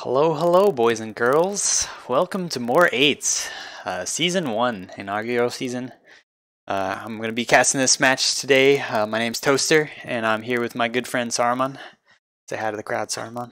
Hello, hello, boys and girls. Welcome to More 8, Season 1, inaugural season. I'm going to be casting this match today. My name's Toaster, and I'm here with my good friend Saruman. Say hi to the crowd, Saruman.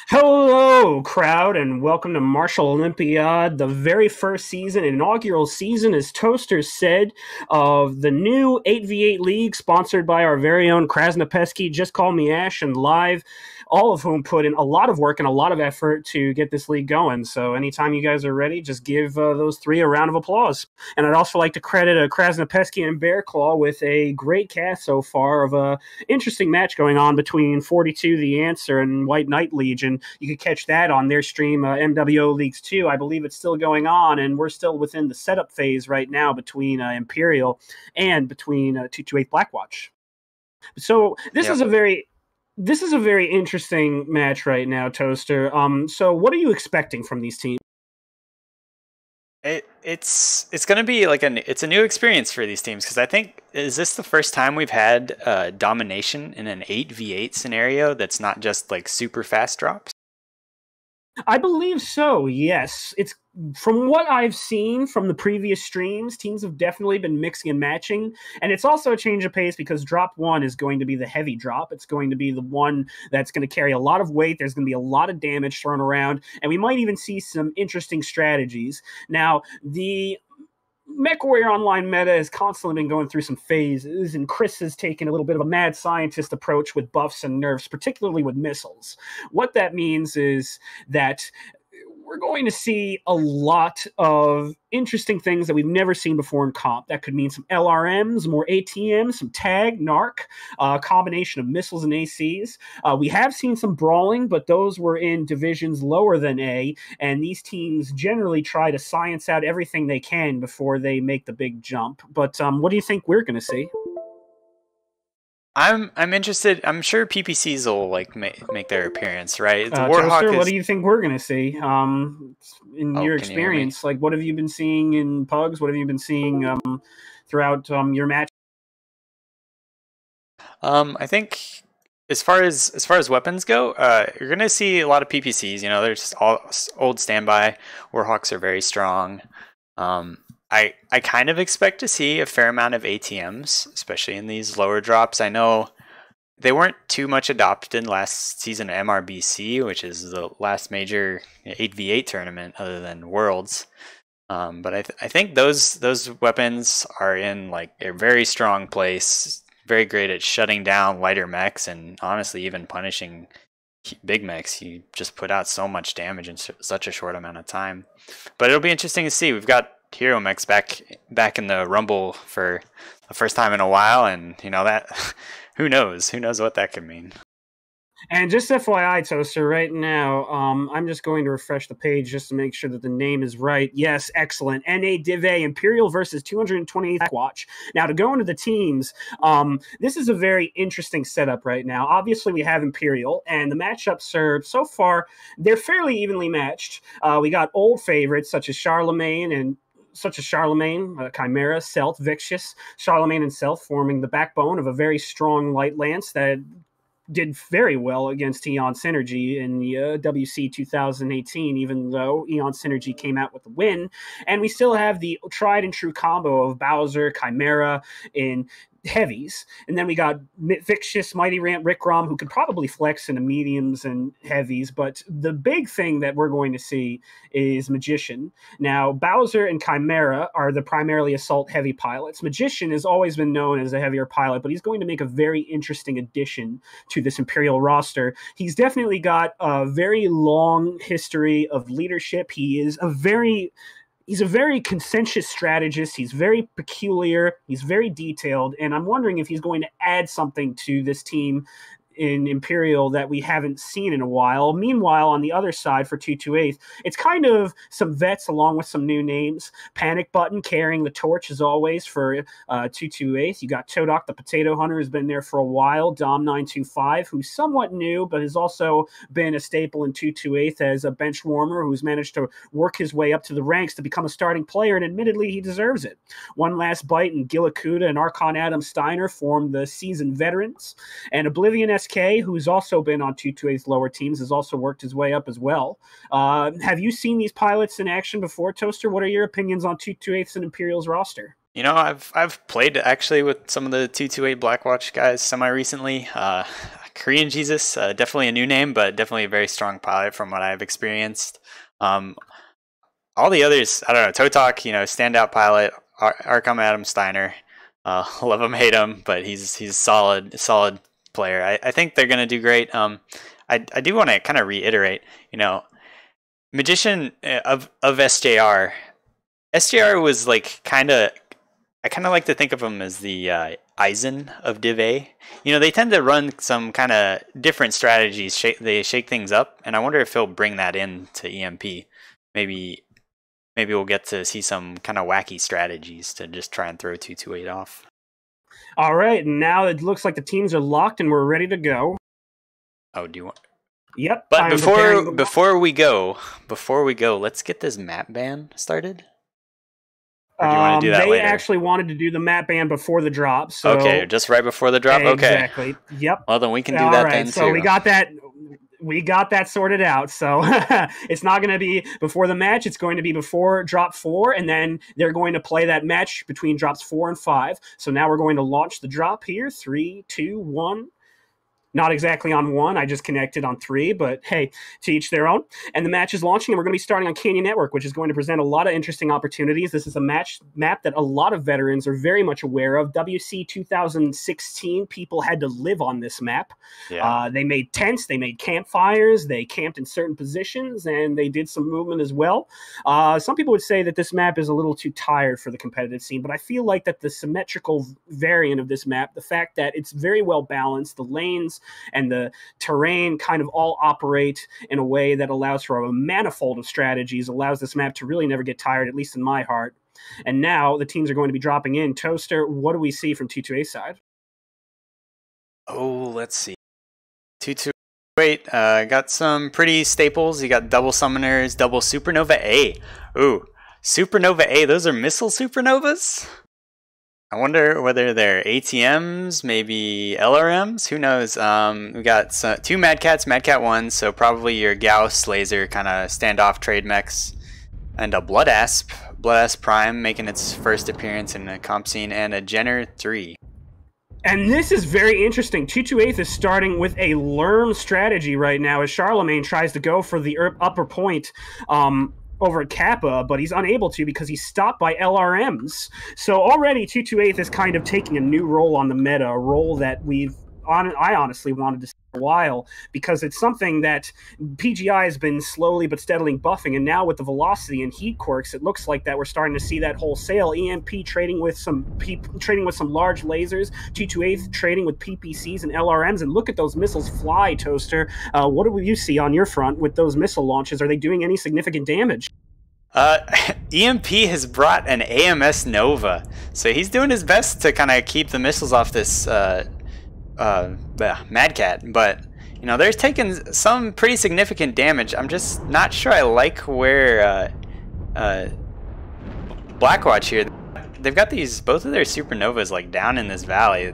Hello, crowd, and welcome to Martial Olympiad, the very first season, inaugural season, as Toaster said, of the new 8v8 league sponsored by our very own Krasnopesky, Just Call Me Ash, and Live, all of whom put in a lot of work and a lot of effort to get this league going. So anytime you guys are ready, just give those three a round of applause. And I'd also like to credit Krasnopesky and Bear Claw with a great cast so far of a interesting match going on between 42 The Answer and White Knight Legion. You could catch that on their stream, MWO Leagues 2. I believe it's still going on, and we're still within the setup phase right now between EmpyreaL and between 228 Blackwatch. So this is a very interesting match right now, Toaster. So what are you expecting from these teams? It's going to be like it's a new experience for these teams because I think is this the first time we've had domination in an 8v8 scenario that's not just like super fast drops? I believe so, yes. It's from what I've seen from the previous streams, teams have definitely been mixing and matching. And it's also a change of pace because drop one is going to be the heavy drop. It's going to be the one that's going to carry a lot of weight. There's going to be a lot of damage thrown around. And we might even see some interesting strategies. Now, the MechWarrior Online meta has constantly been going through some phases, and Chris has taken a little bit of a mad scientist approach with buffs and nerfs, particularly with missiles. What that means is that we're going to see a lot of interesting things that we've never seen before in comp. That could mean some LRMs, more ATMs, some tag, narc, a combination of missiles and ACs. We have seen some brawling, but those were in divisions lower than A, and these teams generally try to science out everything they can before they make the big jump. But what do you think we're going to see? I'm interested. I'm sure PPCs will like make their appearance, right? The Toaster, what do you think we're going to see? In your can you hear me? experience, like what have you been seeing in pugs? What have you been seeing throughout your match? I think as far as weapons go, you're gonna see a lot of PPCs. You know, there's all old standby. Warhawks are very strong. I kind of expect to see a fair amount of ATMs, especially in these lower drops. I know they weren't too much adopted last season of MRBC, which is the last major 8v8 tournament other than Worlds. But I think those weapons are in like a very strong place, very great at shutting down lighter mechs and honestly even punishing big mechs. You just put out so much damage in such a short amount of time. But it'll be interesting to see. We've got hero mechs back in the Rumble for the first time in a while, and you know that who knows what that could mean. And just FYI, Toaster, right now, I'm just going to refresh the page just to make sure that the name is right. Yes, excellent. NA Div A, EmpyreaL versus 228 Blackwatch. Now, to go into the teams, this is a very interesting setup right now. Obviously, we have EmpyreaL, and the matchups are, so far, they're fairly evenly matched. We got old favorites such as Charlemagne, Chimera, Celt, Vicious, Charlemagne, and Self forming the backbone of a very strong light lance that did very well against Eon Synergy in the WC 2018, even though Eon Synergy came out with the win. And we still have the tried and true combo of Bowser, Chimera, in heavies. And then we got Vicious, Mighty Ramp, Rick Rom, who could probably flex into mediums and heavies. But the big thing that we're going to see is Magician. Now, Bowser and Chimera are the primarily assault heavy pilots. Magician has always been known as a heavier pilot, but he's going to make a very interesting addition to this EmpyreaL roster. He's definitely got a very long history of leadership. He's a very conscientious strategist. He's very peculiar. He's very detailed. And I'm wondering if he's going to add something to this team in EmpyreaL that we haven't seen in a while. Meanwhile, on the other side for 228, it's kind of some vets along with some new names. Panic Button carrying the torch as always for 228. You got Todok the Potato Hunter, who's been there for a while. Dom925, who's somewhat new, but has also been a staple in 228 as a bench warmer who's managed to work his way up to the ranks to become a starting player, and admittedly, he deserves it. One Last Bite and Gilakuda and Archon Adam Steiner formed the seasoned veterans, and Oblivion SK, who's also been on 228's lower teams, has also worked his way up as well. Have you seen these pilots in action before, Toaster? What are your opinions on 228's and Imperial's roster? You know, I've played actually with some of the 228 Blackwatch guys semi-recently. Korean Jesus, definitely a new name, but definitely a very strong pilot from what I've experienced. All the others, I don't know, Totok, you know, standout pilot, Arkham Adam Steiner. Love him, hate him, but he's a solid player. I think they're gonna do great. I do want to kind of reiterate, you know, Magician of SJR. SJR was like I kind of like to think of him as the Aizen of Div A. You know, they tend to run some kind of different strategies. They shake things up, and I wonder if he'll bring that in to EMP. Maybe we'll get to see some kind of wacky strategies to just try and throw 228 off. All right, now it looks like the teams are locked and we're ready to go. Oh, do you want? Yep. But before we go, let's get this map ban started. Or do you want to do that they later? actually wanted to do the map ban before the drop. So okay, just right before the drop. Exactly. Okay. Yep. Well, then we can do that then so too. we got that sorted out. So it's not going to be before the match. It's going to be before drop 4, and then they're going to play that match between drops 4 and 5. So now we're going to launch the drop here. 3, 2, 1. Not exactly on 1. I just connected on 3, but hey, to each their own. And the match is launching, and we're going to be starting on Canyon Network, which is going to present a lot of interesting opportunities. This is a map that a lot of veterans are very much aware of. WC 2016, people had to live on this map. Yeah. They made tents, they made campfires, they camped in certain positions, and they did some movement as well. Some people would say that this map is a little too tired for the competitive scene, but I feel like that the symmetrical variant of this map, the fact that it's very well balanced, the lanes and the terrain kind of all operate in a way that allows for a manifold of strategies, allows this map to really never get tired, at least in my heart. And now the teams are going to be dropping in. Toaster, what do we see from 228's side? Oh, let's see. 228 got some pretty staples. You got double summoners, double supernova A. Ooh, supernova A. Those are missile supernovas? I wonder whether they're ATMs, maybe LRMs. Who knows? We got 2 Mad Cats, Mad Cat 1, so probably your Gauss laser kind of standoff trade mechs, and a Blood Asp Prime making its first appearance in the comp scene, and a Jenner 3. And this is very interesting. 228 is starting with a Lerm strategy right now as Charlemagne tries to go for the upper point over at Kappa, but he's unable to because he's stopped by LRMs. So already 228 is kind of taking a new role on the meta, a role that I honestly wanted to see for a while, because it's something that PGI has been slowly but steadily buffing, and now with the velocity and heat quirks, it looks like that we're starting to see that wholesale. EMP trading with some large lasers, 228 trading with PPCs and LRMs, and look at those missiles fly, Toaster. What do you see on your front with those missile launches? Are they doing any significant damage? EMP has brought an AMS Nova, so he's doing his best to kind of keep the missiles off this Mad Cat, but you know, they're taking some pretty significant damage. I'm just not sure I like where Blackwatch here. They've got both of their supernovas like down in this valley.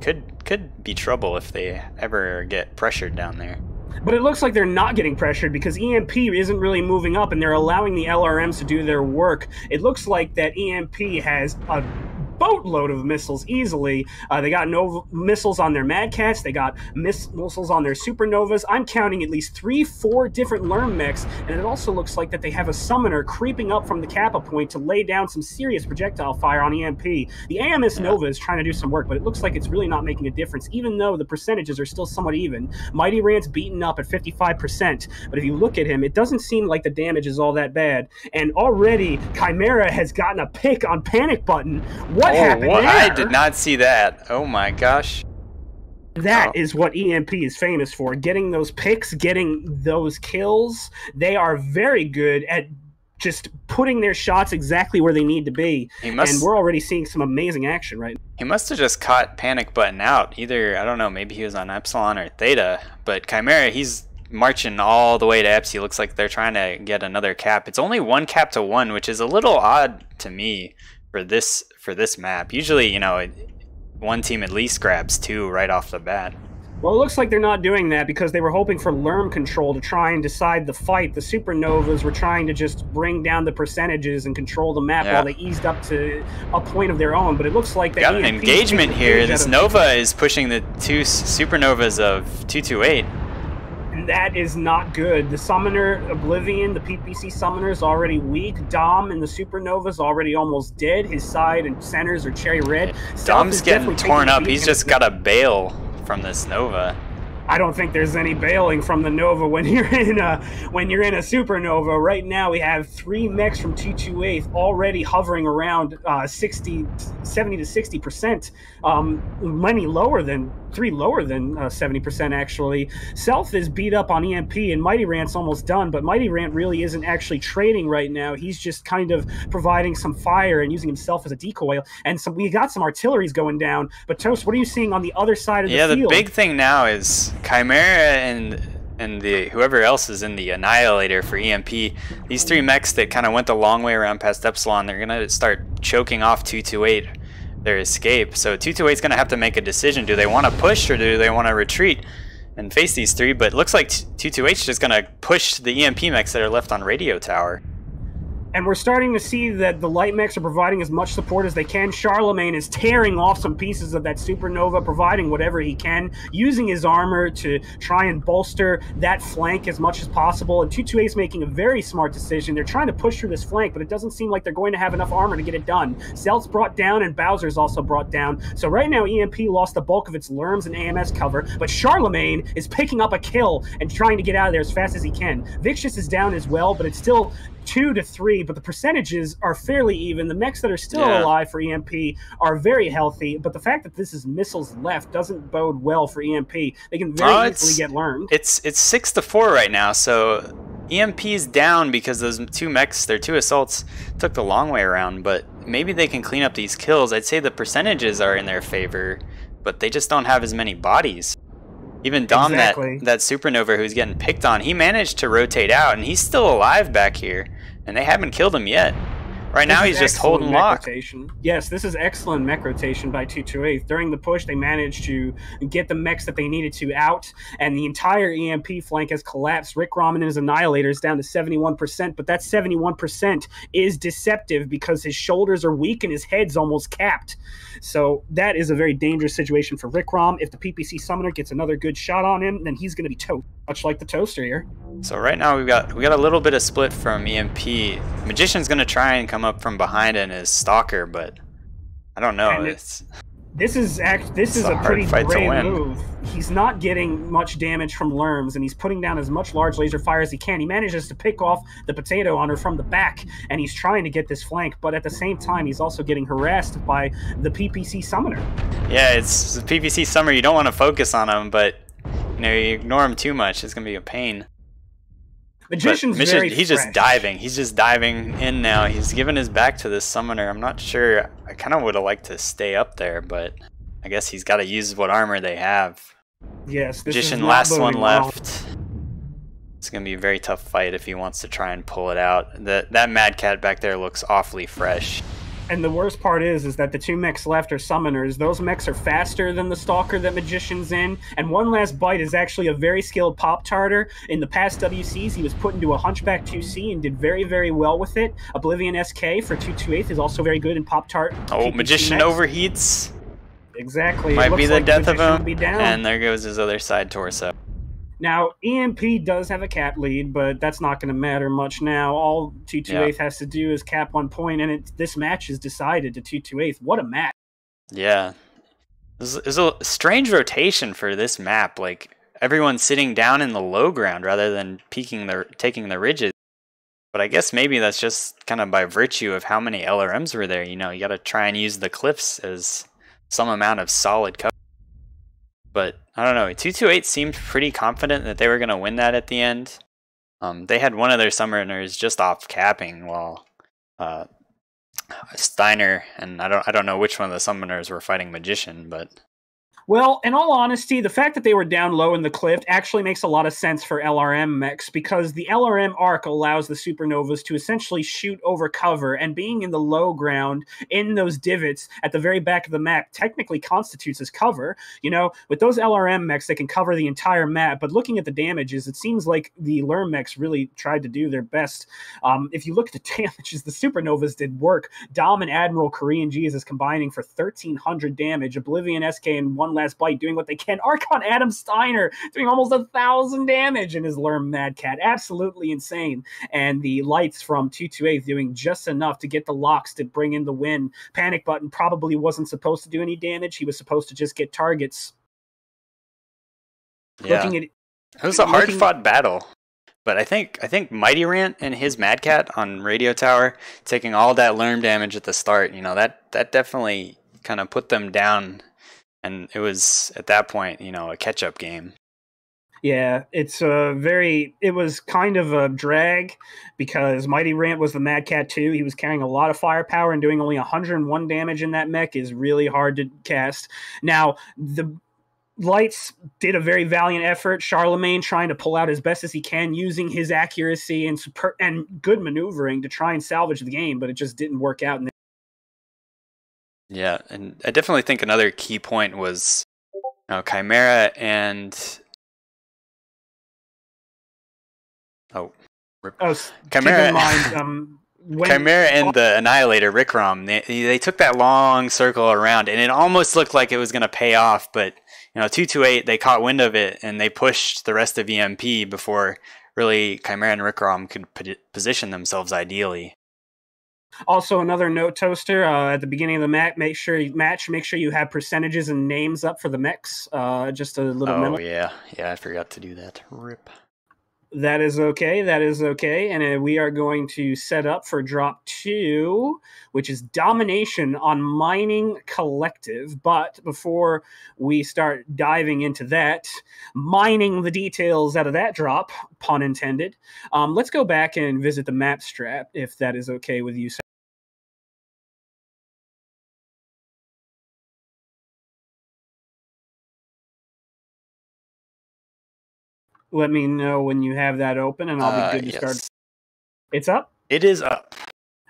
Could be trouble if they ever get pressured down there. But it looks like they're not getting pressured because EMP isn't really moving up, and they're allowing the LRMs to do their work. It looks like that EMP has a boatload of missiles easily. They got missiles on their Mad Cats. They got missiles on their Supernovas. I'm counting at least 3-4 different Lerm mechs, and it also looks like that they have a summoner creeping up from the Kappa point to lay down some serious projectile fire on EMP. The AMS Nova is trying to do some work, but it looks like it's really not making a difference, even though the percentages are still somewhat even. Mighty Rant's beaten up at 55%, but if you look at him, it doesn't seem like the damage is all that bad. And already, Chimera has gotten a pick on Panic Button. What happened there? I did not see that. Oh my gosh. That is what EMP is famous for. Getting those picks, getting those kills. They are very good at just putting their shots exactly where they need to be. And we're already seeing some amazing action right now. He must have just caught Panic Button out. Either, I don't know, maybe he was on Epsilon or Theta. But Chimera, he's marching all the way to Epsi. Looks like they're trying to get another cap. It's only 1 cap to 1, which is a little odd to me for this map. Usually, you know, one team at least grabs 2 right off the bat. Well, it looks like they're not doing that because they were hoping for Lerm control to try and decide the fight. The Supernovas were trying to just bring down the percentages and control the map while they eased up to a point of their own. But it looks like got an engagement here. This Nova is pushing the two Supernovas of 228. And that is not good. The Summoner, Oblivion, the PPC Summoner is already weak. Dom and the Supernova's already almost dead. His side and centers are cherry red. Dom's getting torn up. He's just got a bail from this Nova. I don't think there's any bailing from the Nova when you're in a Supernova. Right now we have 3 mechs from 228 already hovering around 70 to 60%. Many lower than 3 lower than 70% actually. Self is beat up on EMP and Mighty Rant's almost done, but Mighty Rant really isn't actually trading right now. He's just kind of providing some fire and using himself as a decoy. And we got some artilleries going down. But Toast, what are you seeing on the other side of the field? Yeah, the big thing now is Chimera and the whoever else is in the Annihilator for EMP. These 3 mechs that kind of went the long way around past Epsilon, they're gonna start choking off 228 their escape. So 228's gonna have to make a decision. Do they want to push or do they want to retreat and face these 3? But it looks like 228's just gonna push the EMP mechs that are left on Radio Tower. And we're starting to see that the light mechs are providing as much support as they can. Charlemagne is tearing off some pieces of that Supernova, providing whatever he can, using his armor to try and bolster that flank as much as possible. And 228 is making a very smart decision. They're trying to push through this flank, but it doesn't seem like they're going to have enough armor to get it done. Celt's brought down and Bowser's also brought down. So right now EMP lost the bulk of its Lerms and AMS cover, but Charlemagne is picking up a kill and trying to get out of there as fast as he can. Vicious is down as well, but it's still 2 to 3, but the percentages are fairly even. The mechs that are still alive for EMP are very healthy, but the fact that this is missiles left doesn't bode well for EMP. They can very easily get learned. It's 6 to 4 right now, so EMP's down because those 2 mechs, their 2 assaults, took the long way around, but maybe they can clean up these kills. I'd say the percentages are in their favor, but they just don't have as many bodies. Even Dom, that Supernova who's getting picked on, he managed to rotate out, and he's still alive back here, and they haven't killed him yet. Right now he's just holding lock. Yes, this is excellent mech rotation by 228. During the push, they managed to get the mechs that they needed to out, and the entire EMP flank has collapsed. Rick Ramen and his Annihilator is down to 71%, but that 71% is deceptive because his shoulders are weak and his head's almost capped. So that is a very dangerous situation for Rick Rom. If the PPC Summoner gets another good shot on him, then he's going to be toast, much like the Toaster here. So right now we got a little bit of split from EMP. Magician's going to try and come up from behind in his Stalker, but I don't know. This is a pretty brave move. He's not getting much damage from Lerms, and he's putting down as much large laser fire as he can. He manages to pick off the potato hunter from the back, and he's trying to get this flank, but at the same time, he's also getting harassed by the PPC Summoner. Yeah, it's the PPC Summoner. You don't want to focus on him, but you ignore him too much. It's going to be a pain. Magician's he's just diving. He's just diving in now. He's giving his back to this Summoner. I'm not sure. I kind of would have liked to stay up there, but I guess he's got to use what armor they have. Yes, Magician, last one left. It's going to be a very tough fight if he wants to try and pull it out. That Mad Cat back there looks awfully fresh. And the worst part is that the 2 mechs left are Summoners. Those mechs are faster than the Stalker that Magician's in. And One Last Bite is actually a very skilled Pop-Tarter. In the past WCs, he was put into a Hunchback 2C and did very, very well with it. Oblivion SK for 228 is also very good in Pop-Tart. Oh, Magician overheats. Exactly. Might be the death of him. And there goes his other side torso. Now, EMP does have a cap lead, but that's not going to matter much now. All 228 has to do is cap 1 point, and this match is decided to 228. What a match. Yeah. There's a strange rotation for this map. Like, everyone's sitting down in the low ground rather than taking the ridges. But I guess maybe that's just kind of by virtue of how many LRMs were there. You got to try and use the cliffs as some amount of solid cover. But I don't know. 228 seemed pretty confident that they were going to win that at the end. They had one of their summoners just off capping while Steiner and I don't know which one of the summoners were fighting Magician, but Well, in all honesty, the fact that they were down low in the cliff actually makes a lot of sense for LRM mechs because the LRM arc allows the supernovas to essentially shoot over cover, and being in the low ground in those divots at the very back of the map technically constitutes as cover. You know, with those LRM mechs, they can cover the entire map, but looking at the damages, it seems like the LRM mechs really tried to do their best. If you look at the damages, the supernovas did work. Dom and Admiral Korean Jesus combining for 1,300 damage, Oblivion SK and One Last Bite doing what they can. Archon Adam Steiner doing almost 1,000 damage in his Lerm Mad Cat. Absolutely insane. And the Lights from 228 doing just enough to get the locks to bring in the win. Panic Button probably wasn't supposed to do any damage. He was supposed to just get targets. Yeah. It was a hard-fought battle. But I think Mighty Rant and his Mad Cat on Radio Tower taking all that Lerm damage at the start, that definitely kind of put them down. And it was, at that point, a catch-up game. Yeah, it was kind of a drag because Mighty Rant was the Mad Cat too. He was carrying a lot of firepower, and doing only 101 damage in that mech is really hard to cast. Now, the Lights did a very valiant effort. Charlemagne trying to pull out as best as he can, using his accuracy and good maneuvering to try and salvage the game, but it just didn't work out. Yeah, and I definitely think another key point was Chimera and Chimera. Chimera and the Annihilator Rickrom, they took that long circle around, and it almost looked like it was going to pay off, but 228, they caught wind of it, and they pushed the rest of EMP before really Chimera and Rickrom could position themselves ideally. Also, another note, Toaster, at the beginning of the match, make sure you have percentages and names up for the mechs. Just a little memo. Oh, yeah, I forgot to do that. Rip. That is okay. And we are going to set up for drop 2, which is Domination on Mining Collective. But before we start diving into that, mining the details out of that drop, pun intended, let's go back and visit the map strat, if that is okay with you, sir. Let me know when you have that open, and I'll be good to start. It's up? It is up.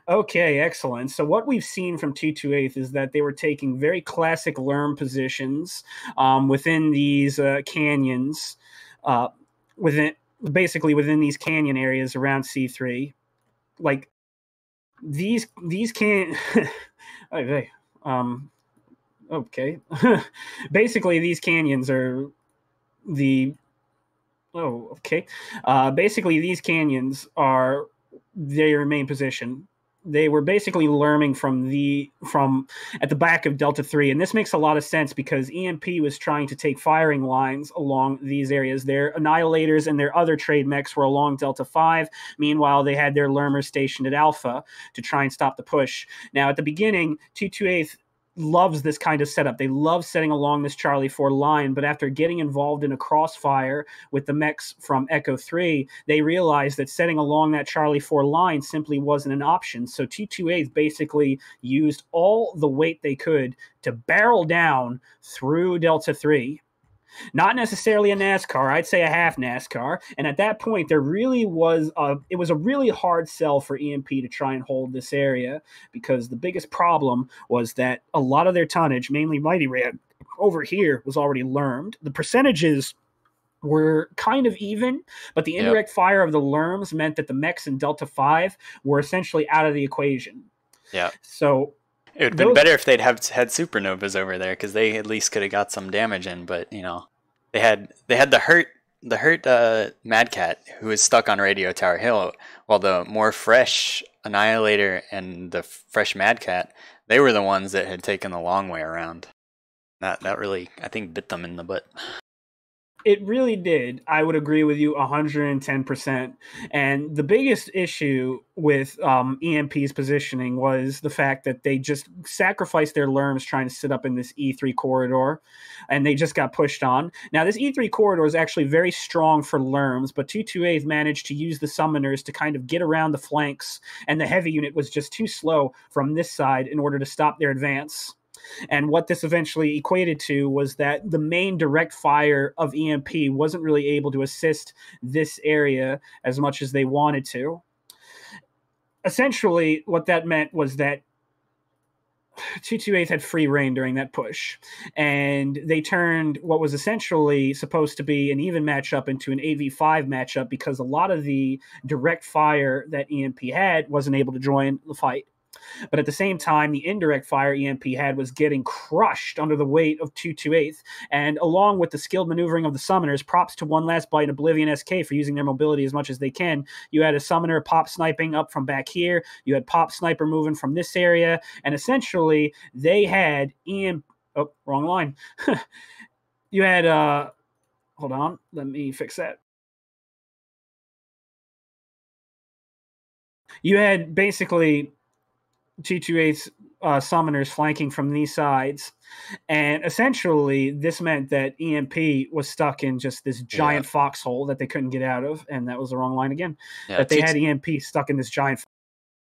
Okay, excellent. So what we've seen from 228 is that they were taking very classic Lerm positions within these canyons, within these canyon areas around C3. Like, these can... okay. Basically, these canyons are the... Oh, okay. Basically, these canyons are their main position. They were basically lerming from at the back of Delta 3, and this makes a lot of sense because EMP was trying to take firing lines along these areas. Their Annihilators and their other trade mechs were along Delta 5. Meanwhile, they had their lermers stationed at Alpha to try and stop the push. Now, at the beginning, 228 loves this kind of setup. They love setting along this Charlie 4 line, but after getting involved in a crossfire with the mechs from Echo 3, they realized that setting along that Charlie 4 line simply wasn't an option. So 228 basically used all the weight they could to barrel down through Delta 3. Not necessarily a NASCAR, I'd say a half NASCAR. And at that point, it was a really hard sell for EMP to try and hold this area, because the biggest problem was that a lot of their tonnage, mainly Mighty Rant, over here was already lermed. The percentages were kind of even, but the indirect fire of the lerms meant that the mechs in Delta 5 were essentially out of the equation. Yeah. So it would have been better if they'd had supernovas over there, because they at least could have got some damage in. But they had the hurt Mad Cat, who was stuck on Radio Tower Hill, while the more fresh Annihilator and the fresh Mad Cat, they were the ones that had taken the long way around. That really, I think, bit them in the butt. It really did. I would agree with you 110%. And the biggest issue with EMP's positioning was the fact that they just sacrificed their lerms trying to sit up in this E3 corridor, and they just got pushed on. Now, this E3 corridor is actually very strong for lerms, but 228 managed to use the summoners to kind of get around the flanks, and the heavy unit was just too slow from this side in order to stop their advance. And what this eventually equated to was that the main direct fire of EMP wasn't really able to assist this area as much as they wanted to. Essentially, what that meant was that 228 had free reign during that push, and they turned what was essentially supposed to be an even matchup into an 8v5 matchup because a lot of the direct fire that EMP had wasn't able to join the fight. But at the same time, the indirect fire EMP had was getting crushed under the weight of 228. And along with the skilled maneuvering of the summoners, props to One Last Bite and Oblivion SK for using their mobility as much as they can. You had a summoner pop sniping up from back here. You had pop sniper moving from this area. And essentially, they had EMP... Oh, wrong line. You had... Hold on. Let me fix that. You had basically 228's summoners flanking from these sides. And essentially, this meant that EMP was stuck in just this giant foxhole that they couldn't get out of. And that was the wrong line again. That they had EMP stuck in this giant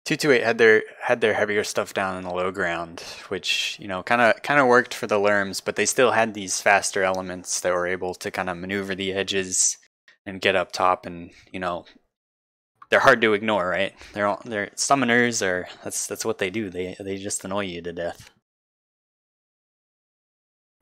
228 had their heavier stuff down in the low ground, which, you know, kind of worked for the Lerms, but they still had these faster elements that were able to kind of maneuver the edges and get up top, and, you know, they're hard to ignore, right? They're summoners, or that's what they do. They just annoy you to death.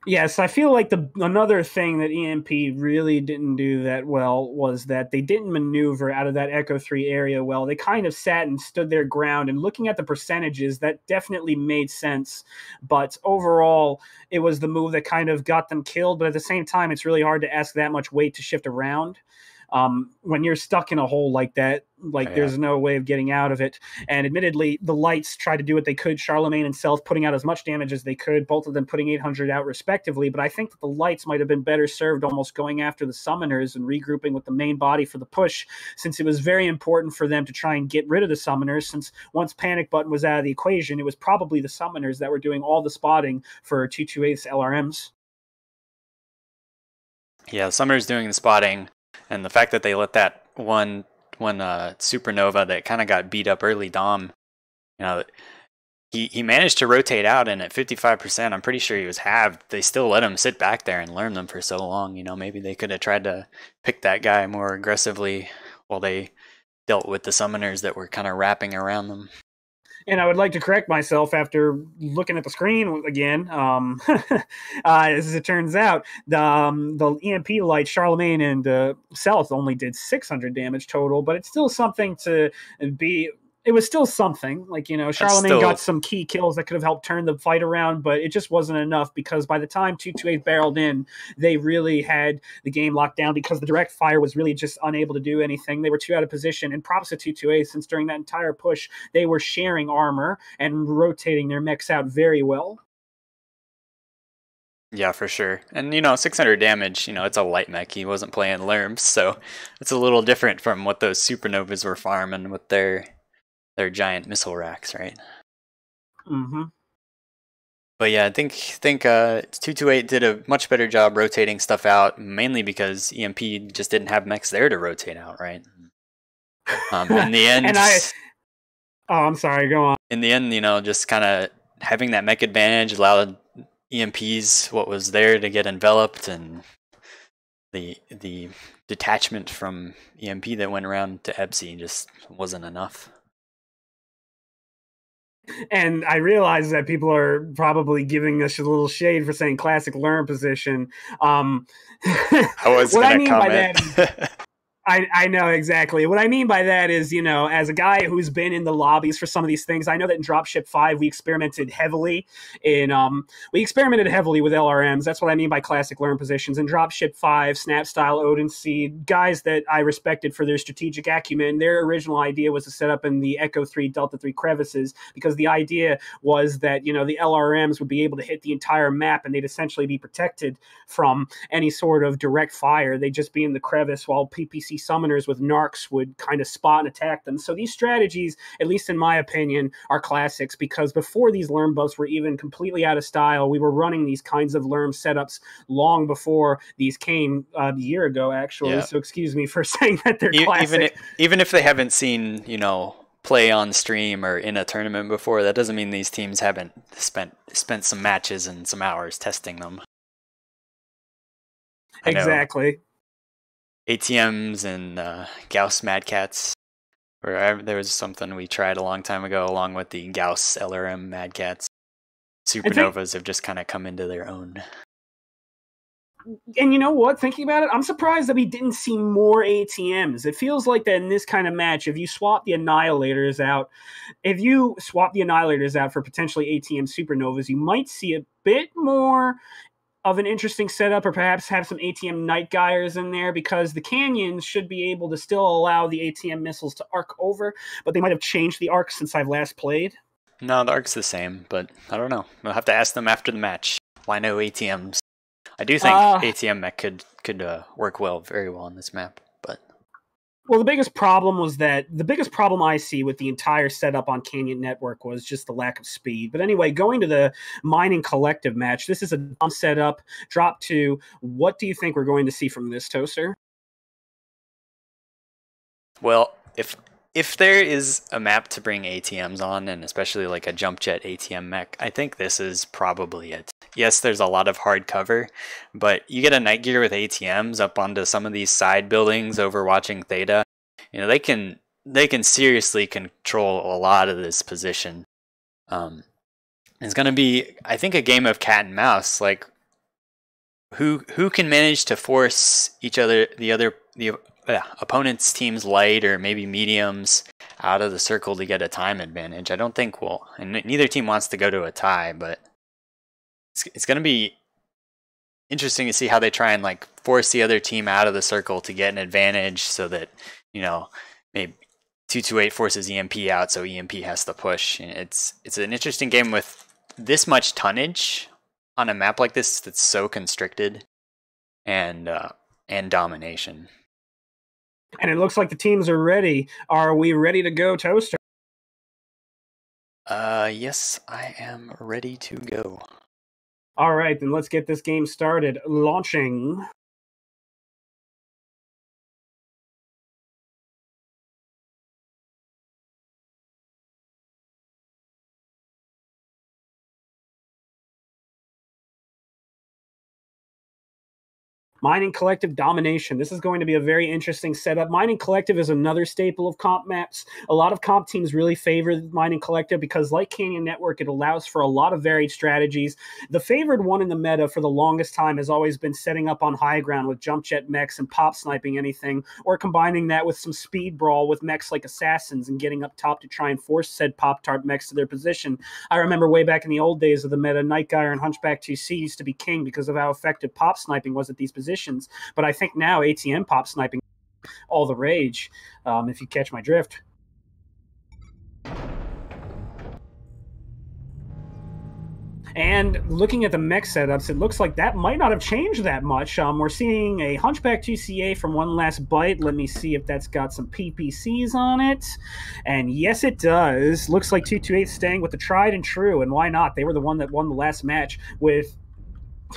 Yes, I feel like another thing that EMP really didn't do that well was that they didn't maneuver out of that Echo 3 area well. They kind of sat and stood their ground, and looking at the percentages, that definitely made sense. But overall, it was the move that kind of got them killed. But at the same time, it's really hard to ask that much weight to shift around. When you're stuck in a hole like that, there's no way of getting out of it. And admittedly, the Lights tried to do what they could, Charlemagne and Self putting out as much damage as they could, both of them putting 800 out respectively. But I think that the Lights might have been better served almost going after the Summoners and regrouping with the main body for the push, since it was very important for them to try and get rid of the Summoners, since once Panic Button was out of the equation, it was probably the Summoners that were doing all the spotting for 228's LRMs. Yeah, the Summoners doing the spotting. And the fact that they let that one supernova that kind of got beat up early Dom, you know, he managed to rotate out, and at 55%, I'm pretty sure he was halved. They still let him sit back there and learn them for so long. You know, maybe they could have tried to pick that guy more aggressively while they dealt with the summoners that were kind of wrapping around them. And I would like to correct myself after looking at the screen again. As it turns out, the EMP Light, Charlemagne and Self only did 600 damage total, but it's still something to be... It was still something. Like, you know, Charlemagne got some key kills that could have helped turn the fight around, but it just wasn't enough, because by the time 228 barreled in, they really had the game locked down, because the direct fire was really just unable to do anything. They were too out of position, and props to 228, since during that entire push, they were sharing armor and rotating their mechs out very well. Yeah, for sure. And, you know, 600 damage, you know, it's a light mech. He wasn't playing Lerms, so it's a little different from what those supernovas were farming with their giant missile racks, right? Mm-hmm. But yeah, I think 228 did a much better job rotating stuff out, mainly because EMP just didn't have mechs there to rotate out, right? In the end... I'm sorry, go on. In the end, you know, just kind of having that mech advantage allowed EMPs what was there to get enveloped, and the detachment from EMP that went around to EBSI just wasn't enough. And I realize that people are probably giving us a little shade for saying classic Lerm position. I was going to comment. I know exactly. What I mean by that is, you know, as a guy who's been in the lobbies for some of these things, I know that in Dropship 5 we experimented heavily with LRMs. That's what I mean by classic Lerm positions. In Dropship 5, Snap Style, Odin Seed, guys that I respected for their strategic acumen, their original idea was to set up in the Echo 3, Delta 3 crevices, because the idea was that, you know, the LRMs would be able to hit the entire map, and they'd essentially be protected from any sort of direct fire. They'd just be in the crevice, while PPC summoners with narcs would kind of spot and attack them. So these strategies, at least in my opinion, are classics, because before these Lerm buffs were even completely out of style, we were running these kinds of Lerm setups long before these came a year ago, actually. Yeah. So excuse me for saying that they're classic. Even if they haven't seen, you know, play on stream or in a tournament before, that doesn't mean these teams haven't spent some matches and some hours testing them. Exactly. ATMs and Gauss Mad Cats, there was something we tried a long time ago along with the Gauss LRM Mad Cats. Supernovas have just kind of come into their own. And you know what? Thinking about it, I'm surprised that we didn't see more ATMs. It feels like that in this kind of match, if you swap the Annihilators out for potentially ATM Supernovas, you might see a bit more of an interesting setup, or perhaps have some ATM Night Gyres in there, because the Canyons should be able to still allow the ATM missiles to arc over, but they might have changed the arc since I've last played. No, the arc's the same, but I don't know. We'll have to ask them after the match. Why no ATMs? I do think ATM mech could work very well on this map, but well, the biggest problem I see with the entire setup on Canyon Network was just the lack of speed. But anyway, going to the Mining Collective match, this is a dumb setup. Drop 2. What do you think we're going to see from this, Toaster? Well, if there is a map to bring ATMs on, and especially like a jump jet ATM mech, I think this is probably it. Yes, there's a lot of hard cover, but you get a Night Gear with ATMs up onto some of these side buildings overwatching Theta. You know, they can seriously control a lot of this position. It's going to be, I think, a game of cat and mouse. Like, who can manage to force the opponent's team's light or maybe mediums out of the circle to get a time advantage. I don't think and neither team wants to go to a tie, but it's going to be interesting to see how they try and like force the other team out of the circle to get an advantage, so that, you know, maybe 228 forces EMP out, so EMP has to push. And it's an interesting game with this much tonnage on a map like this that's so constricted, and domination. And it looks like the teams are ready. Are we ready to go, Toaster? Yes, I am ready to go. All right, then let's get this game started. Launching. Mining Collective domination. This is going to be a very interesting setup. Mining Collective is another staple of comp maps. A lot of comp teams really favor Mining Collective because, like Canyon Network, it allows for a lot of varied strategies. The favored one in the meta for the longest time has always been setting up on high ground with jump jet mechs and pop sniping anything, or combining that with some speed brawl with mechs like assassins and getting up top to try and force said pop-tart mechs to their position. I remember way back in the old days of the meta, Night Gyre and Hunchback 2C used to be king because of how effective pop sniping was at these positions. But I think now ATM pop sniping all the rage, if you catch my drift. And looking at the mech setups, it looks like that might not have changed that much. We're seeing a Hunchback 2CA from One Last Bite. Let me see if that's got some PPCs on it. And yes, it does. Looks like 228 staying with the tried and true. And why not? They were the one that won the last match with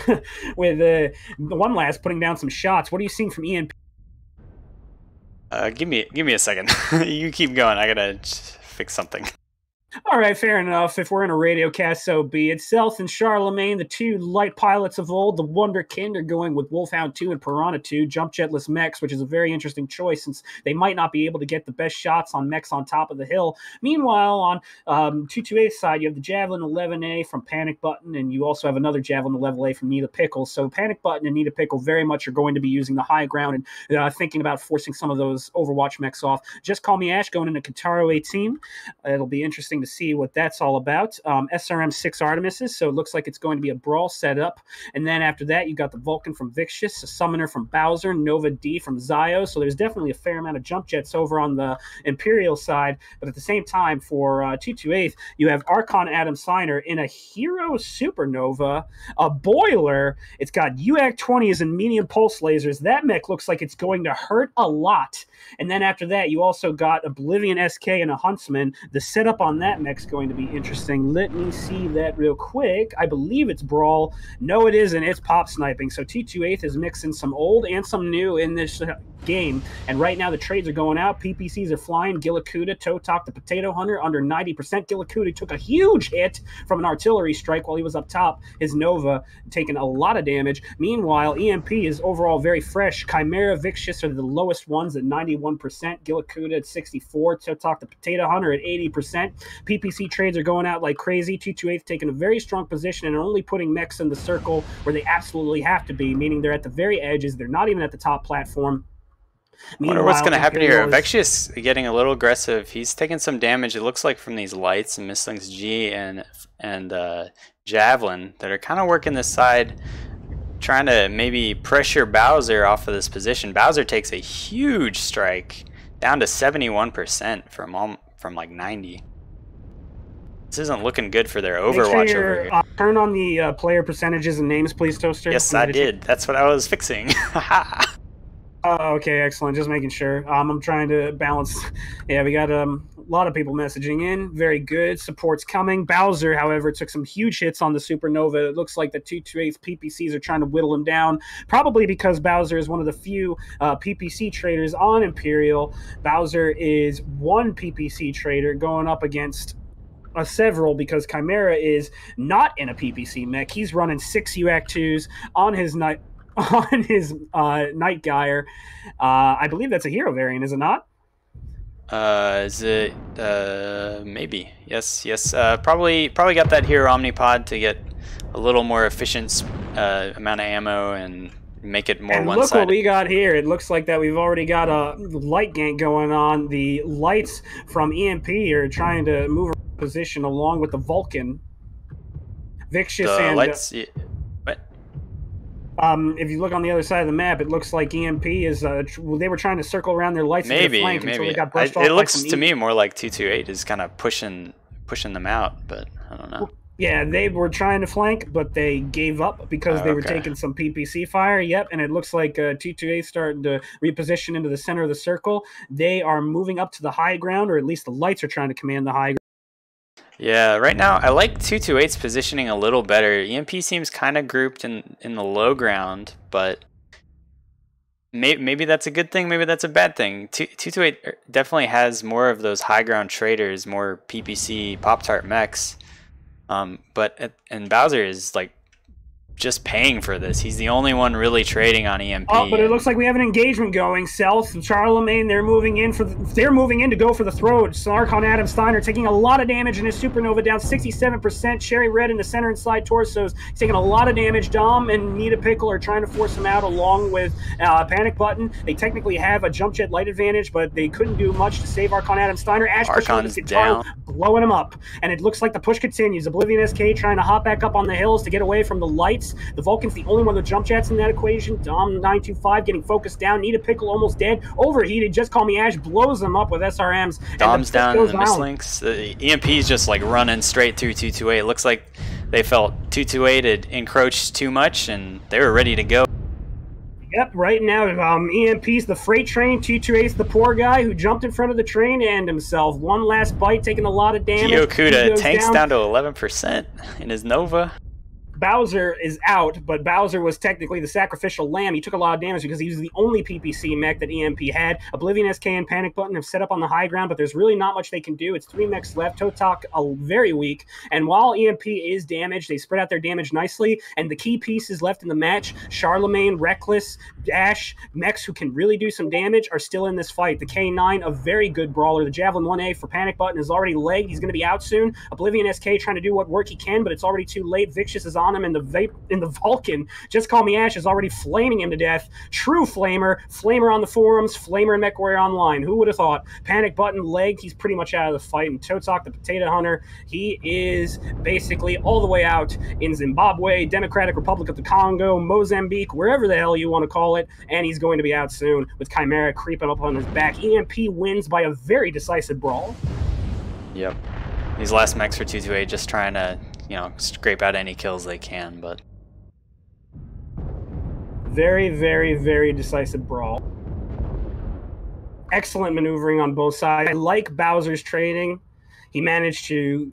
the One Last putting down some shots. What are you seeing from EMP? Give me a second. You keep going. I gotta fix something. All right, fair enough. If we're in a radio cast, so be it. Stealth and Charlemagne, the two light pilots of old, the Wonderkind, are going with Wolfhound 2 and Piranha 2, jump jetless mechs, which is a very interesting choice since they might not be able to get the best shots on mechs on top of the hill. Meanwhile, on 228's side, you have the Javelin 11A from Panic Button, and you also have another Javelin 11A from Nita Pickle. So Panic Button and Nita Pickle very much are going to be using the high ground and thinking about forcing some of those Overwatch mechs off. Just Call Me Ash going into Kintaro 18. It'll be interesting to see what that's all about. SRM 6 Artemises, so it looks like it's going to be a brawl setup. And then after that, you got the Vulcan from Vicious, a Summoner from Bowser, Nova D from Zio. So there's definitely a fair amount of jump jets over on the EmpyreaL side. But at the same time, for 228, you have Archon Adam Signer in a Hero Supernova, a Boiler. It's got UAC 20s and medium pulse lasers. That mech looks like it's going to hurt a lot. And then after that, you also got Oblivion SK and a Huntsman. The setup on that mech's going to be interesting. Let me see that real quick. I believe it's Brawl. No, it isn't. It's Pop Sniping. So T28 is mixing some old and some new in this game. And right now the trades are going out. PPCs are flying. Gillicuda, Totok, the Potato Hunter, under 90%. Gillicuda took a huge hit from an artillery strike while he was up top. His Nova taking a lot of damage. Meanwhile, EMP is overall very fresh. Chimera, Vicious are the lowest ones at 91%. Gillicuda at 64%. Totok, the Potato Hunter at 80%. PPC trades are going out like crazy. 228 taking a very strong position and only putting mechs in the circle where they absolutely have to be, meaning they're at the very edges. They're not even at the top platform. I wonder what's going to happen here. Vexious getting a little aggressive. He's taking some damage, it looks like, from these lights and Mistling's G and Javelin that are kind of working this side, trying to maybe pressure Bowser off of this position. Bowser takes a huge strike, down to 71% from like 90. This isn't looking good for their Overwatch over here. Turn on the player percentages and names, please, Toaster. Yes, I did. That's what I was fixing. Okay, excellent. Just making sure. I'm trying to balance. Yeah, we got a lot of people messaging in. Very good. Support's coming. Bowser, however, took some huge hits on the Supernova. It looks like the 228's PPCs are trying to whittle him down, probably because Bowser is one of the few PPC traders on Imperial. Bowser is one PPC trader going up against several, because Chimera is not in a PPC mech. He's running 6 UAC 2s on his Night Gyre. I believe that's a hero variant, is it not? Is it maybe? Yes. Probably got that hero Omnipod to get a little more efficient amount of ammo and make it more one-sided. Look what we got here. It looks like that we've already got a light gank going on. The lights from EMP are trying to move position along with the Vulcan. Vicious and lights. if you look on the other side of the map, it looks like EMP is. They were trying to circle around their lights to the flank until they got brushed off. It looks to me more like 228 is kind of pushing them out, but I don't know. Yeah, they were trying to flank, but they gave up because they were taking some PPC fire. Yep, and it looks like 228 starting to reposition into the center of the circle. They are moving up to the high ground, or at least the lights are trying to command the high ground. Yeah, right now I like 228's positioning a little better. EMP seems kind of grouped in the low ground, but maybe that's a good thing, maybe that's a bad thing. 228 definitely has more of those high ground traders, more PPC Pop-Tart mechs. But Bowser is like just paying for this. He's the only one really trading on EMP. Oh, but it looks like we have an engagement going. Self, Charlemagne, they're moving in to go for the throat. Snark Adam Steiner taking a lot of damage in his Supernova, down 67%. Cherry Red in the center and side torsos. He's taking a lot of damage. Dom and Nita Pickle are trying to force him out along with Panic Button. They technically have a jump jet light advantage, but they couldn't do much to save Archon Adam Steiner. Ash Archon's down, blowing him up. And it looks like the push continues. Oblivion SK trying to hop back up on the hills to get away from the lights. The Vulcan's the only one with jump jets in that equation. Dom 925 getting focused down. Nita Pickle almost dead. Overheated. Just Call Me Ash blows them up with SRMs. Dom's down in the mislinks. The EMP's just like running straight through 228. It looks like they felt 228 had encroached too much and they were ready to go. Yep, right now EMP's the freight train. 228's the poor guy who jumped in front of the train and himself. One last bite, taking a lot of damage. Gyokuda tanks down to 11% in his Nova. Bowser is out, but Bowser was technically the sacrificial lamb. He took a lot of damage because he was the only PPC mech that EMP had. Oblivion SK and Panic Button have set up on the high ground, but there's really not much they can do. It's 3 mechs left. Totok very weak, and while EMP is damaged, they spread out their damage nicely, and the key pieces left in the match, Charlemagne, Reckless, Dash, mechs who can really do some damage, are still in this fight. The K9, a very good brawler. The Javelin 1A for Panic Button is already legged. He's going to be out soon. Oblivion SK trying to do what work he can, but it's already too late. Vicious is on him, and the Vulcan, Just Call Me Ash, is already flaming him to death. True Flamer on the forums, Flamer and MechWarrior Online. Who would have thought? Panic Button legged, he's pretty much out of the fight. And Totok, the Potato Hunter, he is basically all the way out in Zimbabwe, Democratic Republic of the Congo, Mozambique, wherever the hell you want to call it, and he's going to be out soon with Chimera creeping up on his back. EMP wins by a very decisive brawl. Yep. These last mechs for 228 just trying to, scrape out any kills they can, but very, very, very decisive brawl. Excellent maneuvering on both sides. I like Bowser's trading. He managed to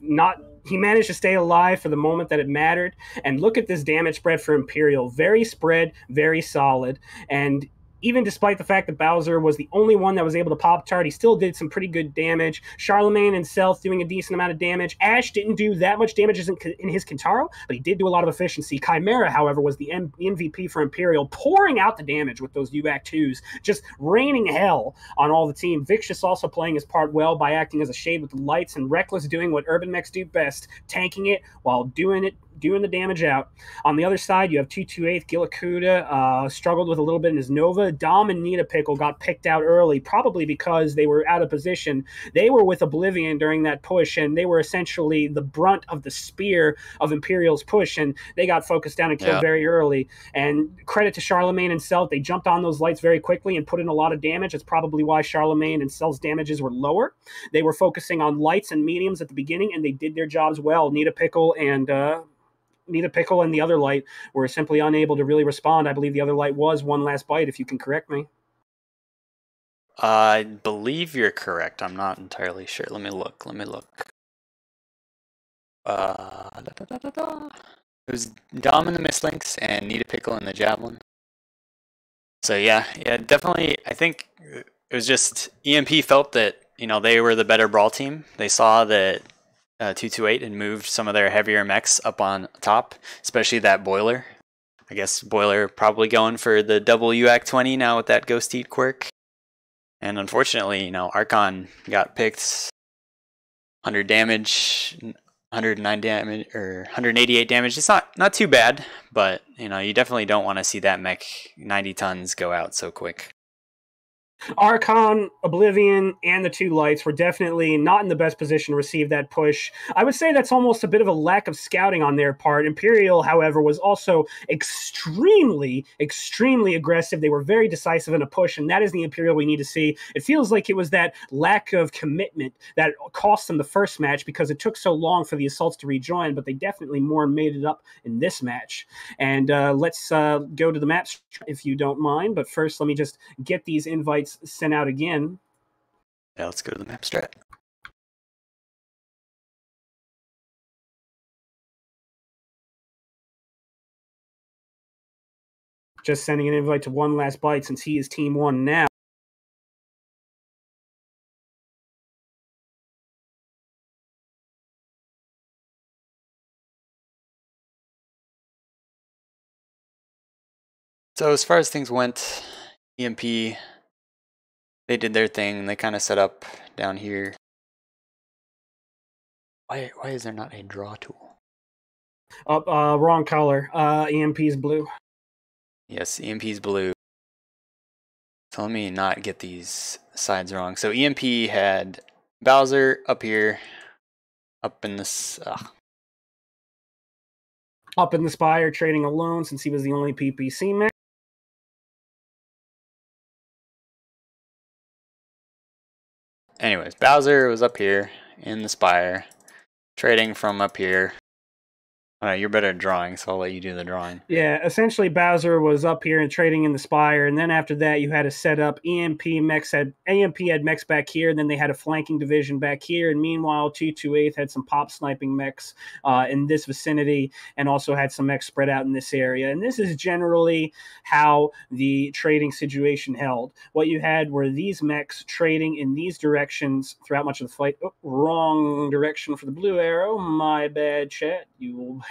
stay alive for the moment that it mattered. And look at this damage spread for Imperial. Very spread, very solid. And even despite the fact that Bowser was the only one that was able to pop tart, he still did some pretty good damage. Charlemagne and Self doing a decent amount of damage. Ash didn't do that much damage in his Kintaro, but he did do a lot of efficiency. Chimera, however, was the MVP for Imperial, pouring out the damage with those UAC 2s, just raining hell on all the team. Vicious also playing his part well by acting as a shade with the lights, and Reckless doing what Urban Mechs do best, tanking it while doing the damage out. On the other side, you have 228. Gilakuda struggled with a little bit in his Nova. Dom and Nita Pickle got picked out early, probably because they were out of position. They were with Oblivion during that push, and they were essentially the brunt of the spear of Imperial's push, and they got focused down and killed very early. And credit to Charlemagne and Celt, they jumped on those lights very quickly and put in a lot of damage. That's probably why Charlemagne and Celt's damages were lower. They were focusing on lights and mediums at the beginning, and they did their jobs well. Nita Pickle and the other light were simply unable to really respond. I believe the other light was One Last Bite, if you can correct me. I believe you're correct. I'm not entirely sure. Let me look. It was Dom in the Mistlinks and Nita Pickle in the Javelin. So yeah, definitely. I think it was just EMP felt that they were the better brawl team. They saw that 228 and moved some of their heavier mechs up on top, especially that Boiler. I guess Boiler probably going for the double UAC 20 now with that Ghost Eat quirk. And unfortunately, Archon got picked 100 damage, 109 damage, or 188 damage. It's not too bad, but you definitely don't want to see that mech 90 tons go out so quick. Archon, Oblivion, and the two lights were definitely not in the best position to receive that push. I would say that's almost a bit of a lack of scouting on their part. EmpyreaL, however, was also extremely, extremely aggressive. They were very decisive in a push, and that is the EmpyreaL we need to see. It feels like it was that lack of commitment that cost them the first match because it took so long for the Assaults to rejoin, but they definitely more made it up in this match. And let's go to the map, if you don't mind. But first, let me just get these invites sent out again. Yeah, let's go to the map strat. Just sending an invite to One Last Bite since he is Team 1 now. So as far as things went, EMP, they did their thing. They kind of set up down here. Why is there not a draw tool? Wrong color. EMP's blue. Yes, EMP's blue. So let me not get these sides wrong. So EMP had Bowser up here, up in this. Up in the Spire, trading alone since he was the only PPC man. Anyways, Bowser was up here in the Spire, trading from up here. You're better at drawing, so I'll let you do the drawing. Yeah, essentially Bowser was up here and trading in the Spire, and then after that you had to set up EMP had mechs back here, and then they had a flanking division back here, and meanwhile 228 had some pop sniping mechs in this vicinity, and also had some mechs spread out in this area. And this is generally how the trading situation held. What you had were these mechs trading in these directions throughout much of the fight. Oh, wrong direction for the blue arrow. My bad, chat. You will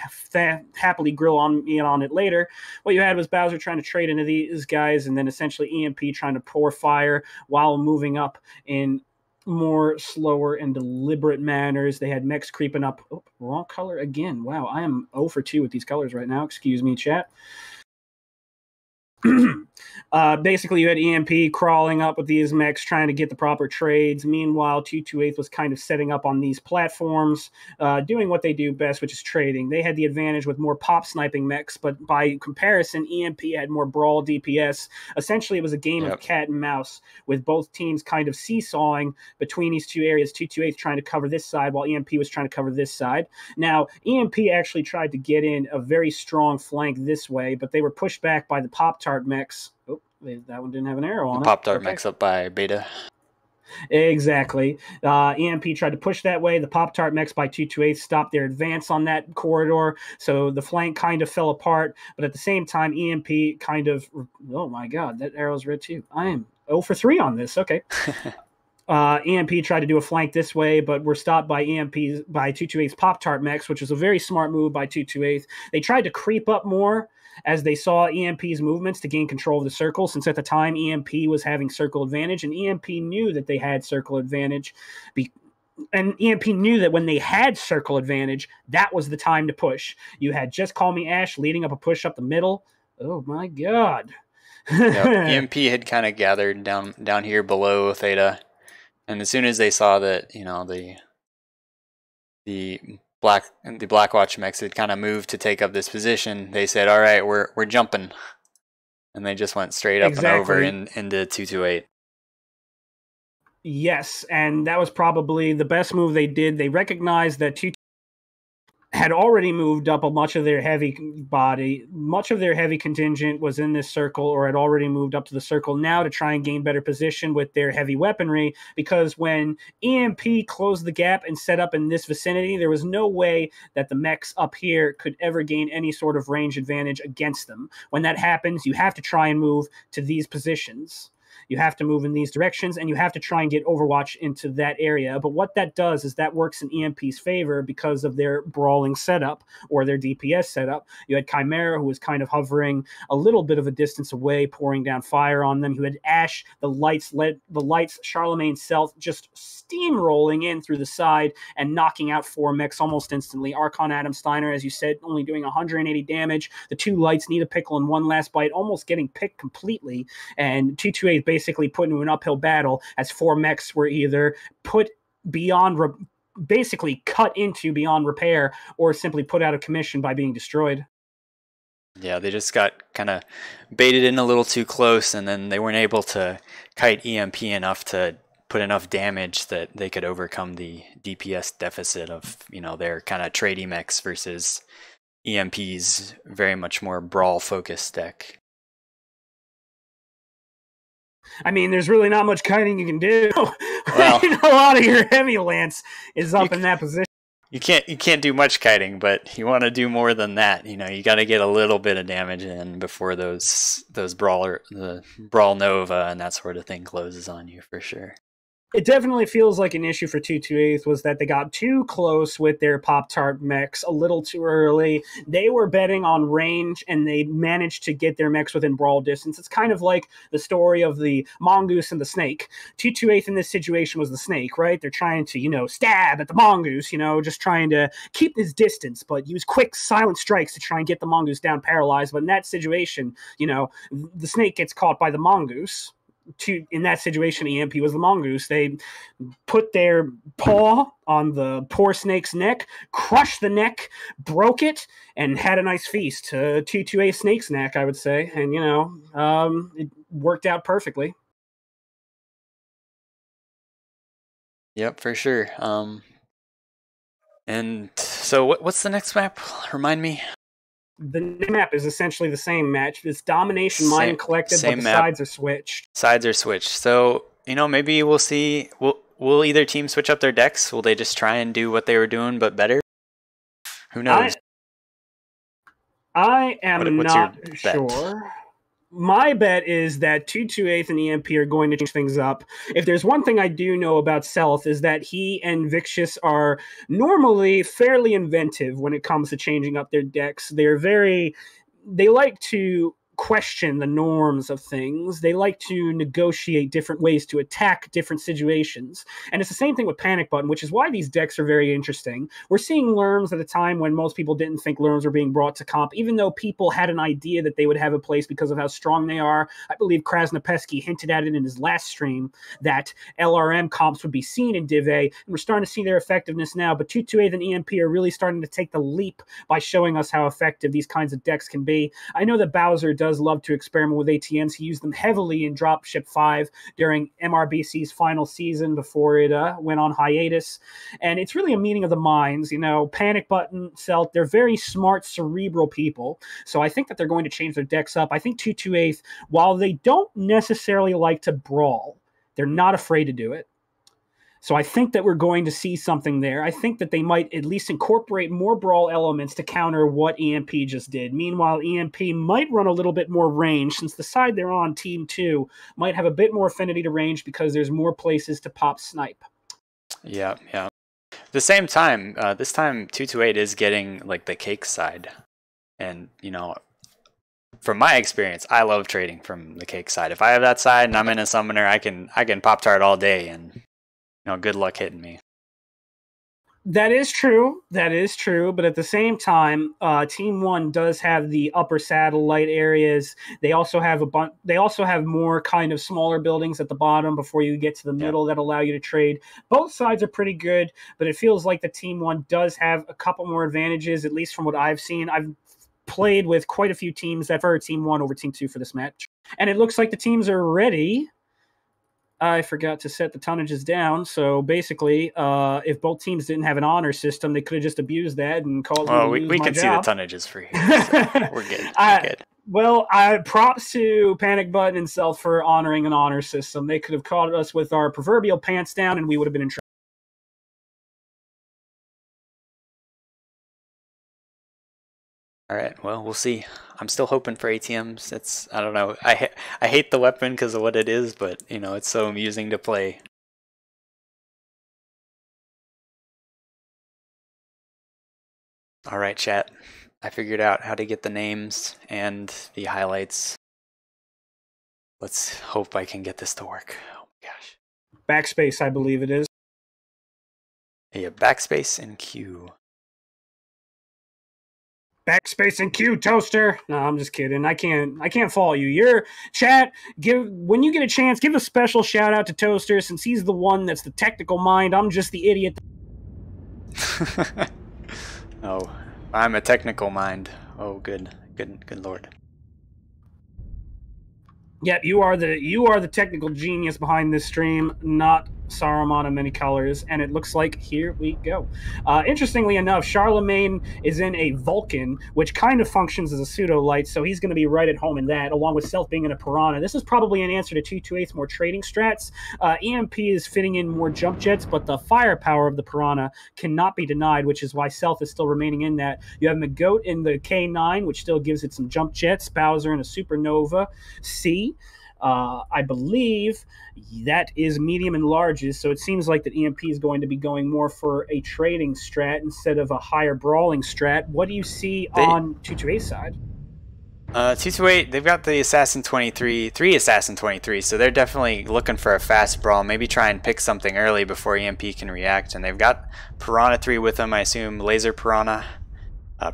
happily grill on me on it later. What you had was Bowser trying to trade into these guys, and then essentially EMP trying to pour fire while moving up in more slower and deliberate manners. They had mechs creeping up. Oh, wrong color again. Wow, I am 0 for 2 with these colors right now. Excuse me, chat. Basically, you had EMP crawling up with these mechs trying to get the proper trades. Meanwhile, 228 was kind of setting up on these platforms, doing what they do best, which is trading. They had the advantage with more pop sniping mechs, but by comparison, EMP had more brawl DPS. Essentially, it was a game of cat and mouse, with both teams kind of seesawing between these two areas. 228 trying to cover this side, while EMP was trying to cover this side. Now, EMP actually tried to get in a very strong flank this way, but they were pushed back by the Pop-Tart mechs. Oh, that one didn't have an arrow on it. Pop-Tart mechs up by Beta. Exactly. EMP tried to push that way. The Pop-Tart mechs by 228 stopped their advance on that corridor, so the flank kind of fell apart. But at the same time, EMP kind of... Oh my god, that arrow's red too. I am 0 for 3 on this. Okay. EMP tried to do a flank this way, but were stopped by EMP's by 228's Pop-Tart mechs, which was a very smart move by 228. They tried to creep up more as they saw EMP's movements to gain control of the circle, since at the time EMP was having circle advantage, and EMP knew that they had circle advantage. And EMP knew that when they had circle advantage, that was the time to push. You had Just Call Me Ash leading up a push up the middle. Oh my god. Yep. EMP had kind of gathered down here below Theta. And as soon as they saw that, the Blackwatch mechs had kind of moved to take up this position, they said, "All right, we're jumping," and they just went straight up and over into 228. Yes, and that was probably the best move they did. They recognized that 2 had already moved up much of their heavy contingent was in this circle, or had already moved up to the circle now to try and gain better position with their heavy weaponry, because when EMP closed the gap and set up in this vicinity, there was no way that the mechs up here could ever gain any sort of range advantage against them. When that happens, you have to try and move to these positions. You have to move in these directions, and you have to try and get Overwatch into that area. But what that does is that works in EMP's favor because of their brawling setup, or their DPS setup. You had Chimera, who was kind of hovering a little bit of a distance away, pouring down fire on them. You had Ash, the lights, Charlemagne Self, just steamrolling in through the side and knocking out 4 mechs almost instantly. Archon Adam Steiner, as you said, only doing 180 damage. The 2 lights, Need a Pickle and One Last Bite, almost getting picked completely. And 228 basically put into an uphill battle as 4 mechs were either put beyond, basically cut into beyond repair, or simply put out of commission by being destroyed. Yeah, they just got kind of baited in a little too close, and then they weren't able to kite EMP enough to put enough damage that they could overcome the DPS deficit of, their kind of tradie mechs versus EMP's very much more brawl-focused deck. I mean, there's really not much kiting you can do. Well, a lot of your heavy lance is up in that position. You can't do much kiting, but you want to do more than that. You got to get a little bit of damage in before the Brawl Nova and that sort of thing closes on you for sure. It definitely feels like an issue for 228 was that they got too close with their Pop-Tart mechs a little too early. They were betting on range, and they managed to get their mechs within brawl distance. It's kind of like the story of the mongoose and the snake. 228 in this situation was the snake, right? They're trying to, stab at the mongoose, just trying to keep his distance, but use quick, silent strikes to try and get the mongoose down paralyzed. But in that situation, the snake gets caught by the mongoose. In that situation, EMP was the mongoose. They put their paw on the poor snake's neck, crushed the neck, broke it, and had a nice feast. 228 snake's neck, I would say. And, it worked out perfectly. Yep, for sure. And so what's the next map? Remind me. The map is essentially the same match. It's Domination, Mine and Collective, but the sides are switched. Sides are switched. So, maybe we'll see. Will either team switch up their decks? Will they just try and do what they were doing, but better? Who knows? I am not sure. My bet is that 228 and EMP are going to change things up. If there's one thing I do know about Self is that he and Vicious are normally fairly inventive when it comes to changing up their decks. They like to question the norms of things. They like to negotiate different ways to attack different situations. And it's the same thing with Panic Button, which is why these decks are very interesting. We're seeing Lerms at a time when most people didn't think Lerms were being brought to comp, even though people had an idea that they would have a place because of how strong they are. I believe Krasnopesky hinted at it in his last stream that LRM comps would be seen in Div A, and we're starting to see their effectiveness now, but 228 and EMP are really starting to take the leap by showing us how effective these kinds of decks can be. I know that Bowser does love to experiment with ATMs. He used them heavily in Dropship 5 during MRBC's final season before it went on hiatus. And it's really a meeting of the minds. Panic Button, Celt, they're very smart, cerebral people. So I think that they're going to change their decks up. I think 228, while they don't necessarily like to brawl, they're not afraid to do it. So I think that we're going to see something there. I think that they might at least incorporate more brawl elements to counter what EMP just did. Meanwhile, EMP might run a little bit more range, since the side they're on, Team 2, might have a bit more affinity to range because there's more places to pop snipe. Yeah, yeah. At the same time, this time 228 is getting like the cake side. And, you know, from my experience, I love trading from the cake side. If I have that side and I'm in a summoner, I can Pop Tart all day, and, you know, good luck hitting me. That is true. That is true. But at the same time, Team 1 does have the upper satellite areas. They also have They also have more kind of smaller buildings at the bottom before you get to the middle that allow you to trade. Both sides are pretty good, but it feels like the Team 1 does have a couple more advantages, at least from what I've seen. I've played with quite a few teams that prefer Team 1 over Team 2 for this match, and it looks like the teams are ready. I forgot to set the tonnages down, so basically, if both teams didn't have an honor system, they could have just abused that and called me to use we my can job. see the tonnages for here, so we're good. We're good. Well, props to Panic Button and Self for honoring an honor system. They could have caught us with our proverbial pants down, and we would have been in trouble. All right, well, we'll see. I'm still hoping for ATMs. It's, I don't know. I hate the weapon because of what it is, but, you know, it's so amusing to play. All right, chat. I figured out how to get the names and the highlights. Let's hope I can get this to work. Oh my gosh. Backspace, I believe it is. Yeah, backspace and Q. Backspace and Q, Toaster. No, I'm just kidding. I can't follow you. Your chat, when you get a chance, give a special shout out to Toaster, since he's the one that's the technical mind. I'm just the idiot. Oh, I'm a technical mind. Oh, good lord. Yep, you are the technical genius behind this stream, not Saruman of many colors, and it looks like here we go. Interestingly enough, Charlemagne is in a Vulcan, which kind of functions as a pseudo-light, so he's going to be right at home in that, along with Self being in a Piranha. This is probably an answer to 228's more trading strats. EMP is fitting in more jump jets, but the firepower of the Piranha cannot be denied, which is why Self is still remaining in that. You have McGoat in the K9, which still gives it some jump jets, Bowser in a Supernova C. I believe that is medium and larges, so it seems like that EMP is going to be going more for a trading strat instead of a higher brawling strat. What do you see on 228's side? 228, they've got the Assassin 23, 3 Assassin 23, so they're definitely looking for a fast brawl, maybe try and pick something early before EMP can react, and they've got Piranha 3 with them, I assume, Laser Piranha.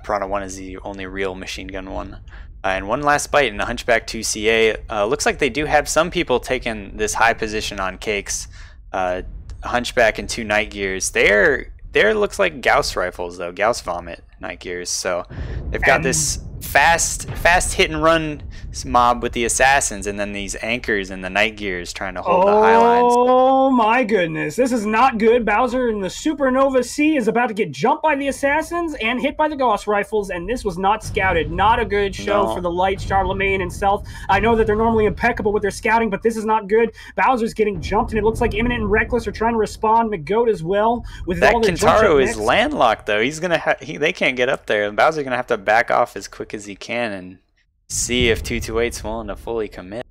Piranha 1 is the only real machine gun one. And one last bite in a Hunchback 2 CA. Looks like they do have some people taking this high position on cakes. Hunchback and 2 Night Gears. They're looks like Gauss rifles though, Gauss Vomit Night Gears. So they've got this fast hit and run mob with the assassins, and then these anchors and the Night Gears trying to hold the high lines. Oh my goodness, this is not good. Bowser in the Supernova C is about to get jumped by the assassins and hit by the Gauss rifles, and this was not scouted. Not a good show for the lights, Charlemagne and Self. I know that they're normally impeccable with their scouting, but this is not good. Bowser's getting jumped, and it looks like Imminent and Reckless are trying to respond. McGoat as well. With that all the Kintaro is landlocked though. He's gonna they can't get up there. Bowser's gonna have to back off as quick as he can and see if 228's willing to fully commit.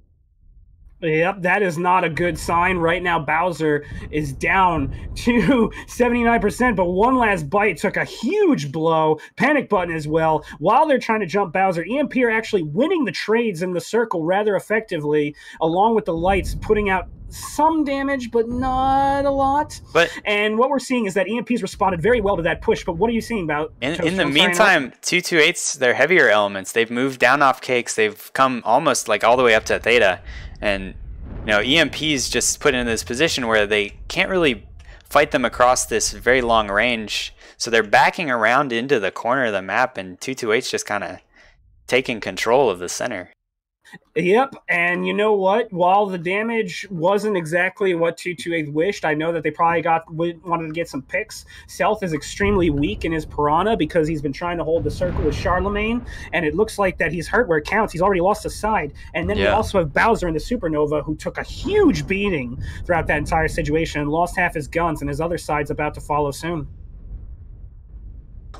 Yep, that is not a good sign. Right now, Bowser is down to 79%, but one last bite took a huge blow. Panic Button as well. While they're trying to jump Bowser, EMP are actually winning the trades in the circle rather effectively, along with the lights putting out some damage, but not a lot. And what we're seeing is that EMP's responded very well to that push, but what are you seeing about? In the meantime, 228's, they're heavier elements. They've moved down off cakes. They've come almost like all the way up to Theta. And, you know, EMP's just put in this position where they can't really fight them across this very long range. So they're backing around into the corner of the map, and 228's just kind of taking control of the center. Yep, and you know what? While the damage wasn't exactly what 228 wished, I know that they probably wanted to get some picks. Stealth is extremely weak in his Piranha because he's been trying to hold the circle with Charlemagne, and it looks like that he's hurt where it counts. He's already lost a side. And then we also have Bowser in the Supernova, who took a huge beating throughout that entire situation and lost half his guns, and his other side's about to follow soon.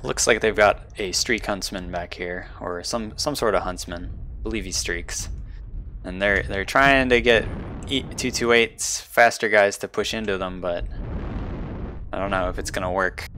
Looks like they've got a streak huntsman back here, or some sort of huntsman. I believe he streaks. And they're trying to get 228's faster guys to push into them, but I don't know if it's gonna work.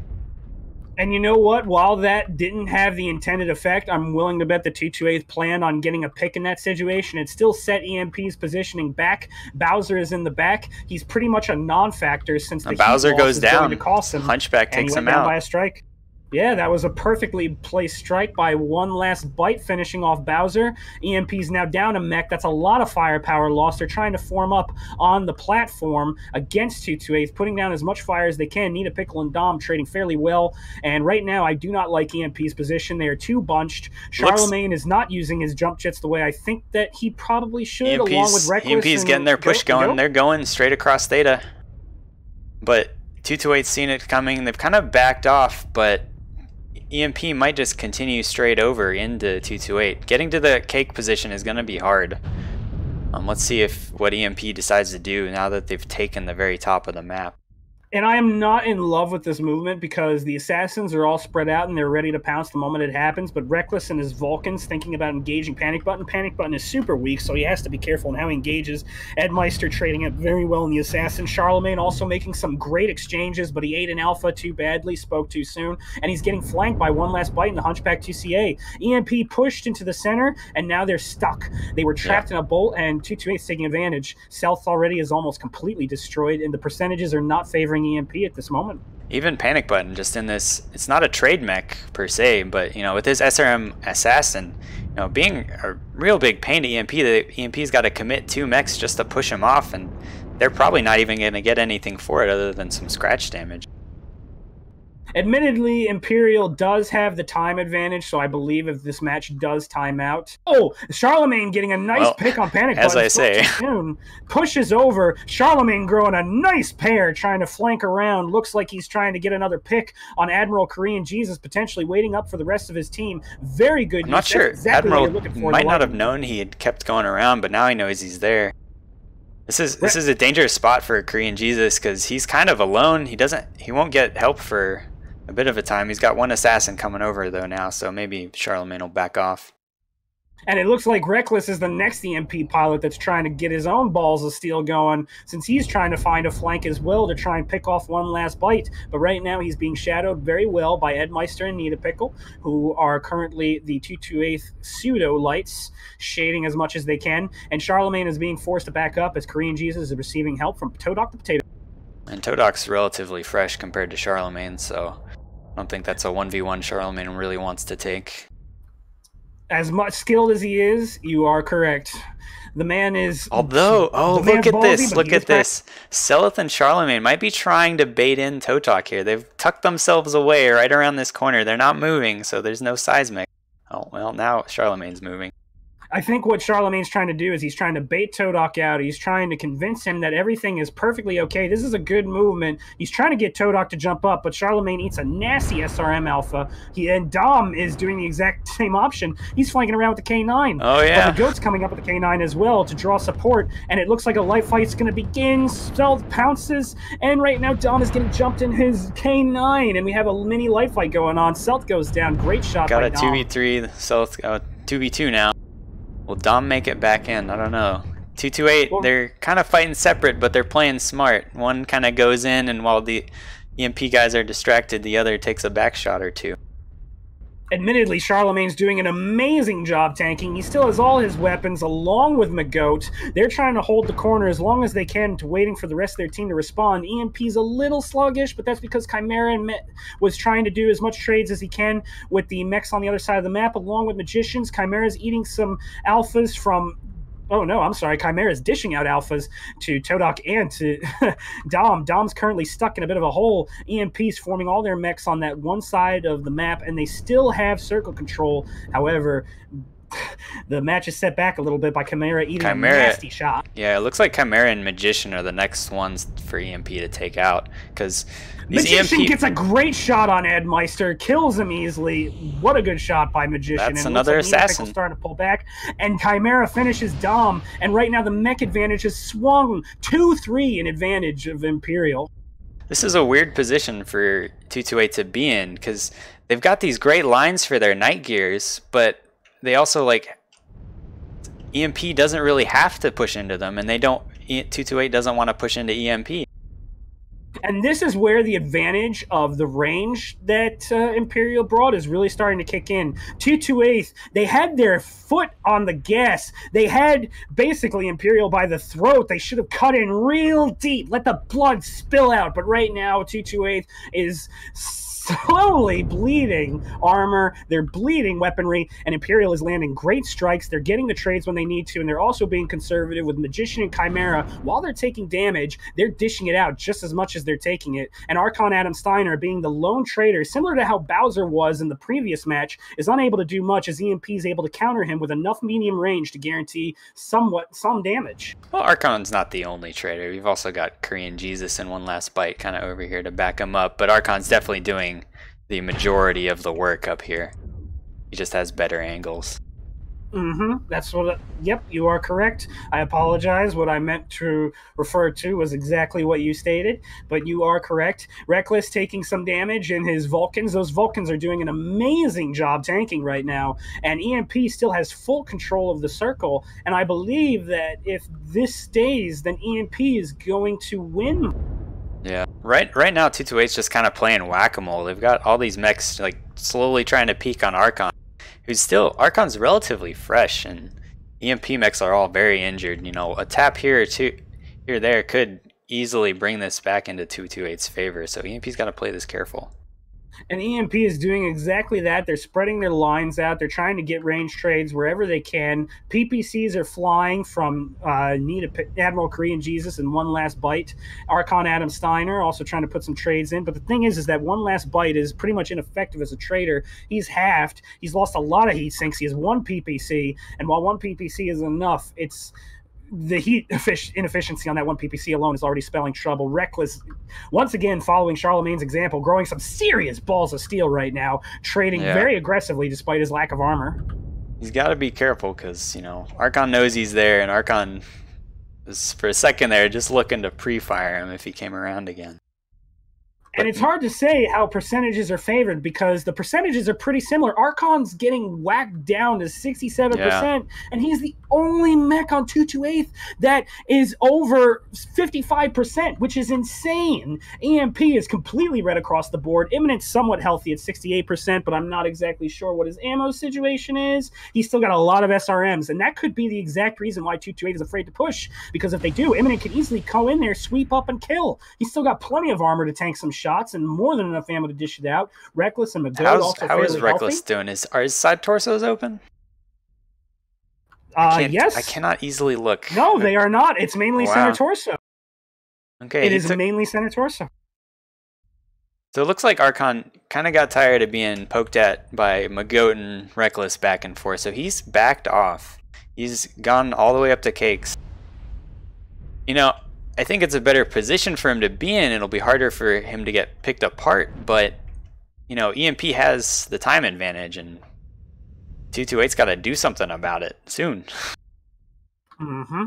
And you know what? While that didn't have the intended effect, I'm willing to bet the 228 planned on getting a pick in that situation. It still set EMP's positioning back. Bowser is in the back. He's pretty much a non-factor since the Bowser goes down. To cost him, Hunchback takes him out by a strike. Yeah, that was a perfectly placed strike by one last bite, finishing off Bowser. EMP's now down a mech. That's a lot of firepower lost. They're trying to form up on the platform against 228, putting down as much fire as they can. Nita, Pickle, and Dom trading fairly well. And right now, I do not like EMP's position. They are too bunched. Charlemagne is not using his jump jets the way I think that he probably should, along with Reckless. EMP's getting their push going. They're going straight across Theta. But 228's seen it coming. They've kind of backed off, but EMP might just continue straight over into 228. Getting to the cake position is going to be hard. Let's see what EMP decides to do now that they've taken the very top of the map. And I am not in love with this movement because the assassins are all spread out and they're ready to pounce the moment it happens, but Reckless and his Vulcans thinking about engaging Panic Button. Panic Button is super weak, so he has to be careful in how he engages. Ed Meister trading it very well in the assassin. Charlemagne also making some great exchanges, but he ate an alpha too badly, spoke too soon, and he's getting flanked by one last bite in the Hunchback 2CA. EMP pushed into the center, and now they're stuck. They were trapped in a bolt, and 228's taking advantage. Stealth already is almost completely destroyed, and the percentages are not favoring EMP at this moment. Even Panic Button just in this, it's not a trade mech per se, but with his SRM assassin, being a real big pain to EMP, the EMP's got to commit 2 mechs just to push him off, and they're probably not even going to get anything for it other than some scratch damage. Admittedly, EmpyreaL does have the time advantage, so I believe if this match does time out... Oh, Charlemagne getting a nice pick on Panic Button. As I say. Pushes over. Charlemagne growing a nice pair, trying to flank around. Looks like he's trying to get another pick on Admiral Korean Jesus, potentially waiting up for the rest of his team. Very good. I'm not sure. Exactly Admiral might not have known he had kept going around, but now he knows he's there. This is a dangerous spot for Korean Jesus because he's kind of alone. He won't get help for a bit of a time. He's got one assassin coming over though now, so maybe Charlemagne will back off. And it looks like Reckless is the next EMP pilot that's trying to get his own balls of steel going, since he's trying to find a flank as well to try and pick off one last bite. But right now he's being shadowed very well by Ed Meister and Nita Pickle, who are currently the 228th pseudo lights, shading as much as they can. And Charlemagne is being forced to back up as Korean Jesus is receiving help from Toadok the Potato. And Toadok's relatively fresh compared to Charlemagne, so I don't think that's a 1v1 Charlemagne really wants to take. As much skilled as he is, you are correct. The man is... Although, look at this, look at this. Seleth and Charlemagne might be trying to bait in Totok here. They've tucked themselves away right around this corner. They're not moving, so there's no seismic. Oh, well, now Charlemagne's moving. I think what Charlemagne's trying to do is he's trying to bait Toadok out. He's trying to convince him that everything is perfectly okay. This is a good movement. He's trying to get Toadok to jump up, but Charlemagne eats a nasty SRM alpha. And Dom is doing the exact same option. He's flanking around with the K9. Oh, yeah. But the Goat's coming up with the K9 as well to draw support, and it looks like a life fight's going to begin. Stealth pounces, and right now Dom is getting jumped in his K9, and we have a mini life fight going on. Stealth goes down. Great shot by Dom. Got a 2v3. Stealth 2v2 now. Will Dom make it back in? I don't know. 228, they're kind of fighting separate, but they're playing smart. One kind of goes in, and while the EMP guys are distracted, the other takes a back shot or two. Admittedly, Charlemagne's doing an amazing job tanking. He still has all his weapons, along with Magoat. They're trying to hold the corner as long as they can, to waiting for the rest of their team to respond. EMP's a little sluggish, but that's because Chimera was trying to do as much trades as he can with the mechs on the other side of the map, along with Magicians. Chimera's eating some alphas from... Oh, no, I'm sorry. Chimera's dishing out alphas to Toadok and to Dom. Dom's currently stuck in a bit of a hole. EMP's forming all their mechs on that one side of the map, and they still have circle control. However, The match is set back a little bit by Chimera eating a Chimera, nasty shot. yeah, it looks like Chimera and Magician are the next ones for EMP to take out, because these Magician gets a great shot on Edmeister, kills him easily. What a good shot by Magician. That's and another looks like assassin. Starting to pull back, and Chimera finishes Dom, and right now the mech advantage has swung 2-3 in advantage of Imperial. This is a weird position for 228 to be in, because they've got these great lines for their night gears, but they also, like, EMP doesn't really have to push into them, and 228 doesn't want to push into EMP. And this is where the advantage of the range that Imperial brought is really starting to kick in. 228, they had their foot on the gas. They had basically Imperial by the throat. They should have cut in real deep, let the blood spill out. But right now, 228 is slowly bleeding armor, they're bleeding weaponry, and Imperial is landing great strikes. They're getting the trades when they need to, and they're also being conservative with Magician and Chimera. While they're taking damage, they're dishing it out just as much as they're taking it. And Archon Adam Steiner, being the lone trader, similar to how Bowser was in the previous match, is unable to do much as EMP is able to counter him with enough medium range to guarantee some damage. Well, Archon's not the only trader. We've also got Korean Jesus and One Last Bite kind of over here to back him up, but Archon's definitely doing the majority of the work up here. He just has better angles. That's what. Yep, you are correct. I apologize. What I meant to refer to was exactly what you stated, but you are correct. Reckless taking some damage in his Vulcans. Those Vulcans are doing an amazing job tanking right now, and EMP still has full control of the circle. And I believe that if this stays, then EMP is going to win. Yeah, right now 228's just kind of playing whack-a-mole. They've got all these mechs like slowly trying to peek on Archon, who's still, Archon's relatively fresh, and EMP mechs are all very injured. You know, a tap here or two here or there could easily bring this back into 228's favor, so EMP's got to play this careful. And EMP is doing exactly that. They're spreading their lines out. They're trying to get range trades wherever they can. PPCs are flying from Admiral Korean Jesus and One Last Bite. Archon Adam Steiner also trying to put some trades in. But the thing is that One Last Bite is pretty much ineffective as a trader. He's halved. He's lost a lot of heat sinks. He has one PPC. And while one PPC is enough, it's the heat inefficiency on that one PPC alone is already spelling trouble. Reckless, once again, following Charlemagne's example, growing some serious balls of steel right now, trading very aggressively despite his lack of armor. He's got to be careful because, you know, Archon knows he's there, and Archon was, for a second there, just looking to pre-fire him if he came around again. And it's hard to say how percentages are favored because the percentages are pretty similar. Archon's getting whacked down to 67%, and he's the only mech on 228 that is over 55%, which is insane. EMP is completely red across the board. Imminent's somewhat healthy at 68%, but I'm not exactly sure what his ammo situation is. He's still got a lot of SRMs, and that could be the exact reason why 228 is afraid to push, because if they do, Imminent can easily go in there, sweep up, and kill. He's still got plenty of armor to tank some shots and more than enough ammo to dish it out. Reckless and Magoo also how is healthy. Reckless doing? Are his side torsos open? Yes. I cannot easily look. No, they are not. It's mainly center torso. Okay. It is mainly center torso. So it looks like Archon kind of got tired of being poked at by Magoo and Reckless back and forth, so he's backed off. He's gone all the way up to Cakes. You know, I think it's a better position for him to be in. It'll be harder for him to get picked apart, but, you know, EMP has the time advantage, and 228's got to do something about it soon.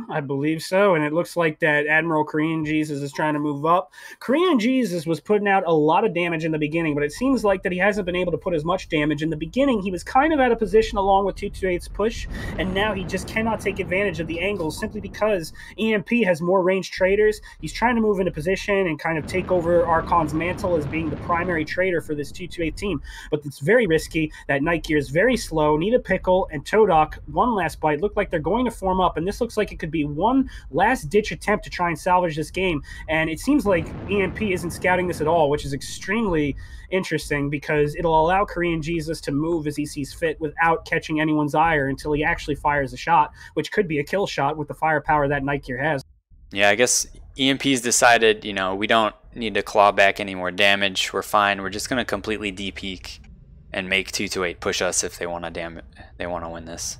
I believe so, and it looks like that Admiral Korean Jesus is trying to move up. Korean Jesus was putting out a lot of damage in the beginning, but it seems like that he hasn't been able to put as much damage. In the beginning, he was kind of out of position along with 228's push, and now he just cannot take advantage of the angles simply because EMP has more ranged traders. He's trying to move into position and kind of take over Archon's mantle as being the primary trader for this 228 team, but it's very risky. That Night Gear is very slow. Need a Pickle and Todok, One Last Bite, look like they're going to form up, and this looks like it could be one last-ditch attempt to try and salvage this game. And it seems like EMP isn't scouting this at all, which is extremely interesting because it'll allow Korean Jesus to move as he sees fit without catching anyone's ire until he actually fires a shot, which could be a kill shot with the firepower that Night Gear has. Yeah, I guess EMP's decided, you know, we don't need to claw back any more damage. We're fine. We're just going to completely de-peak and make 228 push us if they want to win this.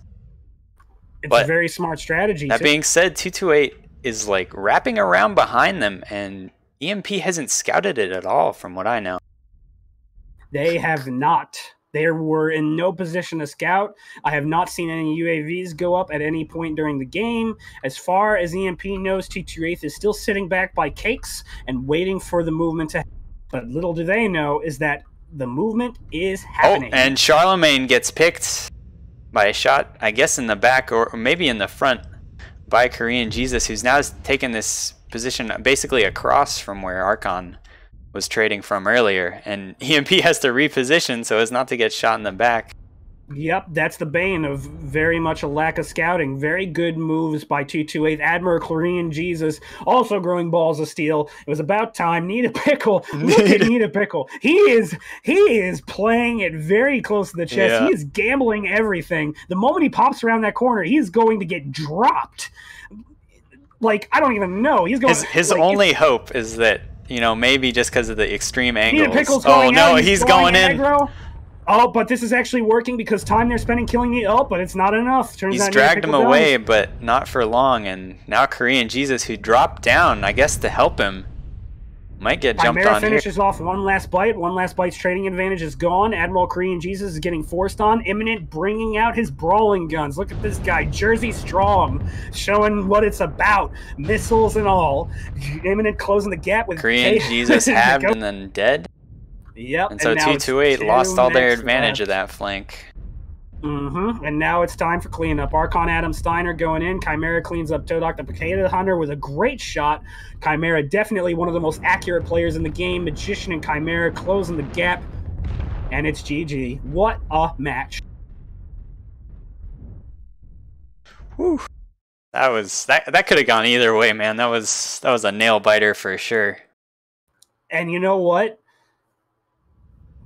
It's a very smart strategy. That being said, 228 is like wrapping around behind them, and EMP hasn't scouted it at all, from what I know. They have not. They were in no position to scout. I have not seen any UAVs go up at any point during the game. As far as EMP knows, 228 is still sitting back by cakes and waiting for the movement to happen. But little do they know is that the movement is happening. Oh, and Charlemagne gets picked by a shot, I guess in the back or maybe in the front, by Korean Jesus, who's now taken this position basically across from where Archon was trading from earlier, and EMP has to reposition so as not to get shot in the back. Yep, that's the bane of very much a lack of scouting. Very good moves by 228. Admiral Korean Jesus also growing balls of steel. It was about time. Need a pickle. Look at Need a pickle. He is playing it very close to the chest. Yeah. He is gambling everything. The moment he pops around that corner, he's going to get dropped. Like, I don't even know. He's going. His like, only hope is that, you know, maybe just because of the extreme angles. Need a pickle's going no, out. he's going in. Aggro. Oh, but this is actually working because time they're spending killing the... Oh, but it's not enough. Turns out he's dragged him away, but not for long. And now Korean Jesus, who dropped down, I guess, to help him, might get jumped on here. Finishes off one last bite. One last bite's trading advantage is gone. Admiral Korean Jesus is getting forced on. Imminent bringing out his brawling guns. Look at this guy, Jersey Strong, showing what it's about. Missiles and all. Imminent closing the gap with... Korean Jesus halved and then dead. Yep. And so 228 lost all their advantage of that flank. And now it's time for cleanup. Archon Adam Steiner going in. Chimera cleans up Todok the Potato Hunter with a great shot. Chimera definitely one of the most accurate players in the game. Magician and Chimera closing the gap. And it's GG. What a match. Whew. That could have gone either way, man. That was a nail biter for sure. And you know what?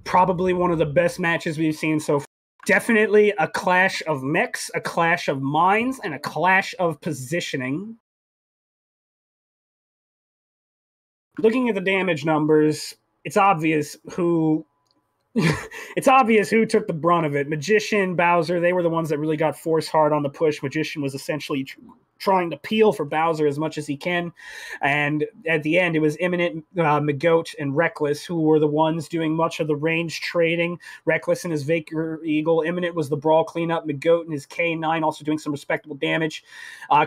Probably one of the best matches we've seen so far. Definitely a clash of mechs, a clash of minds, and a clash of positioning. Looking at the damage numbers, it's obvious who took the brunt of it. Magician, Bowser, they were the ones that really got forced hard on the push. Magician was essentially trying to peel for Bowser as much as he can. And at the end, it was Imminent, McGoat, and Reckless who were the ones doing much of the range trading. Reckless and his Vapor Eagle. Imminent was the brawl cleanup. McGoat and his K9 also doing some respectable damage.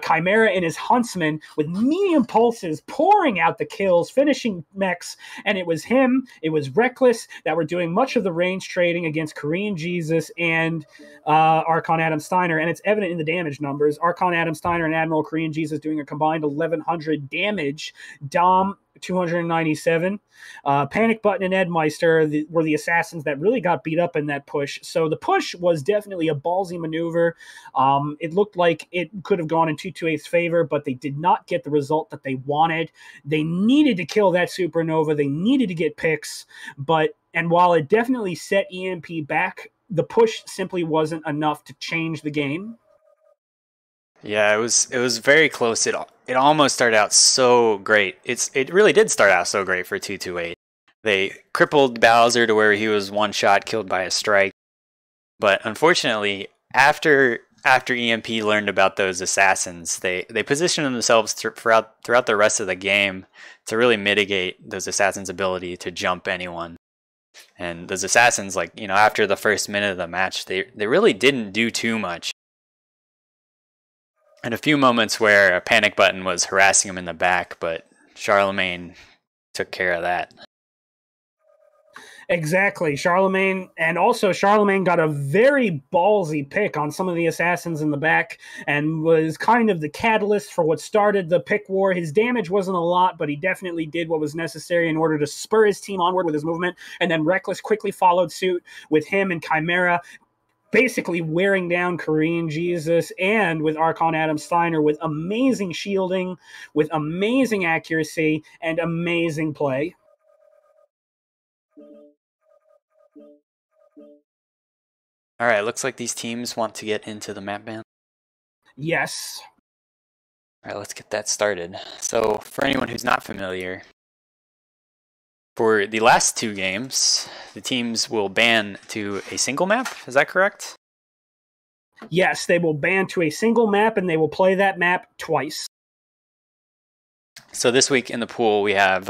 Chimera and his Huntsman with medium pulses pouring out the kills, finishing mechs. And it was him, it was Reckless that were doing much of the range trading against Korean Jesus and Archon Adam Steiner. And it's evident in the damage numbers. Archon Adam Steiner and Admiral Korean Jesus doing a combined 1,100 damage. Dom 297. Panic Button and Ed Meister were the assassins that really got beat up in that push. So the push was definitely a ballsy maneuver. It looked like it could have gone in 228's favor, but they did not get the result that they wanted. They needed to kill that supernova. They needed to get picks, and while it definitely set EMP back, the push simply wasn't enough to change the game. Yeah, it was very close. It almost started out so great. It really did start out so great for 228. They crippled Bowser to where he was one shot killed by a strike. But unfortunately, after EMP learned about those assassins, they positioned themselves throughout the rest of the game to really mitigate those assassins' ability to jump anyone. And those assassins, like, you know, after the first minute of the match, they really didn't do too much. And a few moments where a Panic Button was harassing him in the back, but Charlemagne took care of that. Exactly. Charlemagne got a very ballsy pick on some of the assassins in the back and was kind of the catalyst for what started the pick war. His damage wasn't a lot, but he definitely did what was necessary in order to spur his team onward with his movement. And then Reckless quickly followed suit with him and Chimera basically wearing down Korean Jesus and with Archon Adam Steiner with amazing shielding, with amazing accuracy, and amazing play. All right, looks like these teams want to get into the map ban. Yes. All right, let's get that started. So for anyone who's not familiar, for the last two games, the teams will ban to a single map. Is that correct? Yes, they will ban to a single map, and they will play that map twice. So this week in the pool, we have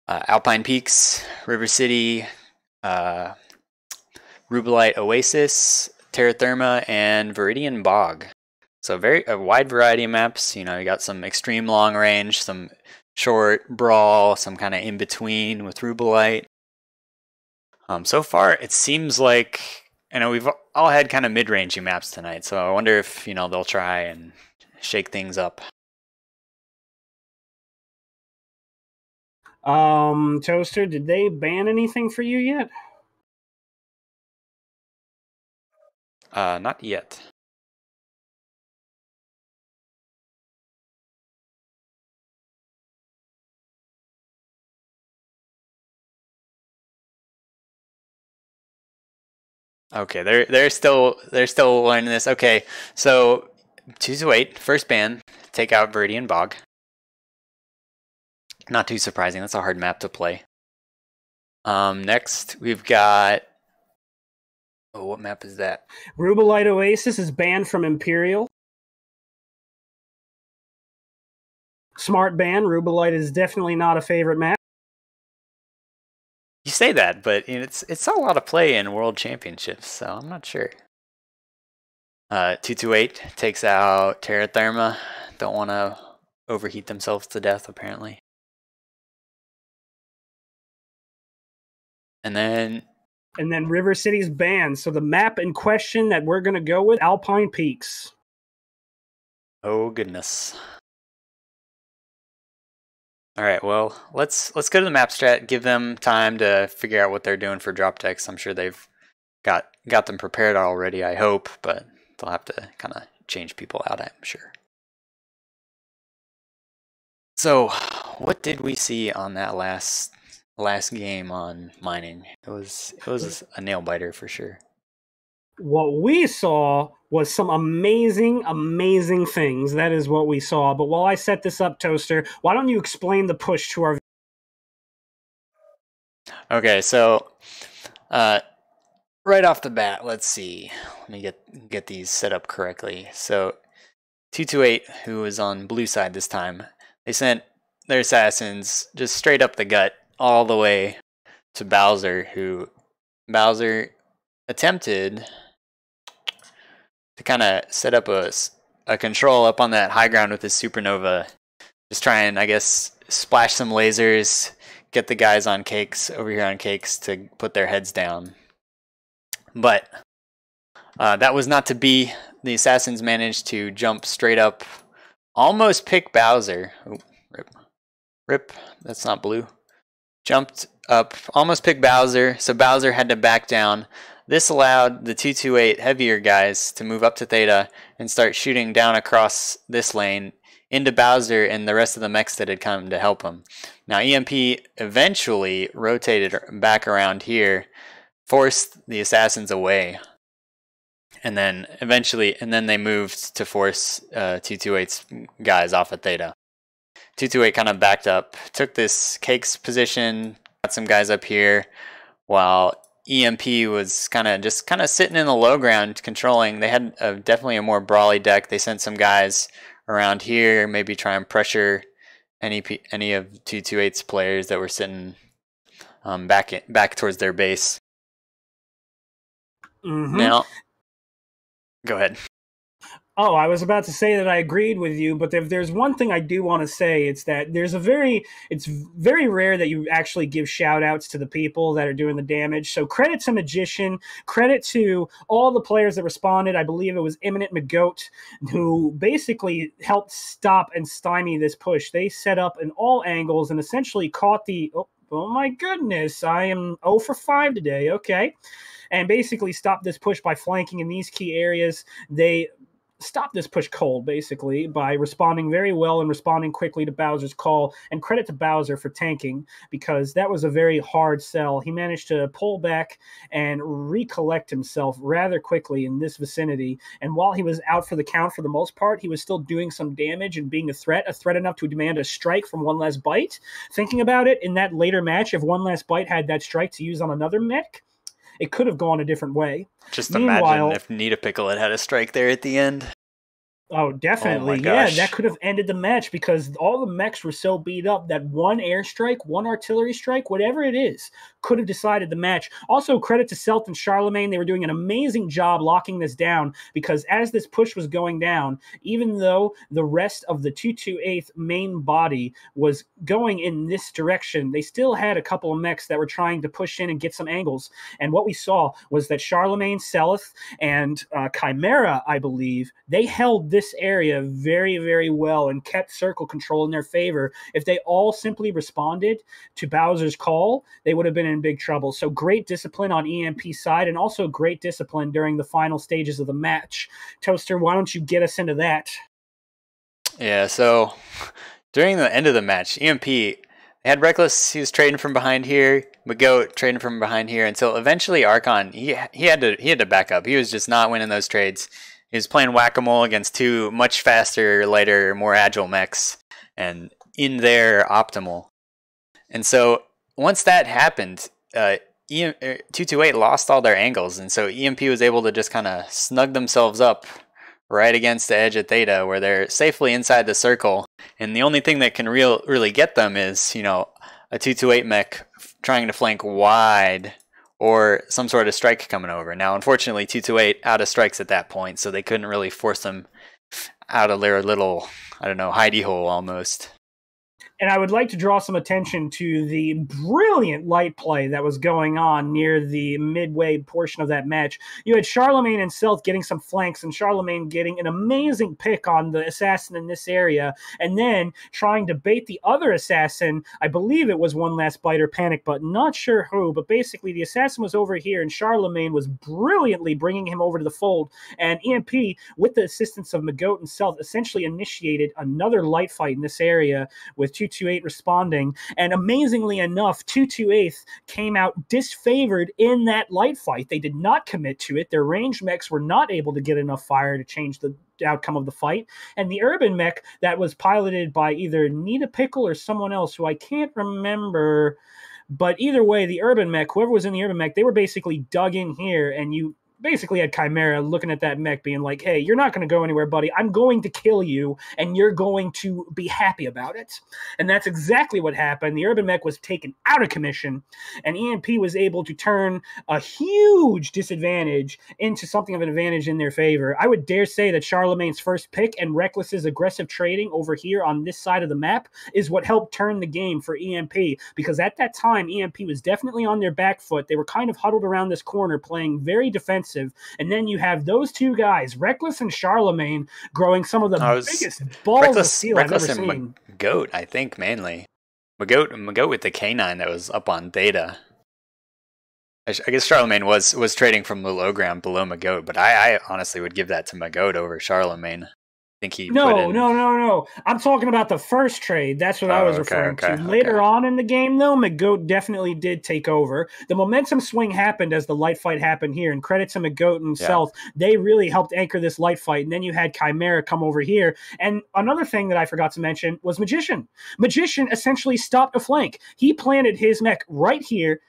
Alpine Peaks, River City, Rubelite Oasis, Terra Therma, and Viridian Bog. So a wide variety of maps. You got some extreme long range, some short brawl, some kind of in between with Rubelite. So far, it seems like we've all had kind of mid-rangey maps tonight. So I wonder if they'll try and shake things up. Toaster, did they ban anything for you yet? Not yet. Okay, they're still learning this. Okay, so 2-8, first ban, take out Viridian Bog. Not too surprising. That's a hard map to play. Next we've got. Oh, what map is that? Rubelite Oasis is banned from EmpyreaL. Smart ban. Rubelite is definitely not a favorite map. You say that, but it's a lot of play in World Championships, so I'm not sure. 2-8 takes out Terra Therma. Don't want to overheat themselves to death, apparently. And then River City's banned. So the map in question that we're going to go with, Alpine Peaks. Oh, goodness. All right, well, let's go to the map strat, give them time to figure out what they're doing for drop decks. I'm sure they've got them prepared already, I hope, but they'll have to kind of change people out, I'm sure. So, what did we see on that last game on mining? It was a nail biter for sure. What we saw was some amazing, amazing things. That is what we saw. But while I set this up, Toaster, why don't you explain the push to our... Okay, so right off the bat, let's see. Let me get these set up correctly. So 2-8, who was on blue side this time, they sent their assassins just straight up the gut all the way to Bowser, who Bowser attempted to kind of set up a control up on that high ground with his supernova. Just try and, I guess, splash some lasers, get the guys on cakes over here on cakes to put their heads down. But that was not to be. The assassins managed to jump straight up, almost pick Bowser. Oh, rip. That's not blue. Jumped up, almost picked Bowser, so Bowser had to back down. This allowed the 2-8 heavier guys to move up to Theta and start shooting down across this lane into Bowser and the rest of the mechs that had come to help him. Now EMP eventually rotated back around here, forced the assassins away, and then they moved to force 2-8's guys off of Theta. 2-8 kind of backed up, took this Cakes position, got some guys up here, while EMP was kind of sitting in the low ground controlling. They had definitely a more brawly deck. They sent some guys around here, maybe try and pressure any of 2-8's players that were sitting back towards their base. Now, go ahead. Oh, I was about to say that I agreed with you, but if there's one thing I do want to say, it's that it's very rare that you actually give shout outs to the people that are doing the damage. So credit to Magician, credit to all the players that responded. I believe it was Imminent McGoat who basically helped stop and stymie this push. They set up in all angles and essentially caught the, oh my goodness, I am 0 for 5 today, okay. And basically stopped this push by flanking in these key areas. They stop this push cold, basically, by responding very well and responding quickly to Bowser's call. And credit to Bowser for tanking, because that was a very hard sell. He managed to pull back and recollect himself rather quickly in this vicinity. And while he was out for the count for the most part, he was still doing some damage and being a threat enough to demand a strike from One Last Bite. Thinking about it, in that later match, if One Last Bite had that strike to use on another mech, it could have gone a different way. Just Meanwhile, imagine if Nidapickle had a strike there at the end. oh, Oh my definitely. Yeah, that gosh. could have ended the match because all the mechs were so beat up that one airstrike, one artillery strike, whatever it is, could have decided the match. Also, credit to Selt and Charlemagne. They were doing an amazing job locking this down because as this push was going down, even though the rest of the 228th main body was going in this direction, they still had a couple of mechs that were trying to push in and get some angles. And what we saw was that Charlemagne, Seleth, and Chimera, I believe, they held this area very, very well and kept circle control in their favor. If they all simply responded to Bowser's call, they would have been in big trouble. So great discipline on EMP's side and also great discipline during the final stages of the match. Toaster, why don't you get us into that? Yeah, so during the end of the match, EMP had Reckless, he was trading from behind here, McGoat trading from behind here until eventually Archon, he had to back up. He was just not winning those trades. He was playing whack-a-mole against two much faster, lighter, more agile mechs, and in there optimal. And so once that happened, 228 lost all their angles, and so EMP was able to just kind of snug themselves up right against the edge of Theta, where they're safely inside the circle. And the only thing that can really get them is, you know, a 228 mech trying to flank wide, or some sort of strike coming over. Now, unfortunately, 228 out of strikes at that point, so they couldn't really force them out of their little, I don't know, hidey hole almost. And I would like to draw some attention to the brilliant light play that was going on near the midway portion of that match. You had Charlemagne and Selt getting some flanks, and Charlemagne getting an amazing pick on the assassin in this area, and then trying to bait the other assassin. I believe it was One Last Bite or Panic Button, not sure who, but basically the assassin was over here, and Charlemagne was brilliantly bringing him over to the fold, and EMP, with the assistance of McGoat and Selt, essentially initiated another light fight in this area with 228 responding, and amazingly enough, 228 came out disfavored in that light fight. They did not commit to it. Their ranged mechs were not able to get enough fire to change the outcome of the fight, and the urban mech that was piloted by either Nidapickle or someone else who I can't remember, but either way, the urban mech, whoever was in the urban mech, they were basically dug in here, and you basically had Chimera looking at that mech being like, hey, you're not going to go anywhere, buddy. I'm going to kill you, and you're going to be happy about it. And that's exactly what happened. The urban mech was taken out of commission, and EMP was able to turn a huge disadvantage into something of an advantage in their favor. I would dare say that Charlemagne's first pick and Reckless's aggressive trading over here on this side of the map is what helped turn the game for EMP, because at that time, EMP was definitely on their back foot. They were kind of huddled around this corner, playing very defensive. And then you have those two guys, Reckless and Charlemagne, growing some of the biggest balls of steel I've ever seen. McGoat, I think, mainly. McGoat with the K9 that was up on Theta. I guess Charlemagne was trading from the low ground below McGoat, but I honestly would give that to McGoat over Charlemagne. I think he No. I'm talking about the first trade. That's what I was referring to. Later on in the game, though, McGoat definitely did take over. The momentum swing happened as the light fight happened here, and credit to McGoat and Selt. They really helped anchor this light fight, and then you had Chimera come over here. And another thing that I forgot to mention was Magician. Magician essentially stopped a flank. He planted his mech right here,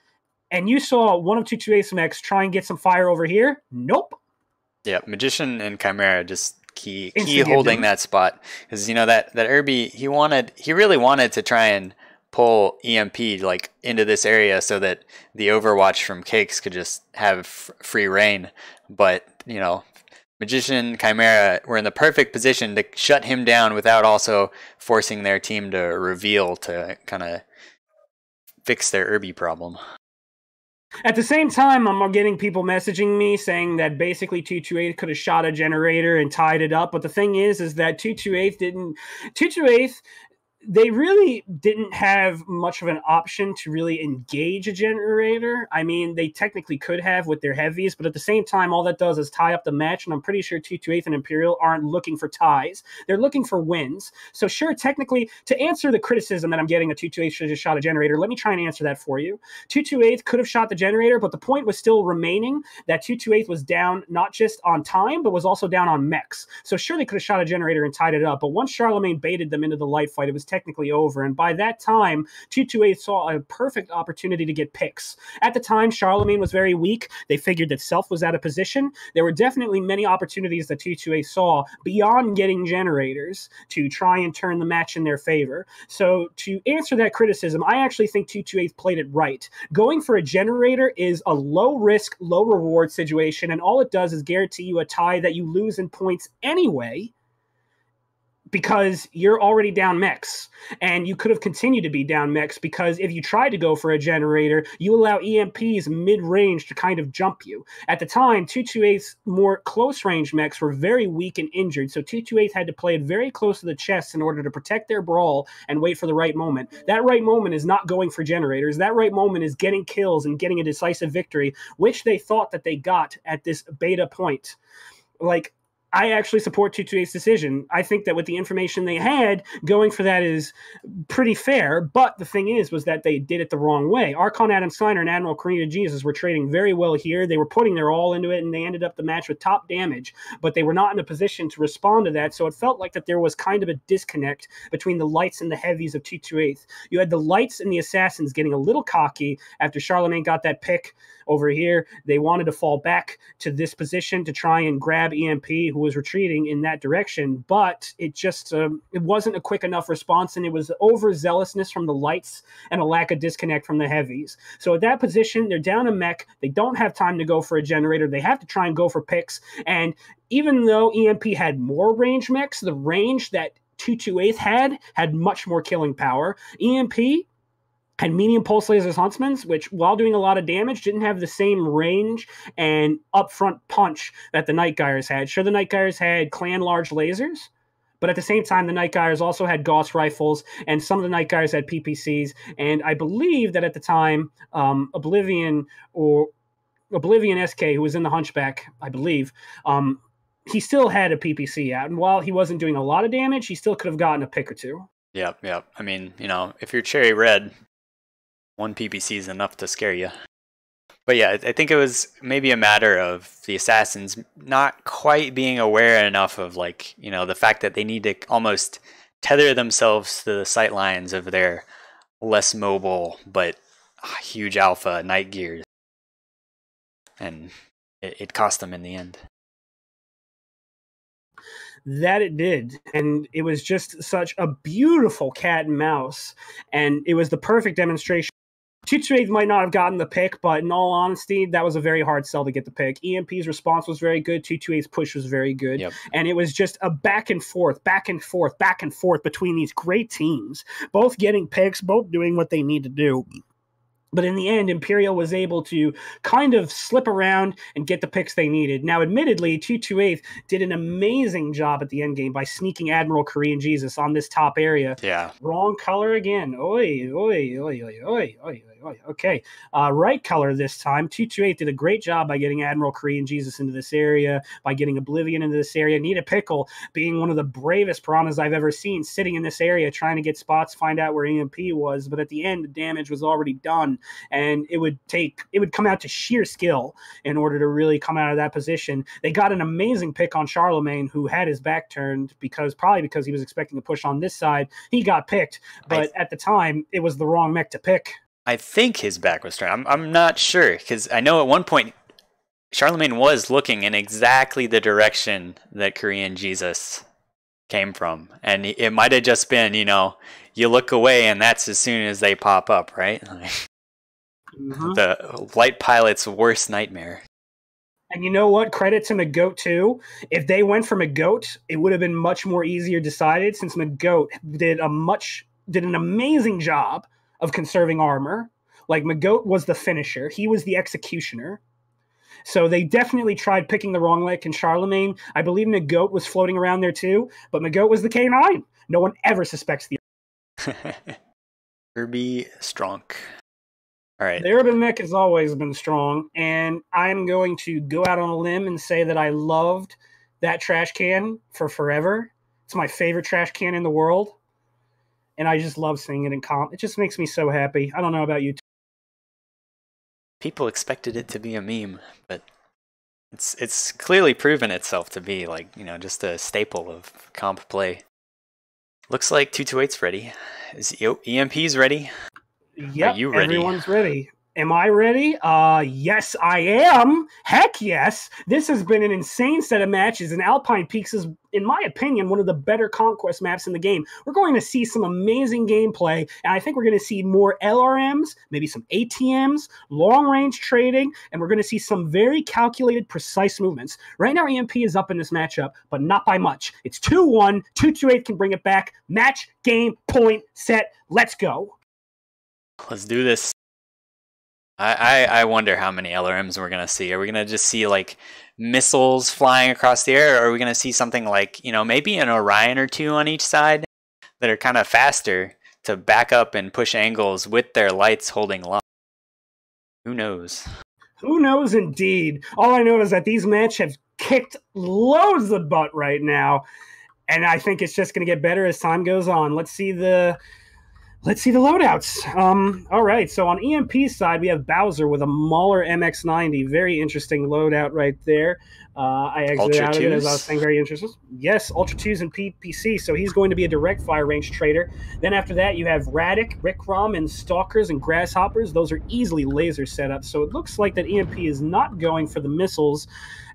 and you saw one of 228's mechs try and get some fire over here. Nope. Yeah, Magician and Chimera just key holding that spot, because you know that Irby, he really wanted to try and pull EMP like into this area so that the Overwatch from Cakes could just have free reign, but you know, Magician, Chimera were in the perfect position to shut him down without also forcing their team to reveal to kind of fix their Irby problem. At the same time, I'm getting people messaging me saying that basically 228 could have shot a generator and tied it up. But the thing is that 228 didn't. 228, they really didn't have much of an option to really engage a generator. I mean, they technically could have with their heavies, but at the same time, all that does is tie up the match, and I'm pretty sure 228 and EmpyreaL aren't looking for ties. They're looking for wins. So sure, technically, to answer the criticism that I'm getting, a 228 should have just shot a generator, let me try and answer that for you. 228 could have shot the generator, but the point was still remaining that 228 was down not just on time, but was also down on mechs. So sure, they could have shot a generator and tied it up, but once Charlemagne baited them into the light fight, it was technically over. And by that time, 228 saw a perfect opportunity to get picks. At the time, Charlemagne was very weak. They figured that Self was out of position. There were definitely many opportunities that 228 saw beyond getting generators to try and turn the match in their favor. So to answer that criticism, I actually think 228 played it right. Going for a generator is a low risk, low reward situation, and all it does is guarantee you a tie that you lose in points anyway, because you're already down mechs, and you could have continued to be down mechs, because if you tried to go for a generator, you allow EMPs mid-range to kind of jump you. At the time, 228's more close-range mechs were very weak and injured, so 228 had to play it very close to the chest in order to protect their brawl and wait for the right moment. That right moment is not going for generators. That right moment is getting kills and getting a decisive victory, which they thought that they got at this beta point. Like, I actually support 228's decision. I think that with the information they had, going for that is pretty fair. But the thing was that they did it the wrong way. Archon Adam Steiner and Admiral Korean Jesus were trading very well here. They were putting their all into it, and they ended up the match with top damage. But they were not in a position to respond to that, so it felt like that there was kind of a disconnect between the lights and the heavies of 228. You had the lights and the assassins getting a little cocky after Charlemagne got that pick over here. They wanted to fall back to this position to try and grab EMP, who was retreating in that direction, but it just it wasn't a quick enough response, and it was overzealousness from the lights and a lack of disconnect from the heavies. So at that position, they're down a mech. They don't have time to go for a generator. They have to try and go for picks, and even though EMP had more range mechs, the range that 228 had much more killing power. EMP had medium pulse lasers Huntsmans, which, while doing a lot of damage, didn't have the same range and upfront punch that the Night Gyres had. Sure, the Night Gyres had clan large lasers, but at the same time, the Night Gyres also had Gauss rifles, and some of the Night Gyres had PPCs. And I believe that at the time, Oblivion SK, who was in the Hunchback, I believe, he still had a PPC out. And while he wasn't doing a lot of damage, he still could have gotten a pick or two. Yep. I mean, if you're cherry red, one PPC is enough to scare you. But yeah, I think it was maybe a matter of the assassins not quite being aware enough of, like, the fact that they need to almost tether themselves to the sight lines of their less mobile but huge alpha night gears. And it cost them in the end. That it did, and it was just such a beautiful cat and mouse, and it was the perfect demonstration. 228 might not have gotten the pick, but in all honesty, that was a very hard sell to get the pick. EMP's response was very good. 228's push was very good. Yep. And it was just a back and forth between these great teams, both getting picks, both doing what they need to do. But in the end, EmpyreaL was able to kind of slip around and get the picks they needed. Now, admittedly, 228 did an amazing job at the end game by sneaking Admiral Korean Jesus on this top area. Yeah. Wrong color again. Oi, oi, oi, oi, oi, oi. Okay, right color this time. 228 did a great job by getting Admiral Korean Jesus into this area, by getting Oblivion into this area. Nita Pickle being one of the bravest piranhas I've ever seen, sitting in this area trying to get spots, find out where EMP was. But at the end, the damage was already done, and it would come out to sheer skill in order to really come out of that position. They got an amazing pick on Charlemagne, who had his back turned probably because he was expecting to push on this side. He got picked, but at the time, it was the wrong mech to pick. I think his back was turned. I'm not sure, because I know at one point Charlemagne was looking in exactly the direction that Korean Jesus came from, and it might have just been, you look away and that's as soon as they pop up, right? Mm-hmm. The light pilot's worst nightmare. And you know what? Credit to McGoat, too. If they went for McGoat, it would have been much more easier decided, since McGoat did an amazing job of conserving armor. Like, McGoat was the finisher. He was the executioner. So they definitely tried picking the wrong leg in Charlemagne. I believe McGoat was floating around there too, but McGoat was the K9. No one ever suspects the Kirby Strong. All right. The urban mech has always been strong, and I'm going to go out on a limb and say that I loved that trash can for forever. It's my favorite trash can in the world. And I just love seeing it in comp. It just makes me so happy. I don't know about you. People expected it to be a meme, but it's clearly proven itself to be, like, just a staple of comp play. Looks like 228's ready. Is EMP's ready? Yep, Are you ready? everyone's ready. Am I ready? Yes, I am. Heck yes. This has been an insane set of matches, and Alpine Peaks is, in my opinion, one of the better conquest maps in the game. We're going to see some amazing gameplay, and I think we're going to see more LRMs, maybe some ATMs, long-range trading, and we're going to see some very calculated, precise movements. Right now, EMP is up in this matchup, but not by much. It's 2-1. 228 can bring it back. Match, game, point, set. Let's go. Let's do this. I wonder how many LRMs we're going to see. Are we going to just see like missiles flying across the air? Or are we going to see something like, you know, maybe an Orion or two on each side that are kind of faster to back up and push angles with their lights holding long? Who knows? Who knows indeed. All I know is that these matches have kicked loads of butt right now. And I think it's just going to get better as time goes on. Let's see the loadouts. All right, so on EMP's side, we have Bowser with a Mauler MX-90. Very interesting loadout right there. I exited out of it as I was saying, very interesting. Yes, Ultra 2s and PPC, so he's going to be a direct fire range trader. Then after that, you have Radic, Rickrom, and Stalkers and Grasshoppers. Those are easily laser setups, so it looks like that EMP is not going for the missiles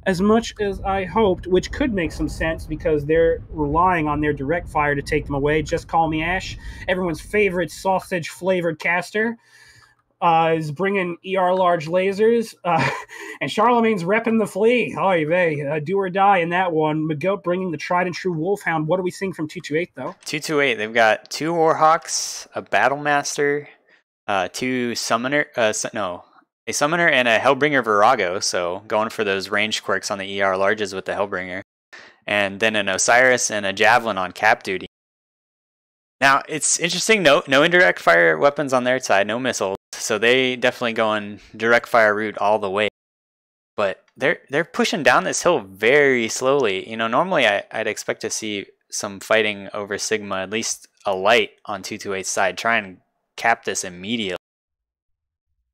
as much as I hoped, which could make some sense because they're relying on their direct fire to take them away. Just Call Me Ash, everyone's favorite sausage-flavored caster, is bringing ER large lasers, and Charlemagne's repping the Flea. Oy vey, do or die in that one. McGoat bringing the tried and true Wolfhound. What are we seeing from 228, though? 228, they've got 2 Warhawks, a Battlemaster, 2 Summoner, a Summoner and a Hellbringer Virago, so going for those range quirks on the ER larges with the Hellbringer. And then an Osiris and a Javelin on cap duty. Now, it's interesting, no indirect fire weapons on their side, no missiles, so they definitely going direct fire route all the way. But they're pushing down this hill very slowly. You know, normally I'd expect to see some fighting over Sigma, at least a light on 228's side, try and cap this immediately.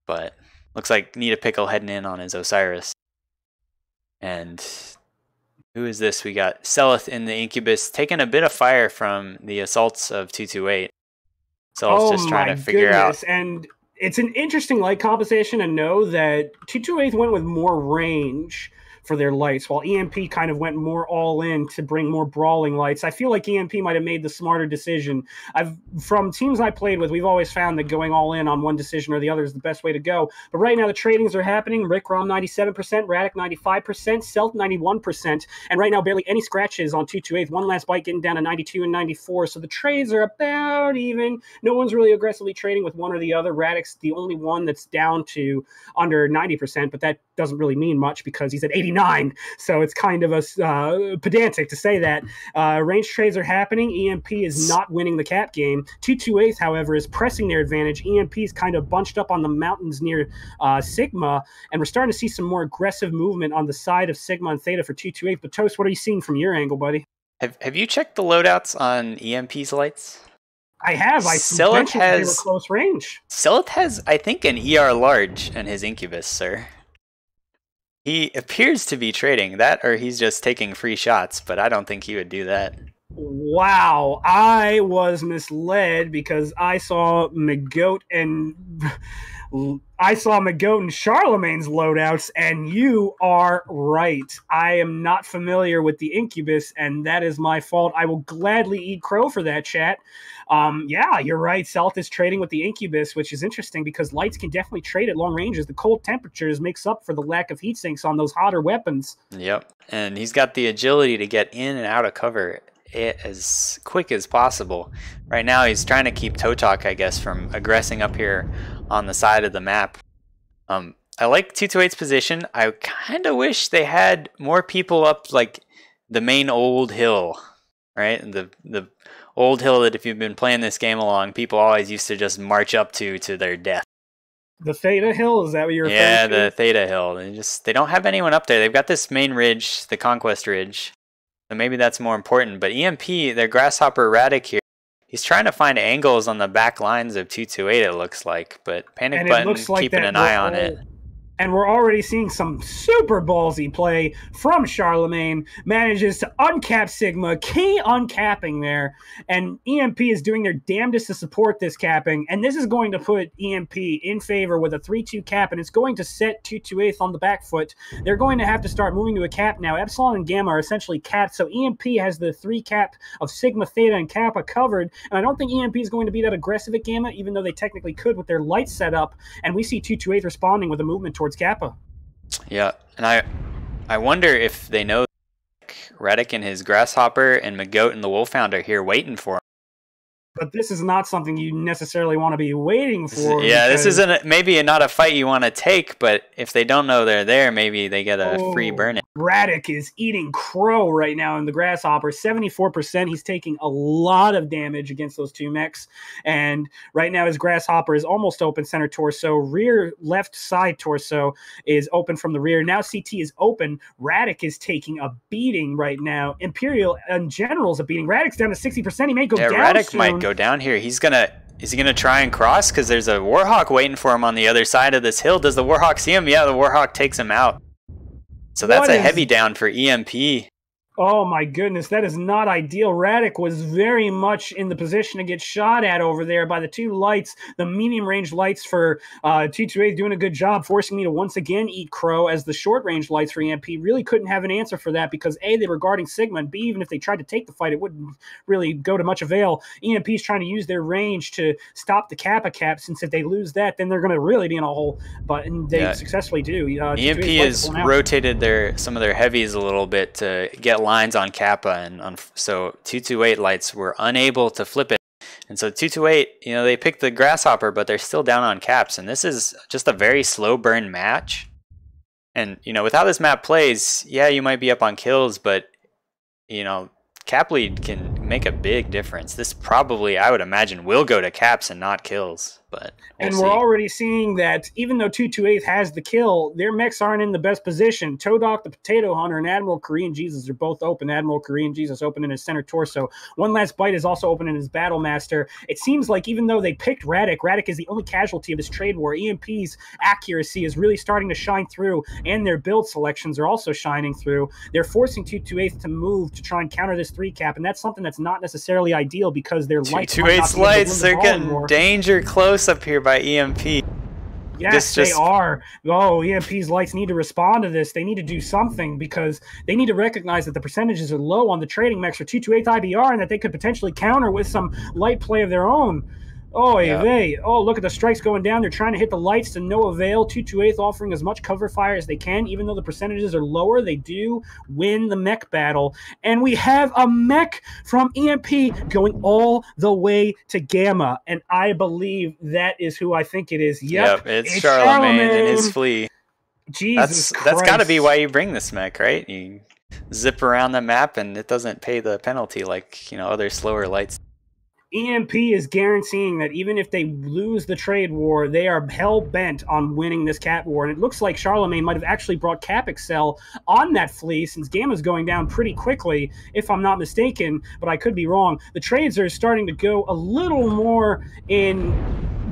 But looks like Need a Pickle heading in on his Osiris. And who is this? We got Seleth in the Incubus taking a bit of fire from the assaults of 228. Seleth's just trying to figure out. And it's an interesting light composition to know that 228 went with more range for their lights, while EMP kind of went more all in to bring more brawling lights. I feel like EMP might have made the smarter decision. From teams I played with, we've always found that going all in on one decision or the other is the best way to go. But right now the tradings are happening. Rick Rom 97%, Radic 95%, Celt 91%, and right now barely any scratches on 228. One last bite getting down to 92 and 94. So the trades are about even. No one's really aggressively trading with one or the other. Radic's the only one that's down to under 90%, but that doesn't really mean much because he's at 89. So it's kind of a pedantic to say that. Range trades are happening. EMP is not winning the cap game. 228, however, is pressing their advantage. EMP is kind of bunched up on the mountains near Sigma, and we're starting to see some more aggressive movement on the side of Sigma and Theta for 228. But Toast, what are you seeing from your angle, buddy? Have you checked the loadouts on EMP's lights? I have. I mentioned they were close range. Seleth has, I think, an ER large in his Incubus, sir. He appears to be trading that, or he's just taking free shots, but I don't think he would do that. Wow, I was misled because I saw McGoat and Charlemagne's loadouts, and you are right. I am not familiar with the Incubus, and that is my fault. I will gladly eat crow for that, chat. Yeah, you're right. Selth is trading with the Incubus, which is interesting because lights can definitely trade at long ranges. The cold temperatures makes up for the lack of heat sinks on those hotter weapons. Yep, and he's got the agility to get in and out of cover as quick as possible. Right now, he's trying to keep Totok, I guess, from aggressing up here on the side of the map. I like 228's position. I kind of wish they had more people up like the main old hill, right? The old hill that if you've been playing this game along, people always used to just march up to their death. The Theta Hill, is that what you're referring to? Yeah, the Theta Hill. They don't have anyone up there. They've got this main ridge, the Conquest Ridge. So maybe that's more important. But EMP, their Grasshopper Radic here, he's trying to find angles on the back lines of 228, it looks like. But Panic Button keeping an eye on it. And we're already seeing some super ballsy play from Charlemagne. Manages to uncap Sigma, key uncapping there. And EMP is doing their damnedest to support this capping. And this is going to put EMP in favor with a 3-2 cap. And it's going to set 228 on the back foot. They're going to have to start moving to a cap now. Epsilon and Gamma are essentially capped. So EMP has the 3 cap of Sigma, Theta, and Kappa covered. And I don't think EMP is going to be that aggressive at Gamma, even though they technically could with their lights set up. And we see 228 responding with a movement towards Kappa. Yeah, and I wonder if they know Redick and his Grasshopper and McGoat and the Wolfhound are here waiting for him. But this is not something you necessarily want to be waiting for. Yeah, this isn't maybe not a fight you want to take, but if they don't know they're there, maybe they get a free burn it. Redick is eating crow right now in the Grasshopper. 74%. He's taking a lot of damage against those 2 mechs. And right now his Grasshopper is almost open center torso. Rear left side torso is open from the rear. Now CT is open. Redick is taking a beating right now. EmpyreaL in general is a beating. Redick's down to 60%. He may go down Redick soon. might go down here. Is he gonna try and cross? Because there's a Warhawk waiting for him on the other side of this hill. Does the Warhawk see him? Yeah, the Warhawk takes him out. So that's a heavy down for EMP. Oh my goodness, that is not ideal. Redick was very much in the position to get shot at over there by the 2 lights, the medium range lights for 228 doing a good job, forcing me to once again eat crow, as the short range lights for EMP really couldn't have an answer for that, because A, they were guarding Sigma, and B, even if they tried to take the fight, it wouldn't really go to much avail. EMP is trying to use their range to stop the Kappa cap, since if they lose that, then they're going to really be in a hole, but they successfully do. EMP has rotated some of their heavies a little bit to get lines on Kappa, and so 228 lights were unable to flip it, and so 228, they picked the Grasshopper, but they're still down on caps, and this is just a very slow burn match. And with how this map plays, yeah, you might be up on kills, but cap lead can make a big difference. This probably, I would imagine, will go to caps and not kills, but we're already seeing that even though 228 has the kill, their mechs aren't in the best position. Todok, the Potato Hunter, and Admiral Korean Jesus are both open. Admiral Korean Jesus open in his center torso. One Last Bite is also open in his Battle Master. It seems like even though they picked Redick is the only casualty of this trade war. EMP's accuracy is really starting to shine through, and their build selections are also shining through. They're forcing 228 to move to try and counter this 3 cap, and that's something that's not necessarily ideal, because their lights 228's lights, they're getting danger close up here by EMP. Yes, they are. Oh, EMP's lights need to respond to this. They need to do something, because they need to recognize that the percentages are low on the trading mechs for 228 IBR, and that they could potentially counter with some light play of their own. Oh, look at the strikes going down. They're trying to hit the lights to no avail. 228 offering as much cover fire as they can. Even though the percentages are lower, they do win the mech battle. And we have a mech from EMP going all the way to Gamma. And I believe that is who I think it is. Yep, it's Charlemagne and his flea. Jesus Christ. That's got to be why you bring this mech, right? You zip around the map and it doesn't pay the penalty like, other slower lights. EMP is guaranteeing that even if they lose the trade war, they are hell-bent on winning this cap war. And it looks like Charlemagne might have actually brought Cap Excel on that flea, since Gamma's going down pretty quickly, if I'm not mistaken, but I could be wrong. The trades are starting to go a little more in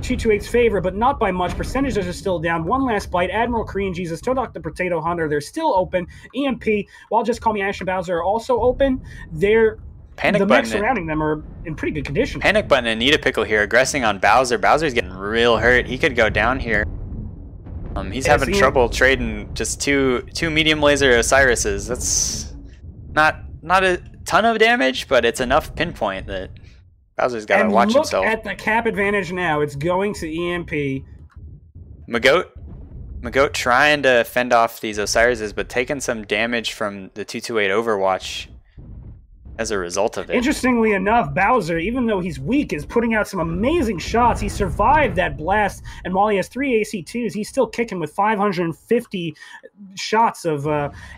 228's favor, but not by much. Percentages are still down. One Last Bite, Admiral Korean Jesus, Todok the Potato Hunter, they're still open. EMP, while Just Call Me Ash and Bowser are also open. The mechs surrounding them are in pretty good condition. Panic Button and Nita Pickle here aggressing on Bowser. Bowser's getting real hurt. He could go down here. He's having trouble trading just two medium laser Osiris's. That's not a ton of damage, but it's enough pinpoint that Bowser's got to watch himself. Look at the cap advantage now. It's going to EMP. McGoat trying to fend off these Osiris's, but taking some damage from the 228 Overwatch as a result of it. Interestingly enough, Bowser, even though he's weak, is putting out some amazing shots. He survived that blast, and while he has 3 AC2s, he's still kicking with 550 shots of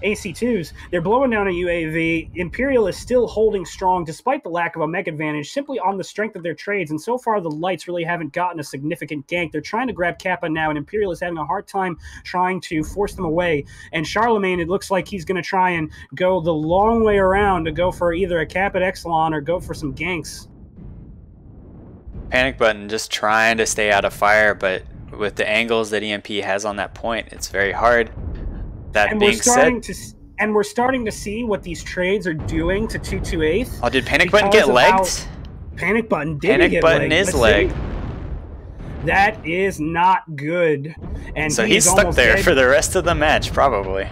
AC2s. They're blowing down a UAV. EmpyreaL is still holding strong, despite the lack of a mech advantage, simply on the strength of their trades, and so far the lights really haven't gotten a significant gank. They're trying to grab Kappa now, and EmpyreaL is having a hard time trying to force them away. And Charlemagne, it looks like he's going to try and go the long way around to go for either a cap at Exelon or go for some ganks. Panic Button just trying to stay out of fire, but with the angles that EMP has on that point, it's very hard. That And being said, we're starting to see what these trades are doing to 228. oh, did Panic Button get legged? Panic Button did Panic get Button legged. is legged. That is not good. And so he's stuck there for the rest of the match, probably.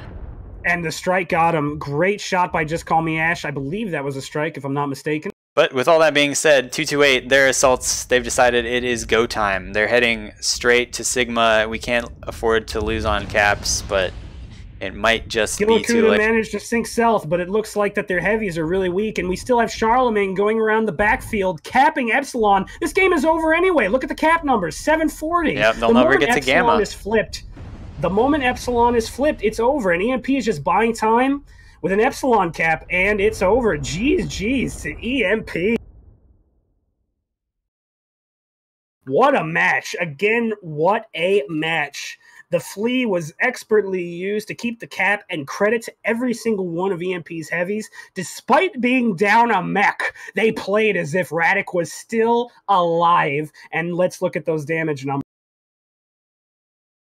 And the strike got him. Great shot by Just Call Me Ash. I believe that was a strike, if I'm not mistaken. But with all that being said, 228, their assaults, they've decided it is go time. They're heading straight to Sigma. We can't afford to lose on caps, but it might just be too late. Managed to sink south, but it looks like that their heavies are really weak, and we still have Charlemagne going around the backfield, capping Epsilon. This game is over anyway. Look at the cap numbers, 740. Yep, they'll never get to Gamma. Is flipped. The moment Epsilon is flipped, it's over, and EMP is just buying time with an Epsilon cap, and it's over. Geez to EMP. What a match. Again, what a match. The flea was expertly used to keep the cap, and credit to every single one of EMP's heavies. Despite being down a mech, they played as if Radic was still alive. And let's look at those damage numbers.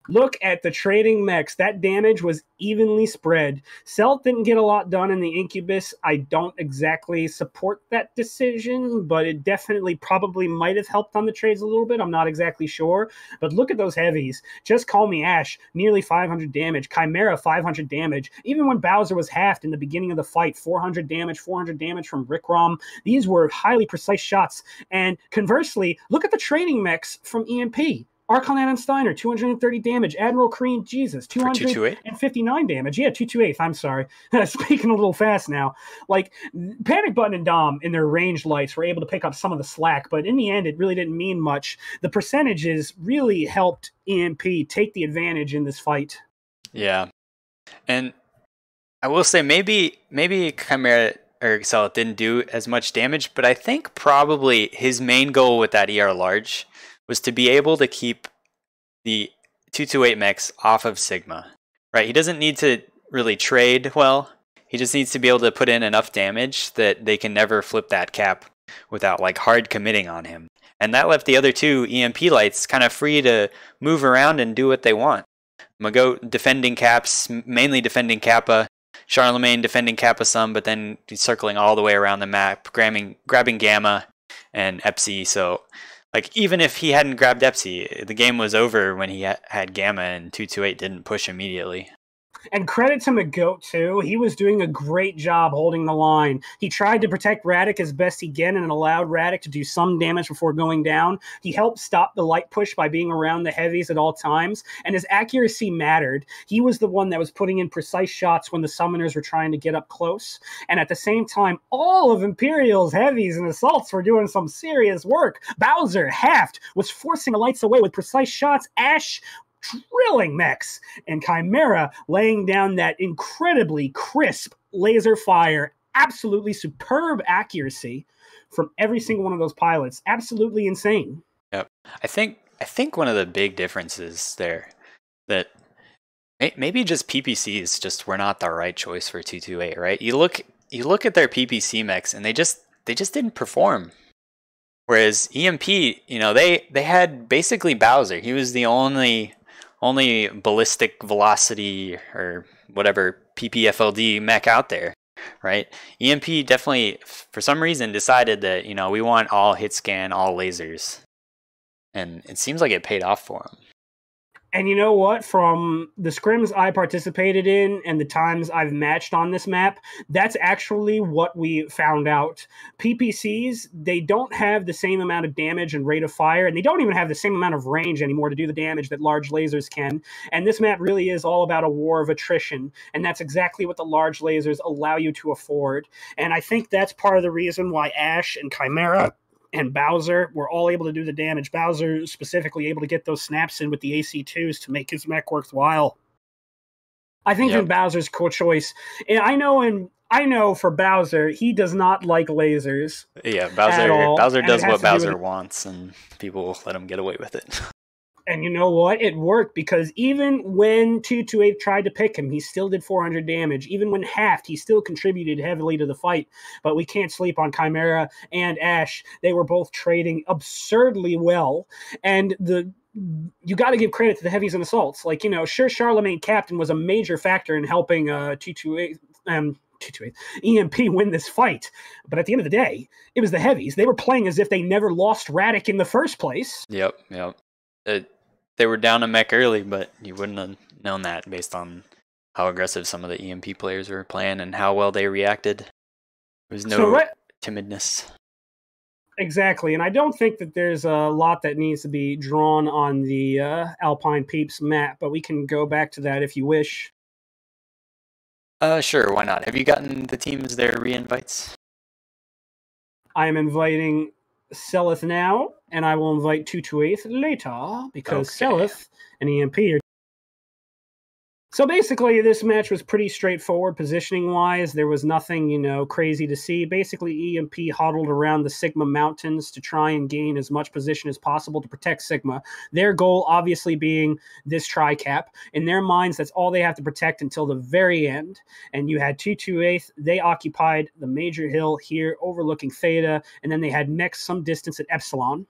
Look at the trading mechs. That damage was evenly spread. Celt didn't get a lot done in the Incubus. I don't exactly support that decision, but it definitely probably might have helped on the trades a little bit. I'm not exactly sure. But look at those heavies. Just Call Me Ash, nearly 500 damage. Chimera, 500 damage. Even when Bowser was halved in the beginning of the fight, 400 damage from Rick Rom. These were highly precise shots. And conversely, look at the trading mechs from EMP. Archon Adam Steiner, 230 damage. Admiral Crean, Jesus, 259 damage. Yeah, 228. I'm sorry. Speaking a little fast now. Like, Panic Button and Dom, in their ranged lights, were able to pick up some of the slack, but in the end, it really didn't mean much. The percentages really helped EMP take the advantage in this fight. Yeah. And I will say, maybe Chimera or Celt didn't do as much damage, but I think probably his main goal with that ER large was to be able to keep the 228 mechs off of Sigma, right? He doesn't need to really trade well. He just needs to be able to put in enough damage that they can never flip that cap without like hard committing on him. And that left the other two EMP lights kind of free to move around and do what they want. Mago defending caps, mainly defending Kappa. Charlemagne defending Kappa some, but then circling all the way around the map, grabbing Gamma and Epsi. So like, even if he hadn't grabbed Epsi, the game was over when he had Gamma, and 228 didn't push immediately. And credit to McGoat, too. He was doing a great job holding the line. He tried to protect Radic as best he can and allowed Radic to do some damage before going down. He helped stop the light push by being around the heavies at all times, and his accuracy mattered. He was the one that was putting in precise shots when the summoners were trying to get up close. And at the same time, all of EmpyreaL's heavies and assaults were doing some serious work. Bowser, halved, was forcing the lights away with precise shots. Ash drilling mechs, and Chimera laying down that incredibly crisp laser fire. Absolutely superb accuracy from every single one of those pilots. Absolutely insane. Yep. I think one of the big differences there that maybe just PPCs just were not the right choice for 228, right? You look at their PPC mechs and they just didn't perform. Whereas EMP, they had basically Bowser. He was the only ballistic velocity or whatever PPFLD mech out there, right? EMP definitely, for some reason, decided that, we want all hit scan, all lasers. And it seems like it paid off for him. And you know what? From the scrims I participated in and the times I've matched on this map, that's actually what we found out. PPCs, they don't have the same amount of damage and rate of fire, and they don't even have the same amount of range anymore to do the damage that large lasers can. And this map really is all about a war of attrition, and that's exactly what the large lasers allow you to afford. And I think that's part of the reason why Ash and Chimera and Bowser were all able to do the damage. Bowser specifically able to get those snaps in with the AC2s to make his mech worthwhile. I think in Bowser's choice, and I know for Bowser, he does not like lasers. Yeah, Bowser does what Bowser wants, and people let him get away with it. And you know what? It worked, because even when 228 tried to pick him, he still did 400 damage. Even when halved, he still contributed heavily to the fight. But we can't sleep on Chimera and Ash. They were both trading absurdly well. And the you got to give credit to the heavies and assaults. Like, sure, Charlemagne Captain was a major factor in helping 228 EMP win this fight. But at the end of the day, it was the heavies. They were playing as if they never lost Radic in the first place. Yep. They were down a mech early, but you wouldn't have known that based on how aggressive some of the EMP players were playing and how well they reacted. There was no timidness. Exactly, and I don't think that there's a lot that needs to be drawn on the Alpine Peeps map, but we can go back to that if you wish. Sure, why not? Have you gotten the teams their re-invites? I am inviting Selith now, and I will invite 228 later, because Selith and EMP are... So basically, this match was pretty straightforward positioning-wise. There was nothing, crazy to see. Basically, EMP huddled around the Sigma Mountains to try and gain as much position as possible to protect Sigma. Their goal, obviously, being this tri-cap. In their minds, that's all they have to protect until the very end. And you had 228. They occupied the major hill here, overlooking Theta, and then they had next some distance at Epsilon.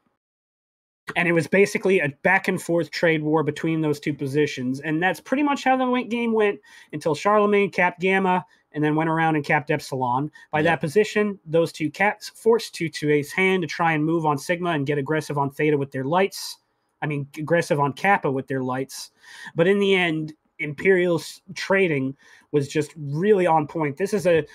And it was basically a back-and-forth trade war between those two positions. And that's pretty much how the game went until Charlemagne capped Gamma and then went around and capped Epsilon. By that position, those two caps forced 228's hand to try and move on Sigma and get aggressive on Theta with their lights. Aggressive on Kappa with their lights. But in the end, EmpyreaL's trading was just really on point. This is a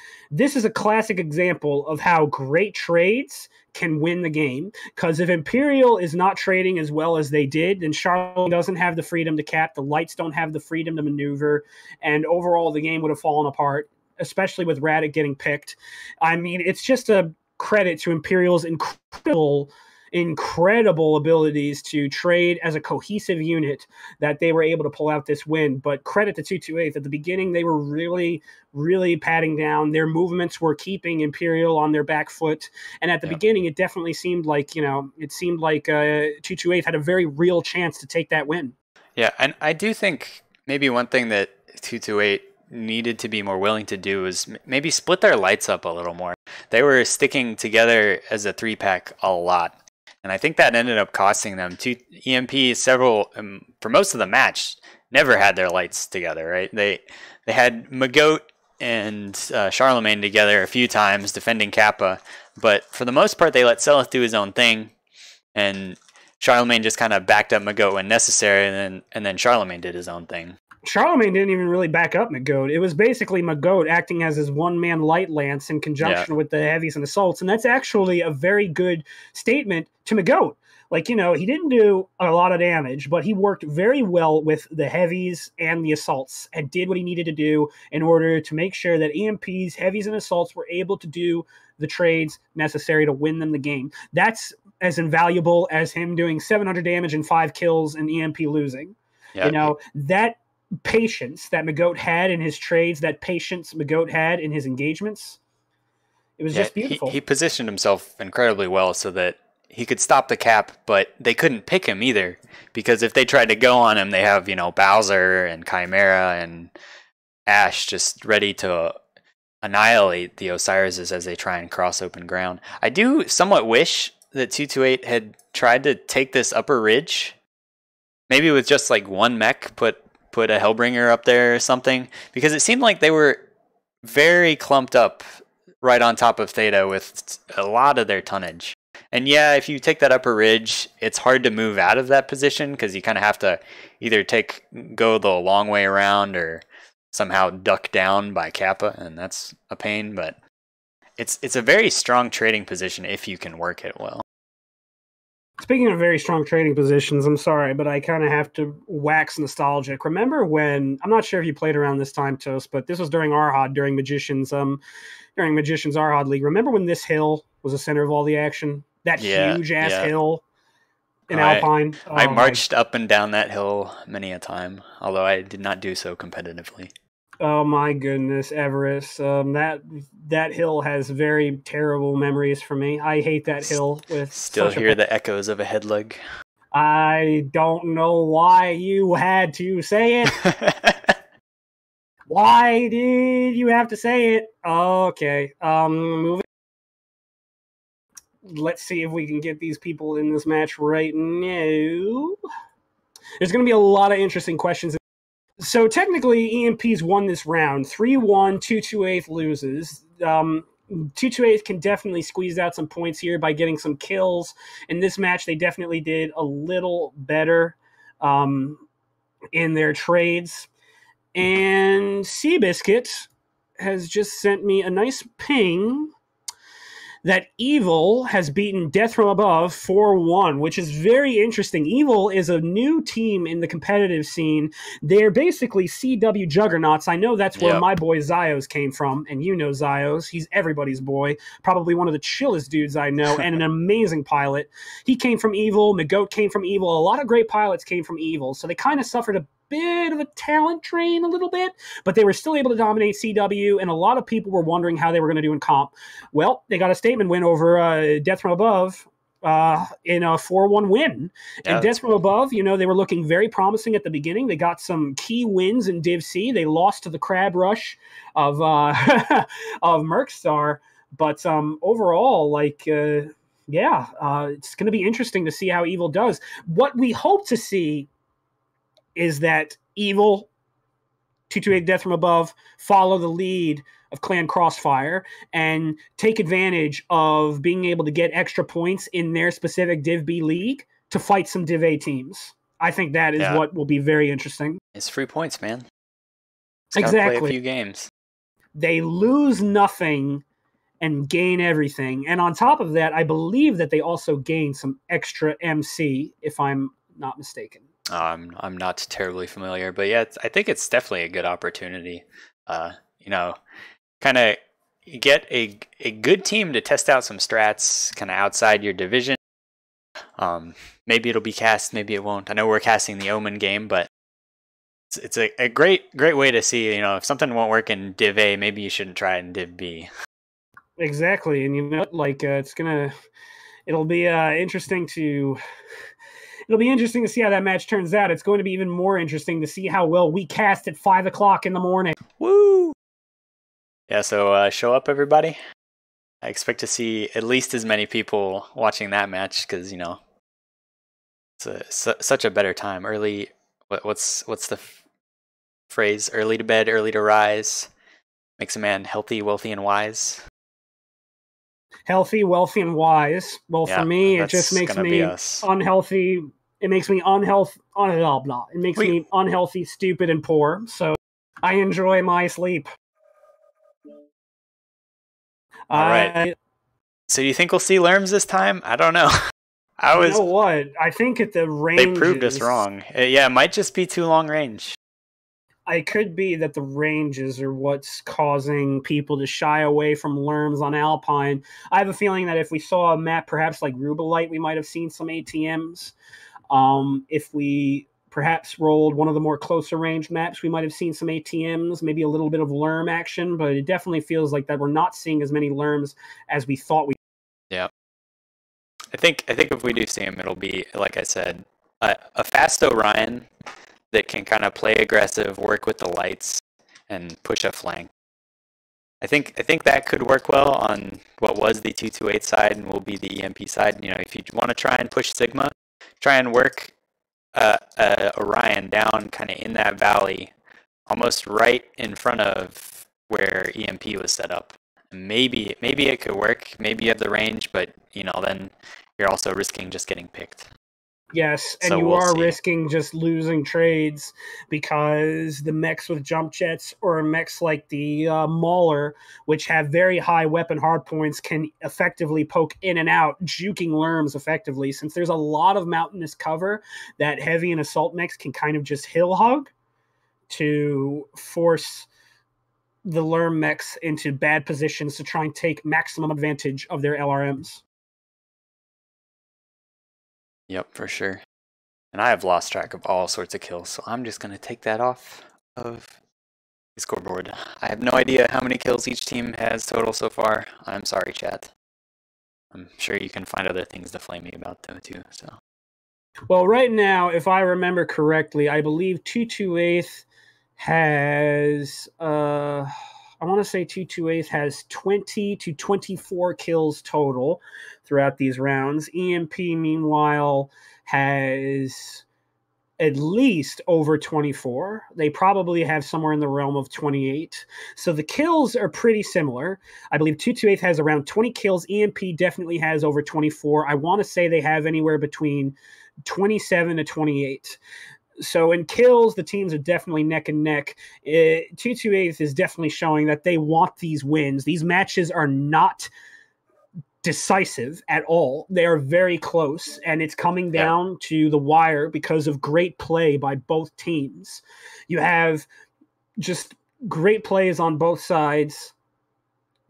classic example of how great trades can win the game, because if EmpyreaL is not trading as well as they did, then Charlotte doesn't have the freedom to cap, the lights don't have the freedom to maneuver, and overall the game would have fallen apart, especially with Radic getting picked. It's just a credit to EmpyreaL's incredible abilities to trade as a cohesive unit that they were able to pull out this win. But credit to 228. At the beginning, they were really, really patting down. Their movements were keeping EmpyreaL on their back foot. And at the beginning, it definitely seemed like, 228 had a very real chance to take that win. Yeah, and I do think maybe one thing that 228 needed to be more willing to do is maybe split their lights up a little more. They were sticking together as a 3-pack a lot. And I think that ended up costing them. EMP for most of the match, never had their lights together, right? They had Magoat and Charlemagne together a few times defending Kappa, but for the most part, they let Selith do his own thing, and Charlemagne just kind of backed up Magoat when necessary, and then Charlemagne did his own thing. Charlemagne didn't even really back up Magoat. It was basically Magoat acting as his one-man light lance in conjunction with the heavies and assaults, and that's actually a very good statement to Magoat. He didn't do a lot of damage, but he worked very well with the heavies and the assaults and did what he needed to do in order to make sure that EMPs, heavies, and assaults were able to do the trades necessary to win them the game. That's as invaluable as him doing 700 damage and 5 kills and EMP losing. Yeah. That patience that Magoat had in his trades, that patience Magoat had in his engagements, it was just beautiful. He positioned himself incredibly well so that he could stop the cap, but they couldn't pick him either, because if they tried to go on him, they have Bowser and Chimera and Ash just ready to annihilate the Osirises as they try and cross open ground. I do somewhat wish that 228 had tried to take this upper ridge, maybe with just one mech, put a Hellbringer up there or something, because it seemed like they were very clumped up right on top of Theta with a lot of their tonnage. And yeah, if you take that upper ridge, it's hard to move out of that position because you kind of have to either go the long way around or somehow duck down by Kappa, and that's a pain, but it's a very strong trading position if you can work it well. Speaking of very strong trading positions, I'm sorry, but I kind of have to wax nostalgic. Remember when, I'm not sure if you played around this time, Toast, but this was during Arhad, during Magician's Arhad League. Remember when this hill was the center of all the action? That huge-ass hill in Alpine? I marched up and down that hill many a time, although I did not do so competitively. Oh my goodness, Everest. That hill has very terrible memories for me. I hate that hill with still hear the echoes of a headlug. I don't know why you had to say it. Why did you have to say it? Okay. Moving. Let's see if we can get these people in this match right now. There's going to be a lot of interesting questions. So technically, EMP's won this round. 3-1, 228 loses. 228 can definitely squeeze out some points here by getting some kills. In this match, they definitely did a little better in their trades. And Seabiscuit has just sent me a nice ping that Evil has beaten Death from Above 4-1, which is very interesting. Evil is a new team in the competitive scene. They're basically CW juggernauts. I know that's where my boy Zios came from, and you know Zios. He's everybody's boy, probably one of the chillest dudes I know, and an amazing pilot. He came from Evil. McGoat came from Evil. A lot of great pilots came from Evil, so they kind of suffered a bit of a talent drain a little bit, but they were still able to dominate CW, and a lot of people were wondering how they were going to do in comp. Well, they got a statement win over Death from Above in a 4-1 win. Yeah, and Death from Above, you know, they were looking very promising at the beginning. They got some key wins in Div C. They lost to the Crab Rush of of Mercstar, but overall, like... it's going to be interesting to see how Evil does. What we hope to see is that Evil, 228 Death from Above, follow the lead of Clan Crossfire and take advantage of being able to get extra points in their specific Div B league to fight some Div A teams. I think that is what will be very interesting. It's free points, man. Exactly. Play a few games. They lose nothing and gain everything. And on top of that, I believe that they also gain some extra MC, if I'm not mistaken. I'm not terribly familiar, but yeah, I think it's definitely a good opportunity. Kind of get a good team to test out some strats kind of outside your division. Maybe it'll be cast, maybe it won't. I know we're casting the Omen game, but it's a great way to see, if something won't work in Div A, maybe you shouldn't try it in Div B. Exactly, and it'll be interesting to... It'll be interesting to see how that match turns out. It's going to be even more interesting to see how well we cast at 5 o'clock in the morning. Woo! Yeah, so show up, everybody. I expect to see at least as many people watching that match because, it's such a better time. Early, what's the phrase? Early to bed, early to rise. Makes a man healthy, wealthy, and wise. Healthy, wealthy, and wise. Well, for me, it just makes me unhealthy. It makes me unhealthy. Blah, blah. It makes me unhealthy, stupid, and poor. So I enjoy my sleep. All right. So do you think we'll see Lerms this time? I don't know. You know what? I think at the range... They proved us wrong. Yeah, it might just be too long range. It could be that the ranges are what's causing people to shy away from Lerms on Alpine. I have a feeling that if we saw a map perhaps like Rubelite, we might have seen some ATMs. If we perhaps rolled one of the more closer range maps, we might have seen some ATMs, maybe a little bit of Lerm action, but it definitely feels like that we're not seeing as many Lerms as we thought we. Yeah. I think if we do see him, it'll be, like I said, a fast Orion that can kind of play aggressive, work with the lights, and push a flank. I think that could work well on what was the 228 side and will be the EMP side. If you want to try and push Sigma, try and work Orion down kind of in that valley, almost right in front of where EMP was set up. Maybe it could work. Maybe you have the range, but then you're also risking just getting picked. Yes, and you are risking just losing trades because the mechs with jump jets or mechs like the Mauler, which have very high weapon hardpoints, can effectively poke in and out, juking Lerms effectively. Since there's a lot of mountainous cover, that heavy and assault mechs can kind of just hill hug to force the Lerm mechs into bad positions to try and take maximum advantage of their LRMs. Yep, for sure. And I have lost track of all sorts of kills, so I'm just going to take that off of the scoreboard. I have no idea how many kills each team has total so far. I'm sorry, chat. I'm sure you can find other things to flame me about, though, too. So. Well, right now, if I remember correctly, I believe 228 has... I want to say 228 has 20 to 24 kills total throughout these rounds. EMP, meanwhile, has at least over 24. They probably have somewhere in the realm of 28. So the kills are pretty similar. I believe 228 has around 20 kills. EMP definitely has over 24. I want to say they have anywhere between 27 to 28. So in kills, the teams are definitely neck and neck. 228 is definitely showing that they want these wins. These matches are not decisive at all. They are very close, and it's coming down to the wire because of great play by both teams. You have just great plays on both sides,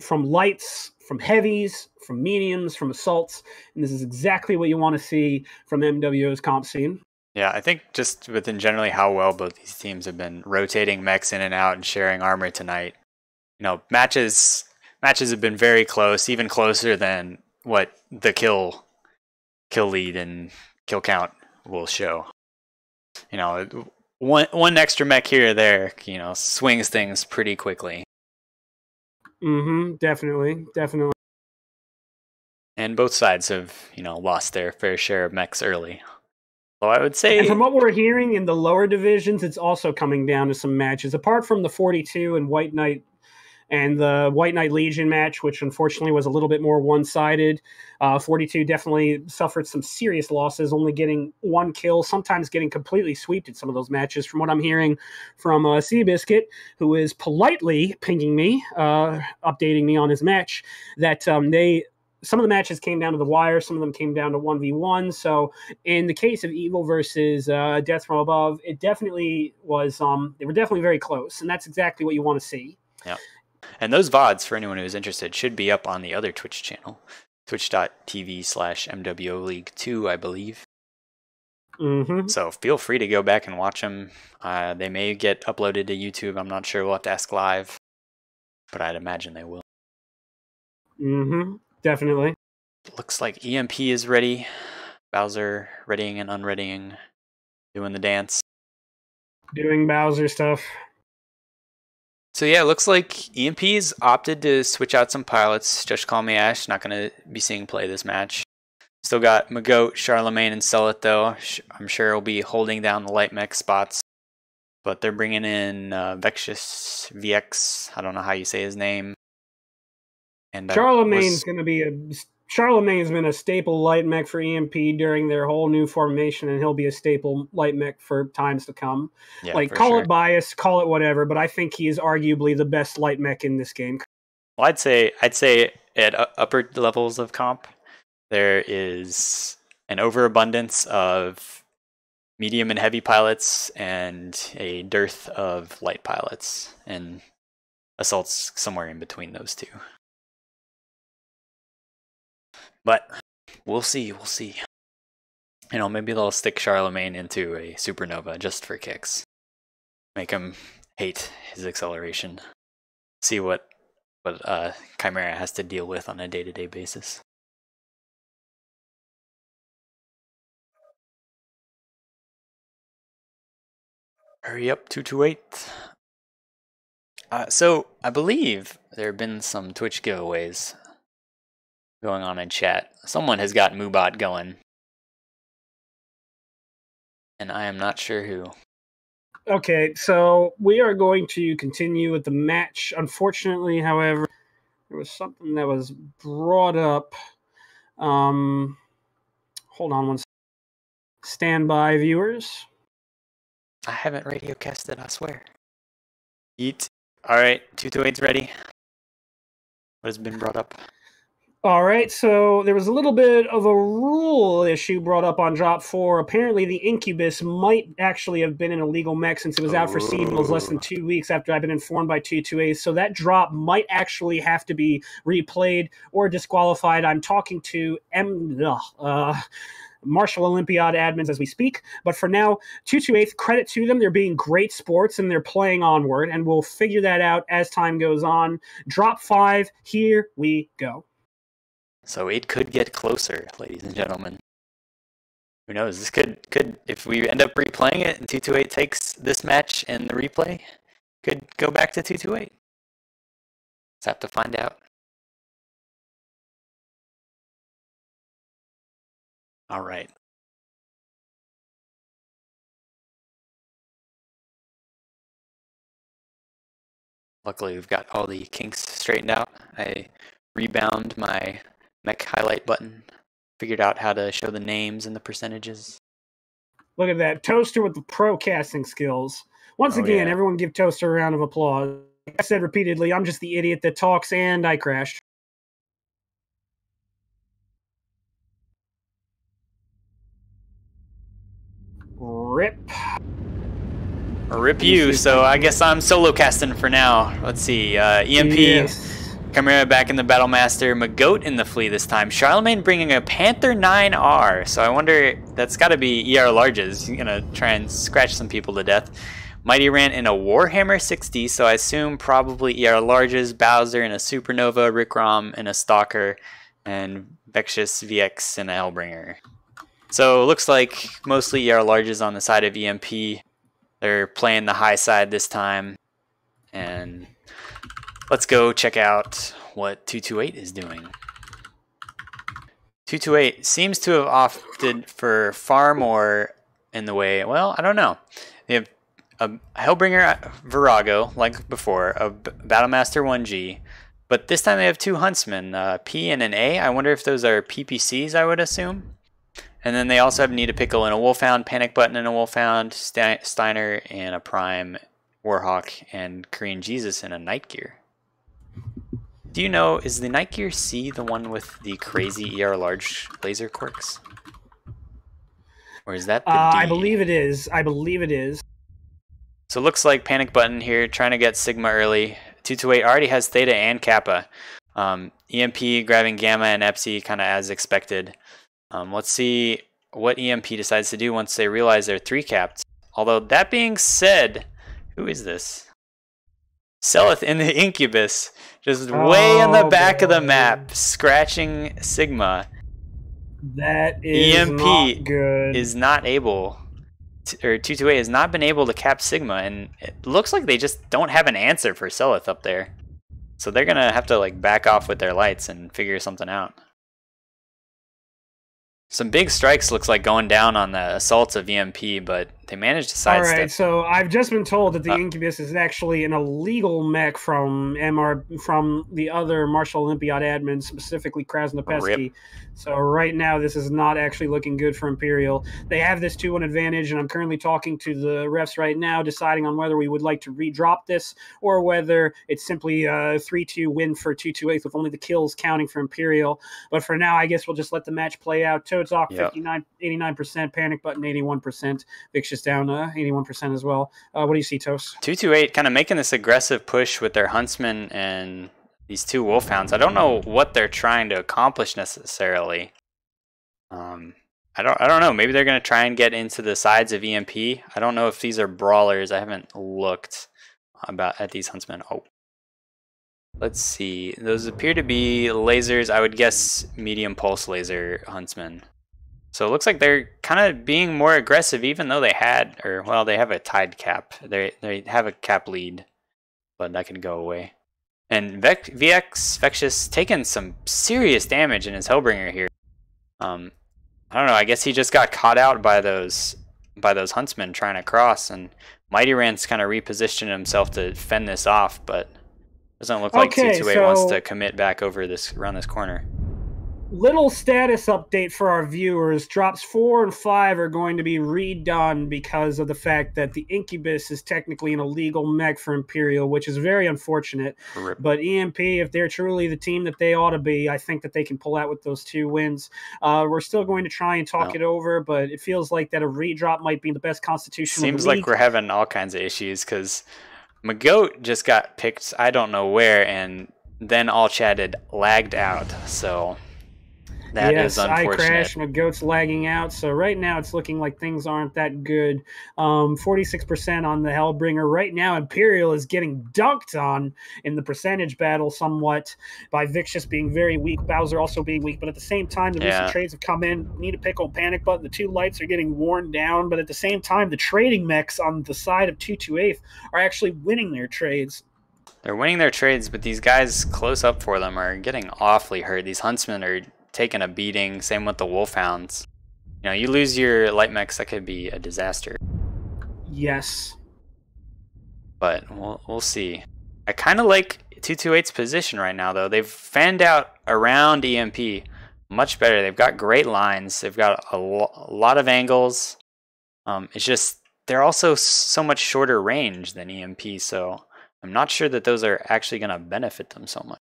from lights, from heavies, from mediums, from assaults, and this is exactly what you want to see from MWO's comp scene. Yeah, I think just within generally how well both these teams have been rotating mechs in and out and sharing armor tonight. You know, matches have been very close, even closer than what the kill lead and kill count will show. You know, one extra mech here or there, you know, swings things pretty quickly. Definitely. And both sides have, you know, lost their fair share of mechs early. So I would say, and from what we're hearing in the lower divisions, it's also coming down to some matches. Apart from the 42 and White Knight and the White Knight Legion match, which unfortunately was a little bit more one-sided. 42 definitely suffered some serious losses, only getting one kill, sometimes getting completely swept in some of those matches. From what I'm hearing from Seabiscuit, who is politely pinging me, updating me on his match, that some of the matches came down to the wire. Some of them came down to 1v1. So in the case of Evil versus Death from Above, it definitely was, they were definitely very close. And that's exactly what you want to see. Yeah. And those VODs, for anyone who's interested, should be up on the other Twitch channel, twitch.tv/MWO League 2, I believe. So feel free to go back and watch them. They may get uploaded to YouTube. I'm not sure. We'll have to ask live, but I'd imagine they will. Definitely. Looks like EMP is ready. Bowser readying and unreadying, doing the dance. Doing Bowser stuff. So yeah, it looks like EMP's opted to switch out some pilots. Just Call Me Ash, not going to be seeing play this match. Still got Magoat, Charlemagne, and Celit though. I'm sure he'll be holding down the light mech spots. But they're bringing in Vexus, VX, I don't know how you say his name. And Charlemagne's been a staple light mech for EMP during their whole new formation, and he'll be a staple light mech for times to come. Yeah, like, call it bias, call it whatever, but I think he is arguably the best light mech in this game. Well, I'd say at upper levels of comp, there is an overabundance of medium and heavy pilots and a dearth of light pilots, and assault's somewhere in between those two. But we'll see. You know, maybe they'll stick Charlemagne into a supernova just for kicks. Make him hate his acceleration. See what Chimera has to deal with on a day-to-day basis. Hurry up, 228. So I believe there have been some Twitch giveaways going on in chat. Someone has got Moobot going, and I am not sure who. Okay, so we are going to continue with the match. Unfortunately, however, there was something that was brought up. Hold on one second. Stand by, viewers. I haven't radio casted, I swear. Eat. Alright, 228's ready. What has been brought up? All right, so there was a little bit of a rule issue brought up on Drop 4. Apparently, the Incubus might actually have been an illegal mech since it was out for signals less than 2 weeks after I've been informed by 228. So that drop might actually have to be replayed or disqualified. I'm talking to Marshall Olympiad admins as we speak. But for now, 228, credit to them. They're being great sports and they're playing onward, and we'll figure that out as time goes on. Drop 5, here we go. So it could get closer, ladies and gentlemen. Who knows? This could if we end up replaying it and 228 takes this match and the replay, could go back to 228. Let's have to find out. All right. Luckily, we've got all the kinks straightened out. I rebound my mech highlight button, figured out how to show the names and the percentages. Look at that. Toaster with the pro casting skills. Once again, yeah. everyone give Toaster a round of applause. Like I said repeatedly, I'm just the idiot that talks, and I crashed. Rip. Rip you, so I guess I'm solo casting for now. Let's see, EMP, Yes. Chimera back in the Battlemaster, Magoat in the fleet this time, Charlemagne bringing a Panther 9R, so I wonder, that's gotta be ER Larges. He's gonna try and scratch some people to death. Mighty Rant in a Warhammer 60, so I assume probably ER Larges, Bowser in a Supernova, Rick Rom in a Stalker, and Vexus VX in a Hellbringer. So it looks like mostly ER Larges on the side of EMP. They're playing the high side this time. And let's go check out what 228 is doing. 228 seems to have opted for far more in the way, well, I don't know. They have a Hellbringer Virago, like before, a Battlemaster 1G, but this time they have two Huntsmen, P and an A. I wonder if those are PPCs, I would assume. And then they also have Need a Pickle and a Wolfhound, Panic Button and a Wolfhound, Steiner and a Prime, Warhawk, and Korean Jesus in a Night Gear. Do you know, is the Night Gear C the one with the crazy ER large laser quirks? Or is that the D? I believe it is. I believe it is. So it looks like Panic Button here, trying to get Sigma early. 228 already has Theta and Kappa. EMP grabbing Gamma and Epsi kind of as expected. Let's see what EMP decides to do once they realize they're 3-capped. Although, that being said, who is this? Seleth in the Incubus, just way in the back of the map, scratching Sigma. That is EMP not good. is not able, or 228 has not been able to cap Sigma, and it looks like they just don't have an answer for Seleth up there. So they're gonna have to like back off with their lights and figure something out. Some big strikes looks like going down on the assaults of EMP, but they managed to sidestep. All right, so I've just been told that the Incubus is actually an illegal mech from from the other Martial Olympiad admins, specifically Krasnopesky. So right now, this is not actually looking good for Imperial. They have this 2-1 advantage, and I'm currently talking to the refs right now, deciding on whether we would like to redrop this or whether it's simply a 3-2 win for 228 with only the kills counting for Imperial. But for now, I guess we'll just let the match play out. Toadsock 89%, Panic Button 81%, Vicious down 81% as well. What do you see, Toast? 228 kind of making this aggressive push with their Huntsmen and these two Wolfhounds. I don't know what they're trying to accomplish necessarily. I don't know. Maybe they're going to try and get into the sides of EMP. I don't know if these are brawlers. I haven't looked at these Huntsmen. Oh. Let's see. Those appear to be lasers. I would guess medium pulse laser Huntsmen. So it looks like they're kind of being more aggressive, even though they had, or well, they have a tied cap. They have a cap lead, but that can go away. And VX Vexus taking some serious damage in his Hellbringer here. I don't know. I guess he just got caught out by those Huntsmen trying to cross, and Mighty Rant's kind of repositioned himself to fend this off, but doesn't look like 228 wants to commit back over around this corner. Little status update for our viewers. Drops 4 and 5 are going to be redone because of the fact that the Incubus is technically an illegal mech for Imperial, which is very unfortunate. But EMP, if they're truly the team that they ought to be, I think that they can pull out with those 2 wins. We're still going to try and talk it over, but it feels like that a redrop might be the best constitution. Seems like we're having all kinds of issues because Magoat just got picked, I don't know where, and then all chat had lagged out, so that is unfortunate. I crashed, Magoat's lagging out, so right now it's looking like things aren't that good. 46% on the Hellbringer. Right now, Imperial is getting dunked on in the percentage battle somewhat by Vicious being very weak, Bowser also being weak, but at the same time, the recent trades have come in. Need a Pickle, Panic Button, the 2 lights are getting worn down, but at the same time, the trading mechs on the side of 228 are actually winning their trades. They're winning their trades, but these guys close up for them are getting awfully hurt. These Huntsmen are taking a beating. Same with the Wolfhounds. You know, you lose your light mechs, that could be a disaster. Yes. But we'll see. I kind of like 228's position right now, though. They've fanned out around EMP much better. They've got great lines. They've got a lot of angles. It's just they're also so much shorter range than EMP, so I'm not sure that those are actually going to benefit them so much.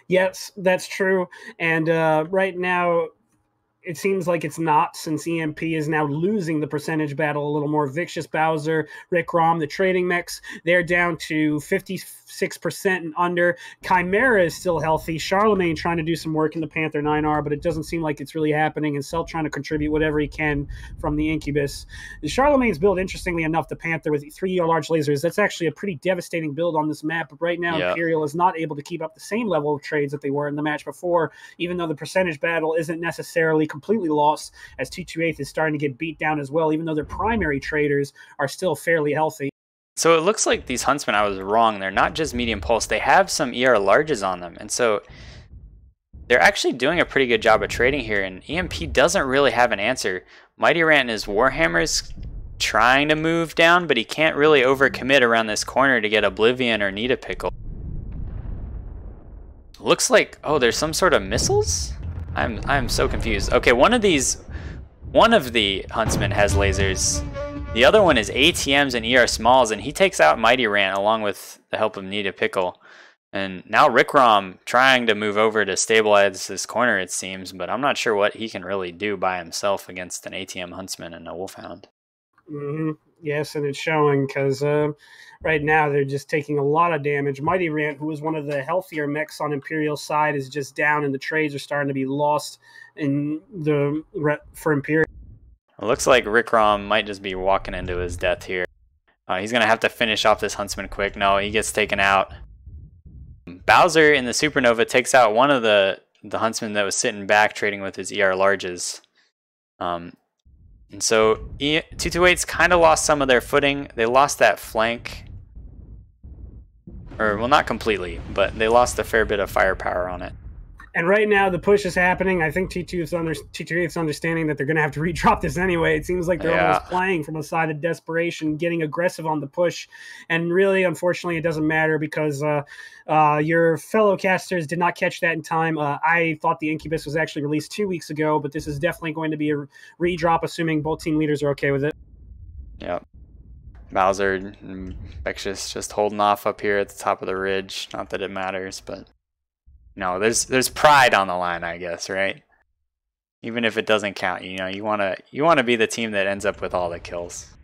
Yes, that's true. And right now, it seems like it's not, since EMP is now losing the percentage battle a little more. Vicious Bowser, Rick Rom, the trading mix, they're down to 56% and under. Chimera is still healthy. Charlemagne trying to do some work in the Panther 9R, but it doesn't seem like it's really happening. And Cell trying to contribute whatever he can from the Incubus. Charlemagne's build, interestingly enough, the Panther with 3 large lasers, that's actually a pretty devastating build on this map. But right now, EmpyreaL is not able to keep up the same level of trades that they were in the match before, even though the percentage battle isn't necessarily completely lost, as 228 is starting to get beat down as well, even though their primary traders are still fairly healthy. So it looks like these Huntsmen, I was wrong. They're not just medium pulse. They have some ER larges on them. And so they're actually doing a pretty good job of trading here. And EMP doesn't really have an answer. Mighty Rant and his Warhammer's trying to move down, but he can't really overcommit around this corner to get Oblivion or Need a Pickle. Looks like, oh, there's some sort of missiles? I'm so confused. Okay, one of the Huntsmen has lasers. The other one is ATMs and ER smalls, and he takes out Mighty Rant along with the help of Need a Pickle. And now Rick Rom trying to move over to stabilize this corner, it seems, but I'm not sure what he can really do by himself against an ATM Huntsman and a Wolfhound. Yes, and it's showing, because right now they're just taking a lot of damage. Mighty Rant, who is one of the healthier mechs on EmpyreaL side, is just down, and the trades are starting to be lost for EmpyreaL. It looks like Rick Rom might just be walking into his death here. He's going to have to finish off this Huntsman quick. No, he gets taken out. Bowser in the Supernova takes out one of the Huntsmen that was sitting back trading with his ER larges. And so 228's kind of lost some of their footing. They lost that flank. Or, well, not completely, but they lost a fair bit of firepower on it. And right now, the push is happening. I think T2's understanding that they're going to have to redrop this anyway. It seems like they're almost playing from a side of desperation, getting aggressive on the push. And really, unfortunately, it doesn't matter, because your fellow casters did not catch that in time. I thought the Incubus was actually released 2 weeks ago, but this is definitely going to be a redrop, assuming both team leaders are okay with it. Yep. Bowser and Vicious just holding off up here at the top of the ridge. Not that it matters, but... No, there's pride on the line, I guess, right? Even if it doesn't count, you know, you wanna be the team that ends up with all the kills.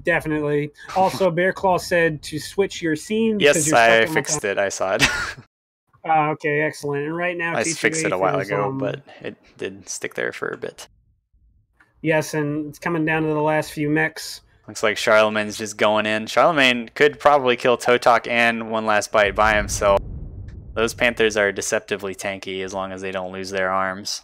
Definitely. Also, Bearclaw said to switch your scene. Yes, I fixed it. I saw it. Okay, excellent. And right now, I fixed it a while ago, but it did stick there for a bit. Yes, and it's coming down to the last few mechs. Looks like Charlemagne's just going in. Charlemagne could probably kill Totok and One Last Bite by himself. Those Panthers are deceptively tanky as long as they don't lose their arms.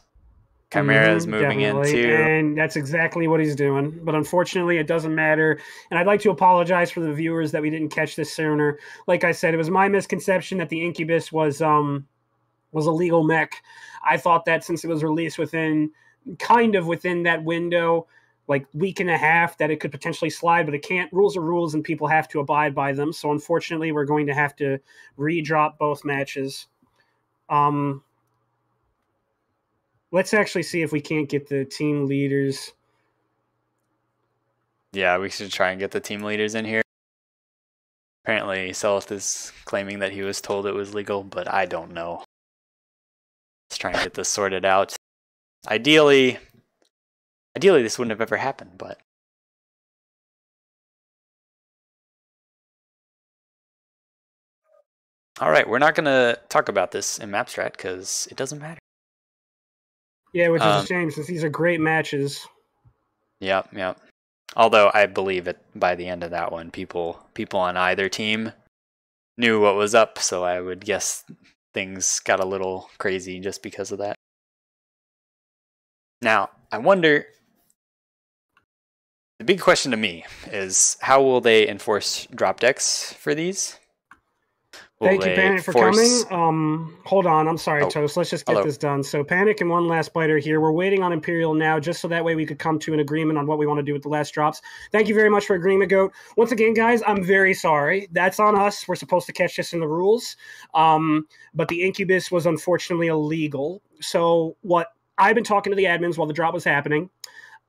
Chimera is moving in too. And that's exactly what he's doing. But unfortunately, it doesn't matter. And I'd like to apologize for the viewers that we didn't catch this sooner. Like I said, it was my misconception that the Incubus was a legal mech. I thought that since it was released within that window, like week and a half, that it could potentially slide, but it can't. Rules are rules, and people have to abide by them. So unfortunately, we're going to have to redrop both matches. Let's actually see if we can't get the team leaders. Yeah, we should try and get the team leaders in here. Apparently, Selith is claiming that he was told it was legal, but I don't know. Let's try and get this sorted out. Ideally, this wouldn't have ever happened, but... Alright, we're not going to talk about this in Mapstrat, because it doesn't matter. Yeah, which is a shame, since these are great matches. Yep. Although, I believe by the end of that one, people on either team knew what was up, so I would guess things got a little crazy just because of that. Now, I wonder... The big question to me is, how will they enforce drop decks for these? Thank you, Panic, for force... coming. Hold on. I'm sorry, Oh, Toast. Let's just get hello. this done. So, Panic and one last biter here. We're waiting on Imperial now, just so that way we could come to an agreement on what we want to do with the last drops. Thank you very much for agreeing, Goat. Once again, guys, I'm very sorry. That's on us. We're supposed to catch this in the rules. But the Incubus was unfortunately illegal. So, what I've been talking to the admins while the drop was happening.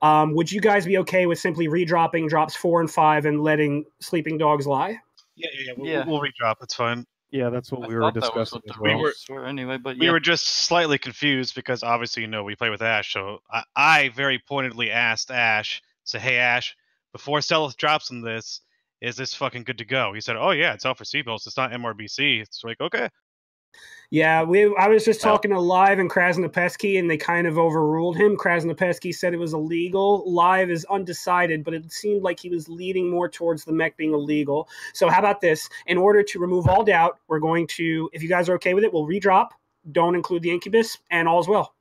Would you guys be okay with simply redropping drops 4 and 5 and letting Sleeping Dogs lie? Yeah. We'll redrop. It's fine. Yeah, that's what we were discussing as well. We were just slightly confused because obviously, we play with Ash. So I very pointedly asked Ash, say, hey, Ash, before Stealth drops in this, is this fucking good to go? He said, oh, yeah, it's out for Seabills. It's not MRBC. It's like, okay. Yeah, I was just talking to Live and Krasnopesky, and they kind of overruled him. Krasnopesky said it was illegal. Live is undecided, but it seemed like he was leading more towards the mech being illegal. So how about this? In order to remove all doubt, we're going to, if you guys are okay with it, we'll redrop. Don't include the Incubus, and all's well.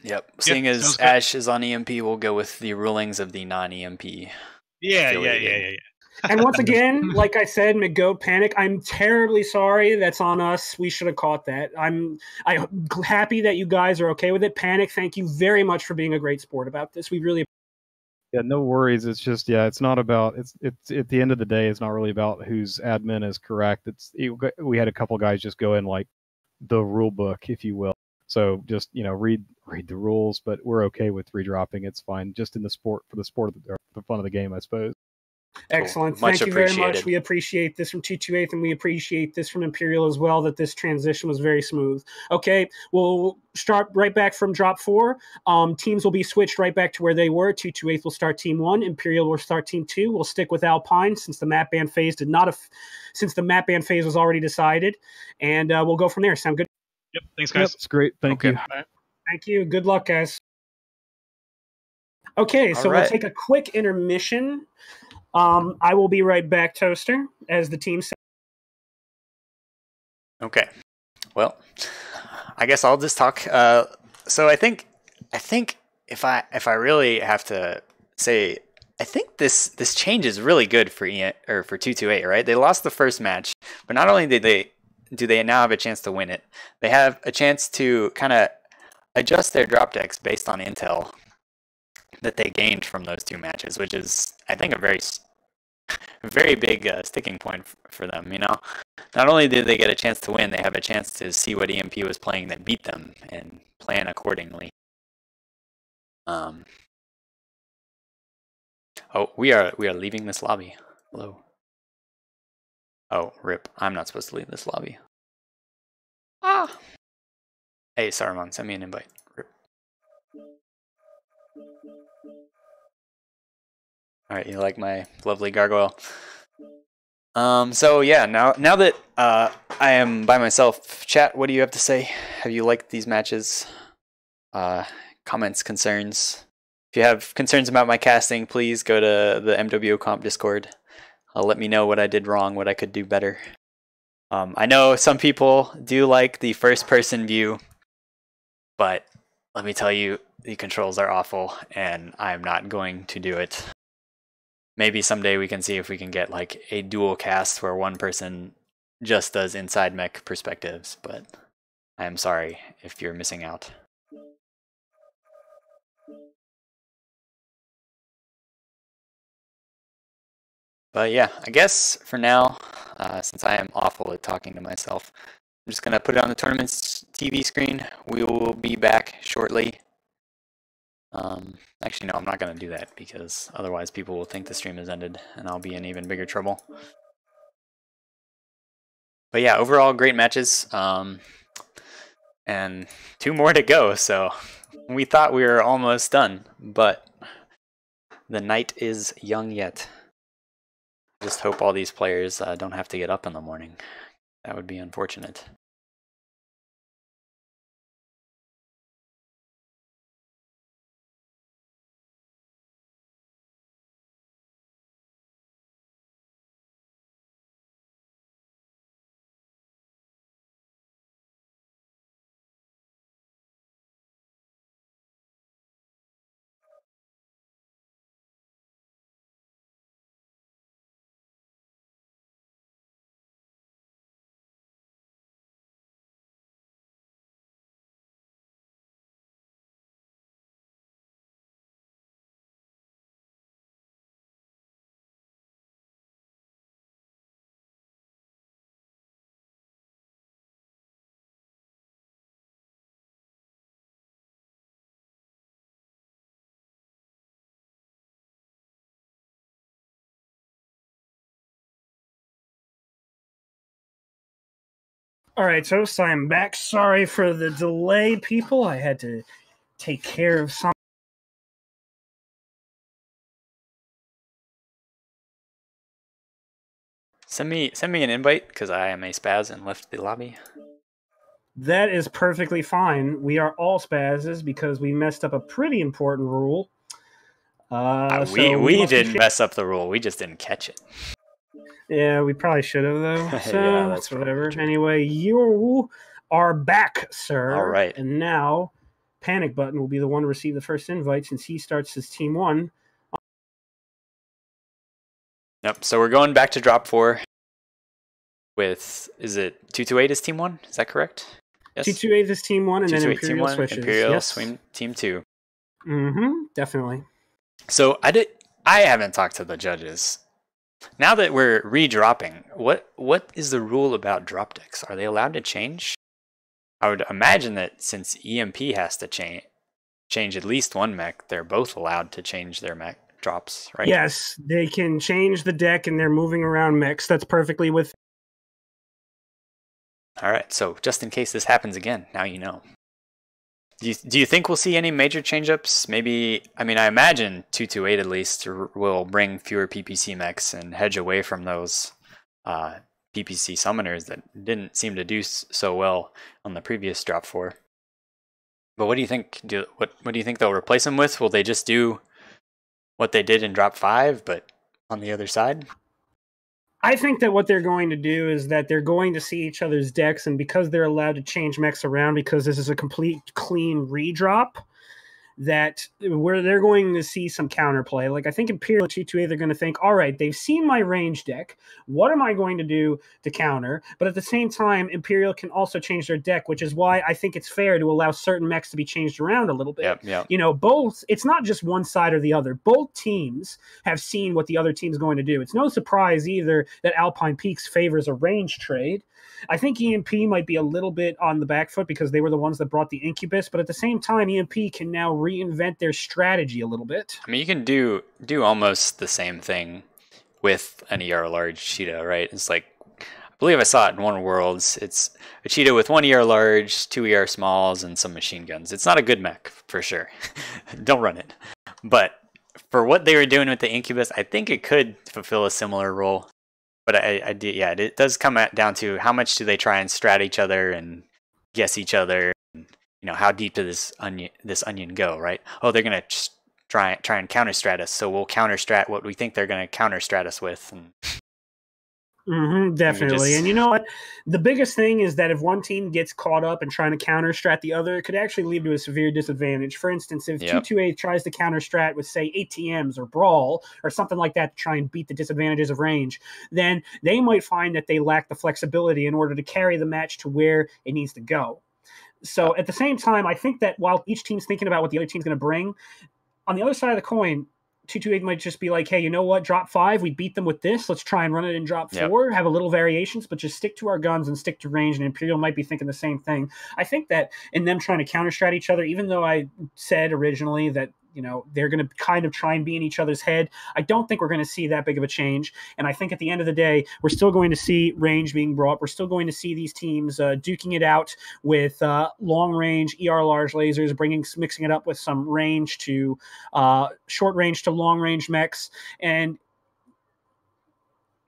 Yep. Seeing as Ash is on EMP, we'll go with the rulings of the non-EMP. Yeah. And once again, like I said, McGo Panic, I'm terribly sorry. That's on us. We should have caught that. I'm happy that you guys are okay with it. Panic, thank you very much for being a great sport about this. We really... Yeah, no worries. It's just, it's not about, it's at the end of the day, it's not really about whose admin is correct. We had a couple guys just go in like the rule book, if you will. So just, read the rules, but we're okay with redropping. It's fine. Just in the sport, for the sport of the fun of the game, I suppose. Excellent. Thank you very much. We appreciate this from 228, and we appreciate this from Imperial as well, that this transition was very smooth. Okay, we'll start right back from drop 4. Teams will be switched right back to where they were. 228 will start team 1. Imperial will start team 2. We'll stick with Alpine since the map ban phase since the map ban phase was already decided, and we'll go from there. Sound good? Yep. Thanks, guys. Yep, it's great. Thank you. Thank you. Good luck, guys. Okay, so we'll take a quick intermission. I will be right back, Toaster, as the team says. Okay. Well, I guess I'll just talk. So I think if I really have to say, I think this change is really good for for 228, right? They lost the first match, but not only do they now have a chance to win it, they have a chance to kind of adjust their drop decks based on intel that they gained from those 2 matches, which is, I think, a very big sticking point for them. Not only did they get a chance to win, they have a chance to see what EMP was playing that beat them and plan accordingly. Oh, we are leaving this lobby. Hello. Oh, rip. I'm not supposed to leave this lobby. Ah. Hey, Saruman, send me an invite. Rip. Alright, you like my lovely gargoyle? So yeah, now that I am by myself, chat, what do you have to say? Have you liked these matches? Comments, concerns? If you have concerns about my casting, please go to the MWO Comp Discord. Let me know what I did wrong, what I could do better. I know some people do like the first-person view, but let me tell you, the controls are awful, and I'm not going to do it. Maybe someday we can see if we can get like a dual cast where one person just does inside mech perspectives, but I am sorry if you're missing out. But yeah, I guess for now, since I am awful at talking to myself, I'm just going to put it on the tournament's TV screen. We will be back shortly. Actually, no, I'm not going to do that because otherwise people will think the stream has ended and I'll be in even bigger trouble. But yeah, overall, great matches. And 2 more to go, so we thought we were almost done, but the night is young yet. Just hope all these players don't have to get up in the morning. That would be unfortunate. All right, so I'm back. Sorry for the delay, people. I had to take care of something. Send me an invite because I am a spaz and left the lobby. That is perfectly fine. We are all spazzes because we messed up a pretty important rule. We didn't mess up the rule. We just didn't catch it. Yeah, we probably should have, though. So, yeah, that's whatever. True. Anyway, you are back, sir. All right. And now, Panic Button will be the one to receive the first invite since he starts his Team 1. Yep, so we're going back to drop 4 with, is it 228 is Team 1? Is that correct? Yes. 228 is Team 1, and then EmpyreaL switches. EmpyreaL swing Team 2. Mm-hmm, definitely. So I haven't talked to the judges. Now that we're redropping, what is the rule about drop decks? Are they allowed to change? I would imagine that since EMP has to change at least one mech, they're both allowed to change their mech drops, right? Yes, they can change the deck and they're moving around mechs. That's perfectly with. All right, so just in case this happens again, now you know. Do you think we'll see any major change-ups? Maybe, I mean, I imagine 228 at least will bring fewer PPC mechs and hedge away from those PPC summoners that didn't seem to do so well on the previous drop 4. But what do you think? What do you think they'll replace them with? Will they just do what they did in drop 5, but on the other side? I think that what they're going to do is that they're going to see each other's decks, and because they're allowed to change mechs around, because this is a complete clean redrop, that where they're going to see some counterplay. Like, I think EmpyreaL 228, they're going to think, all right, they've seen my range deck. What am I going to do to counter? But at the same time, EmpyreaL can also change their deck, which is why I think it's fair to allow certain mechs to be changed around a little bit. Yep. You know, both, it's not just one side or the other. Both teams have seen what the other team's going to do. It's no surprise either that Alpine Peaks favors a range trade. I think EMP might be a little bit on the back foot because they were the ones that brought the Incubus, but at the same time, EMP can now reinvent their strategy a little bit. I mean, you can do almost the same thing with an ER large cheetah, right? It's like, I believe I saw it in one of Worlds. It's a cheetah with 1 ER large, 2 ER smalls, and some machine guns. It's not a good mech, for sure. Don't run it. But for what they were doing with the Incubus, I think it could fulfill a similar role. But it does come down to how much do they try and strat each other and guess each other. And, you know, how deep does this onion go, right? Oh, they're gonna just try and counter strat us, so we'll counter strat what we think they're gonna counter strat us with. Definitely. And you know what? The biggest thing is that if one team gets caught up in trying to counter strat the other, it could actually lead to a severe disadvantage. For instance, if 228 tries to counter strat with, say, ATMs or Brawl or something like that to try and beat the disadvantages of range, then they might find that they lack the flexibility in order to carry the match to where it needs to go. So at the same time, I think that while each team's thinking about what the other team's going to bring, on the other side of the coin, 228 might just be like, hey, you know what? Drop 5, we beat them with this. Let's try and run it in drop 4, have a little variations, but just stick to our guns and stick to range. And EmpyreaL might be thinking the same thing. I think that in them trying to counter-strat each other, even though I said originally that, you know, they're going to kind of try and be in each other's head, I don't think we're going to see that big of a change. And I think at the end of the day, we're still going to see range being brought. We're still going to see these teams duking it out with long-range ER large lasers, mixing it up with some range to short-range to long-range mechs. And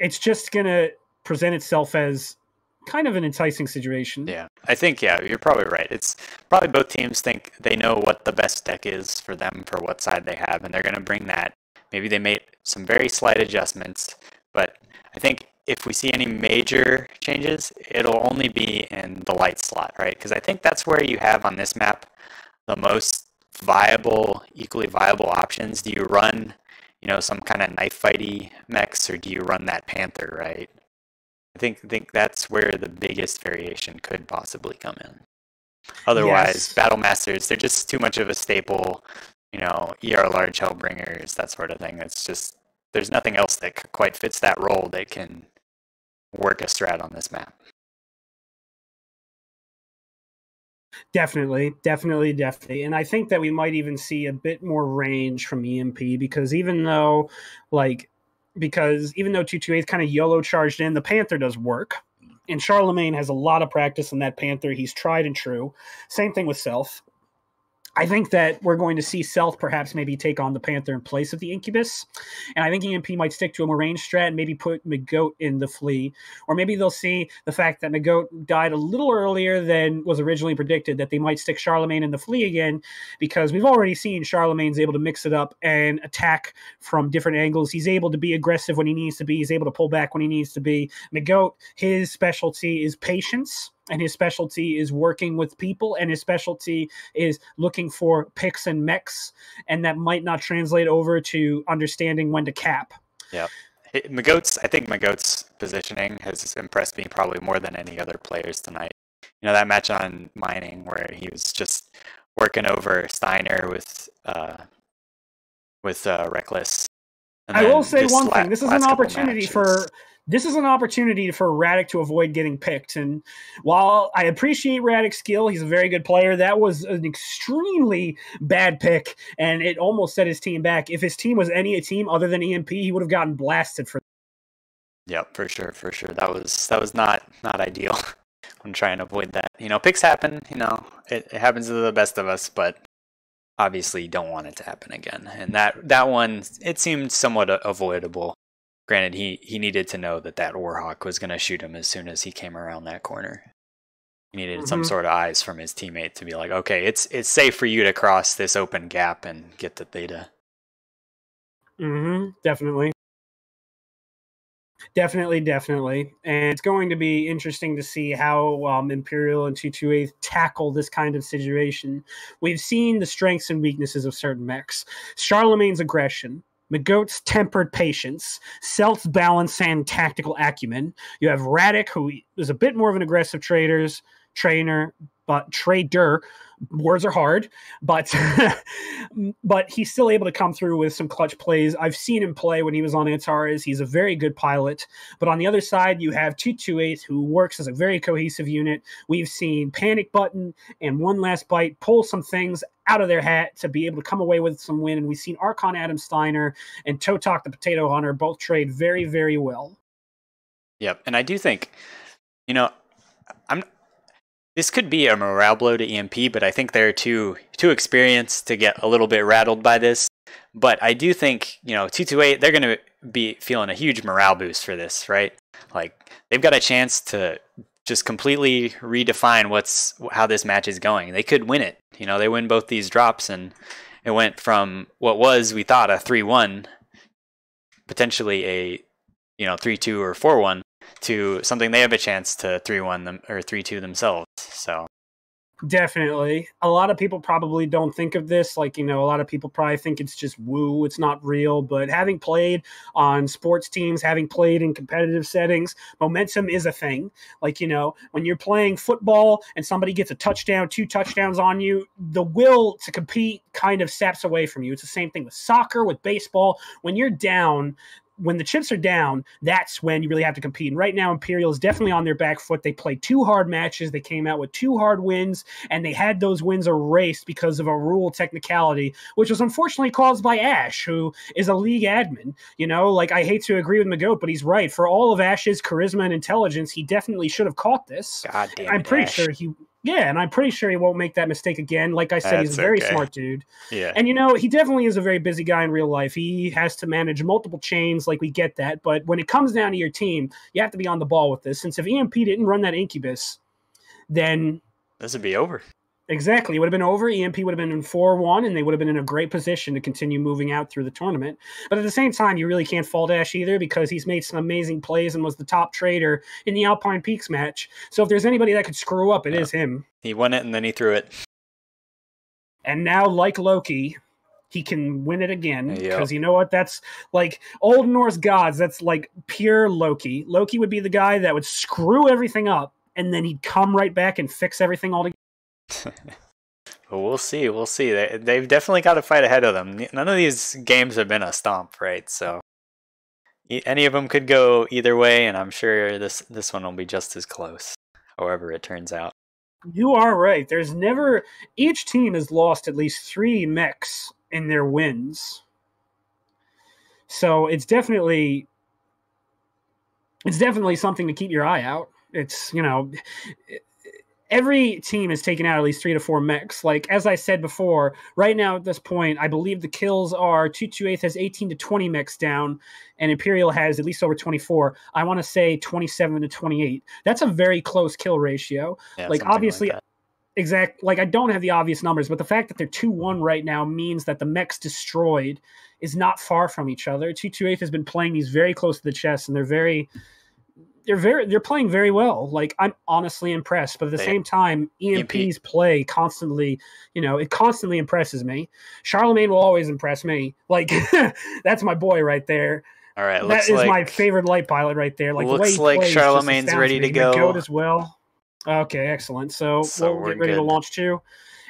it's just going to present itself as kind of an enticing situation. Yeah, I think, you're probably right. It's probably both teams think they know what the best deck is for them for what side they have, and they're going to bring that. Maybe they made some very slight adjustments, but I think if we see any major changes, it'll only be in the light slot, right? Because I think that's where you have on this map the most equally viable options. Do you run, you know, some kind of knife fighty mechs, or do you run that Panther, right? I think that's where the biggest variation could possibly come in. Otherwise, Battle Masters, they're just too much of a staple, you know, ER large Hellbringers, that sort of thing. It's just, there's nothing else that quite fits that role that can work a strat on this map. Definitely. And I think that we might even see a bit more range from EMP because even though 228 kind of YOLO charged in, the Panther does work. And Charlemagne has a lot of practice in that Panther. He's tried and true. Same thing with Self. I think that we're going to see Self perhaps maybe take on the Panther in place of the Incubus. And I think EMP might stick to a more range strat and maybe put McGoat in the Flea. Or maybe they'll see the fact that McGoat died a little earlier than was originally predicted, that they might stick Charlemagne in the Flea again, because we've already seen Charlemagne's able to mix it up and attack from different angles. He's able to be aggressive when he needs to be. He's able to pull back when he needs to be. McGoat, his specialty is patience. And his specialty is working with people, and his specialty is looking for picks and mechs, and that might not translate over to understanding when to cap. Yeah. I think McGoat's positioning has impressed me probably more than any other players tonight. You know, that match on Mining where he was just working over Steiner with Reckless. I will say one thing. This is an opportunity for Radic to avoid getting picked. And while I appreciate Radic's skill, he's a very good player, that was an extremely bad pick, and it almost set his team back. If his team was any team other than EMP, he would have gotten blasted for that. Yep, for sure. That was not ideal. I'm trying to avoid that. You know, picks happen, you know, it happens to the best of us, but obviously you don't want it to happen again. And that one, it seemed somewhat avoidable. Granted, he needed to know that Warhawk was going to shoot him as soon as he came around that corner. He needed some sort of eyes from his teammate to be like, okay, it's safe for you to cross this open gap and get the theta. Definitely. And it's going to be interesting to see how EmpyreaL and 228 tackle this kind of situation. We've seen the strengths and weaknesses of certain mechs. Charlemagne's aggression, McGoat's tempered patience, Self's balance and tactical acumen. You have Radic, who is a bit more of an aggressive trader. Words are hard, but he's still able to come through with some clutch plays. I've seen him play when he was on Antares. He's a very good pilot. But on the other side, you have 228, who works as a very cohesive unit. We've seen Panic Button and One Last Bite pull some things out of their hat to be able to come away with some win. And we've seen Archon Adam Steiner and Totok the Potato Hunter both trade very, very well. Yep, and I do think, you know, this could be a morale blow to EMP, but I think they're too experienced to get a little bit rattled by this. But I do think, you know, 228, they're going to be feeling a huge morale boost for this, right? Like, they've got a chance to just completely redefine how this match is going. They could win it. You know, they win both these drops, and it went from what was, we thought, a 3-1, potentially a, 3-2 or 4-1, to something they have a chance to 3-1 them or 3-2 themselves. So definitely, a lot of people probably don't think of this like, a lot of people probably think it's just woo, it's not real. But having played on sports teams, having played in competitive settings, momentum is a thing. Like, when you're playing football and somebody gets a touchdown, 2 touchdowns on you, the will to compete kind of saps away from you. It's the same thing with soccer, with baseball. When you're down, when the chips are down, that's when you really have to compete. And right now, EmpyreaL is definitely on their back foot. They played 2 hard matches. They came out with 2 hard wins, and they had those wins erased because of a rule technicality, which was unfortunately caused by Ash, who is a league admin. I hate to agree with McGoat, but he's right. For all of Ash's charisma and intelligence, he definitely should have caught this. God damn it, I'm pretty Ash. sure and I'm pretty sure he won't make that mistake again. Like I said, he's a very smart dude. Yeah. And, he definitely is a very busy guy in real life. He has to manage multiple chains, like we get that. But when it comes down to your team, you have to be on the ball with this. Since if EMP didn't run that Incubus, then this would be over. Exactly. It would have been over. EMP would have been in 4-1, and they would have been in a great position to continue moving out through the tournament. But at the same time, you really can't fault Ash either, because he's made some amazing plays and was the top trader in the Alpine Peaks match. So if there's anybody that could screw up, it is him. He won it, and then he threw it. And now, like Loki, he can win it again. Because you know what? That's like Old Norse gods. That's like pure Loki. Loki would be the guy that would screw everything up, and then he'd come right back and fix everything all together. Well, we'll see. They've definitely got a fight ahead of them. None of these games have been a stomp, right? So any of them could go either way, and I'm sure this one will be just as close, however it turns out. You are right. Each team has lost at least 3 mechs in their wins. So it's definitely something to keep your eye out. It's, you know, every team has taken out at least 3 to 4 mechs. Like, as I said before, right now at this point, I believe the kills are 228 has 18 to 20 mechs down, and Imperial has at least over 24. I want to say 27 to 28. That's a very close kill ratio. Yeah, like, obviously, like, I don't have the obvious numbers, but the fact that they're 2-1 right now means that the mechs destroyed is not far from each other. 228 has been playing these very close to the chest, and they're playing very well. Like, I'm honestly impressed, but at the same time, EMP's play constantly, you know, it constantly impresses me. Charlemagne will always impress me. Like, that's my boy right there. All right, that is my favorite light pilot right there. Like, looks the way he plays Charlemagne's ready to go. Goat as well. Okay, excellent. So we'll get ready to launch too.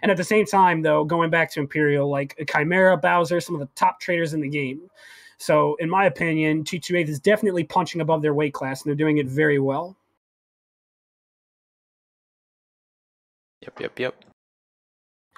And at the same time, though, going back to Imperial, like Chimera, Bowser, some of the top traders in the game. So, in my opinion, 228 is definitely punching above their weight class, and they're doing it very well. Yep.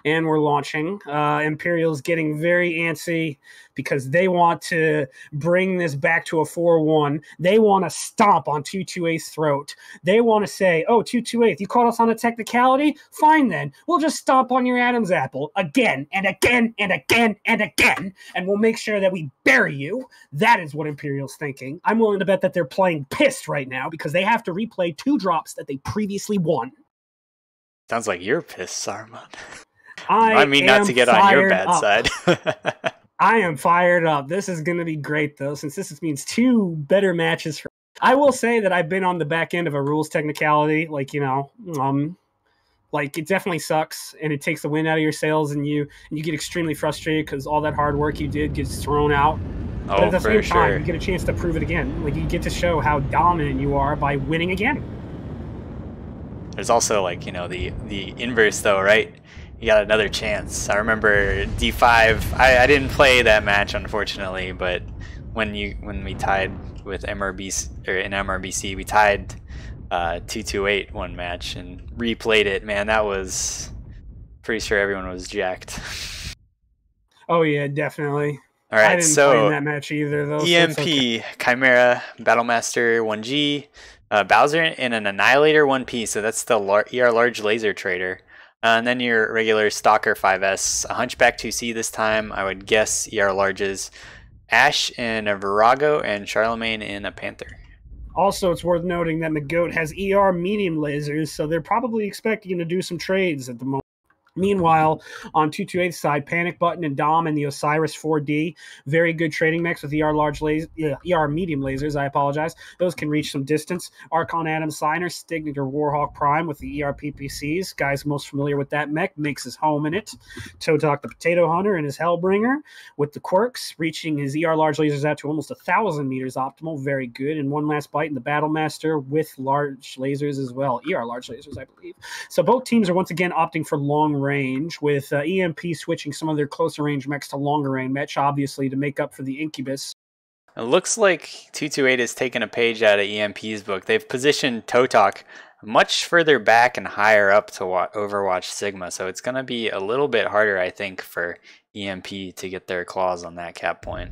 And we're launching. Imperial's getting very antsy because they want to bring this back to a 4-1. They want to stomp on 228's throat. They want to say, oh, 228, you caught us on a technicality? Fine then. We'll just stomp on your Adam's apple again and again and again and again, and we'll make sure that we bury you. That is what Imperial's thinking. I'm willing to bet that they're playing pissed right now because they have to replay 2 drops that they previously won. Sounds like you're pissed, Saruman. I mean, not to get on your bad side. I am fired up. This is going to be great, though, since this means 2 better matches. I will say that I've been on the back end of a rules technicality. Like, you know, like, it definitely sucks, and it takes the wind out of your sails, and you get extremely frustrated because all that hard work you did gets thrown out. But at the same time, you get a chance to prove it again. Like, you get to show how dominant you are by winning again. There's also, like, you know, the inverse, though, right? You got another chance. I remember D5. I didn't play that match, unfortunately, but when we tied with MRBC, or in MRBC, we tied 228 one match and replayed it. Man, that was pretty sure everyone was jacked. Oh yeah, definitely. All right, I didn't play in that match either, though. EMP, so okay. Chimera, Battlemaster 1G, Bowser, and an Annihilator 1P. So that's the ER large laser trader. And then your regular Stalker 5S, a Hunchback 2C this time. I would guess ER larges, Ash in a Virago, and Charlemagne in a Panther. Also, it's worth noting that McGoat has ER medium lasers, so they're probably expecting him to do some trades at the moment. Meanwhile, on 228's side, Panic Button and Dom and the Osiris 4D, very good trading mechs with ER medium lasers, I apologize. Those can reach some distance. Archon Adam Signer, Stignator Warhawk Prime with the ER PPCs. Guys most familiar with that mech makes his home in it. Totok the Potato Hunter and his Hellbringer with the quirks, reaching his ER large lasers out to almost 1,000 meters optimal. Very good. And one last bite in the Battlemaster with large lasers as well. ER large lasers, I believe. So both teams are once again opting for long range, with EMP switching some of their closer range mechs to longer range mech, obviously to make up for the Incubus. It looks like 228 has taken a page out of EMP's book. They've positioned Totok much further back and higher up to Overwatch Sigma, so it's going to be a little bit harder, I think, for EMP to get their claws on that cap point.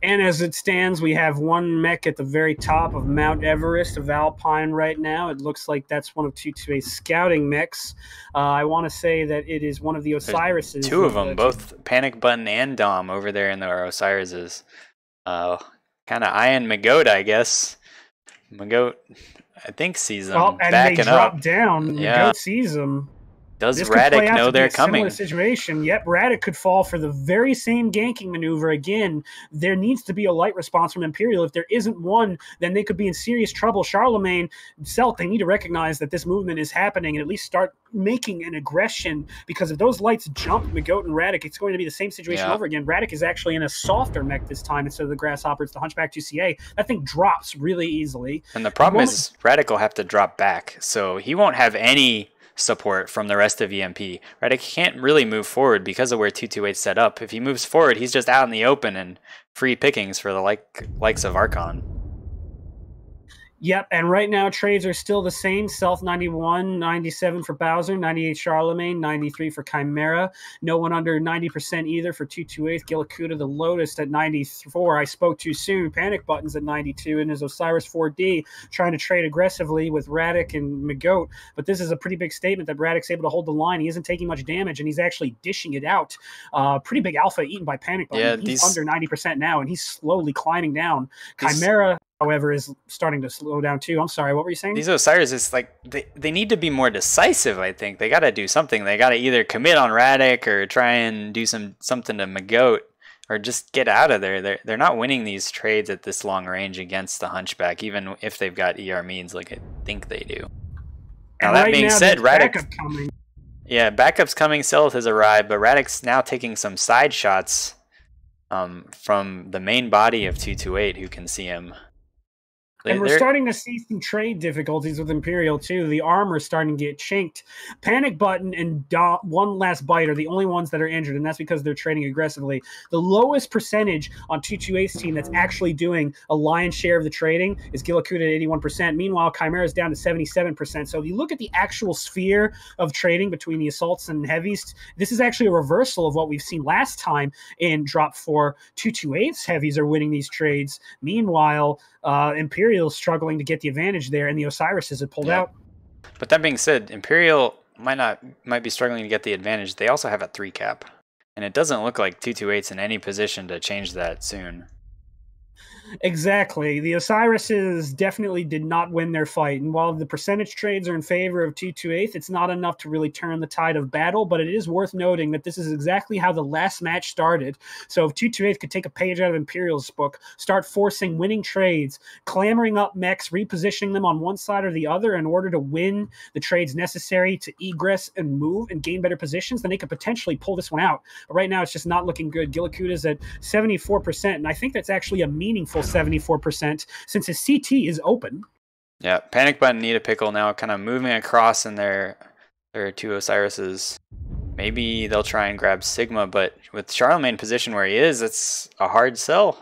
And as it stands, we have one mech at the very top of Mount Everest of Alpine right now. It looks like that's one of 228's scouting mechs. I want to say that it is one of the Osirises. 2 of them, both Panic Button and Dom over there in the Osirises. Kind of eyeing McGoat, I guess. McGoat, I think, sees them backing up. And they drop down. McGoat sees them. Does Radic know they're coming? Similar situation. Yep, Radic could fall for the very same ganking maneuver again. There needs to be a light response from Imperial. If there isn't one, then they could be in serious trouble. Charlemagne himself, they need to recognize that this movement is happening and at least start making an aggression, because if those lights jump McGoat and Radic, it's going to be the same situation over again. Radic is actually in a softer mech this time instead of the Grasshopper. It's the Hunchback 2CA. That thing drops really easily. And the problem is Radic will have to drop back, so he won't have any support from the rest of EMP. Radic can't really move forward because of where 228's set up. If he moves forward, he's just out in the open and free pickings for the likes of Archon. Yep, and right now trades are still the same. Self 91, 97 for Bowser, 98 Charlemagne, 93 for Chimera. No one under 90% either for 228. Gillicuda the lowest at 94. I spoke too soon. Panic Buttons at 92, and his Osiris 4D trying to trade aggressively with Radic and McGoat. But this is a pretty big statement that Radic's able to hold the line. He isn't taking much damage, and he's actually dishing it out. Pretty big alpha eaten by Panic Button. Yeah, he's under 90% now, and he's slowly climbing down. Chimera, however, is starting to slow down too. I'm sorry, what were you saying? These Osiris is like they need to be more decisive. I think they got to do something. They got to either commit on Radic or try and do something to McGoat, or just get out of there. They're not winning these trades at this long range against the Hunchback, even if they've got ER means like I think they do. Now that being said, Radic, yeah, backup's coming. Selith has arrived, but Radic's now taking some side shots from the main body of 228, who can see him. And we're starting to see some trade difficulties with EmpyreaL too. The armor is starting to get chinked. Panic Button and One Last Bite are the only ones that are injured, and that's because they're trading aggressively. The lowest percentage on 228's team that's actually doing a lion's share of the trading is Gillicuda at 81%. Meanwhile, Chimera is down to 77%. So if you look at the actual sphere of trading between the assaults and heavies, this is actually a reversal of what we've seen last time in Drop 4. 228's heavies are winning these trades. Meanwhile, EmpyreaL's struggling to get the advantage there, and the Osirises have pulled out. But that being said, EmpyreaL might be struggling to get the advantage. They also have a 3 cap, and it doesn't look like 228's in any position to change that soon. Exactly. The Osirises definitely did not win their fight, and while the percentage trades are in favor of 228, it's not enough to really turn the tide of battle, but it is worth noting that this is exactly how the last match started. So if 228 could take a page out of EmpyreaL's book, start forcing winning trades, clamoring up mechs, repositioning them on one side or the other in order to win the trades necessary to egress and move and gain better positions, then they could potentially pull this one out. But right now, it's just not looking good. Gillicuda's at 74%, and I think that's actually a meaningful 74% since his CT is open. Yeah, Panic Button need a pickle now, kind of moving across in their 2 Osirises. Maybe they'll try and grab Sigma, but with Charlemagne position where he is, it's a hard sell.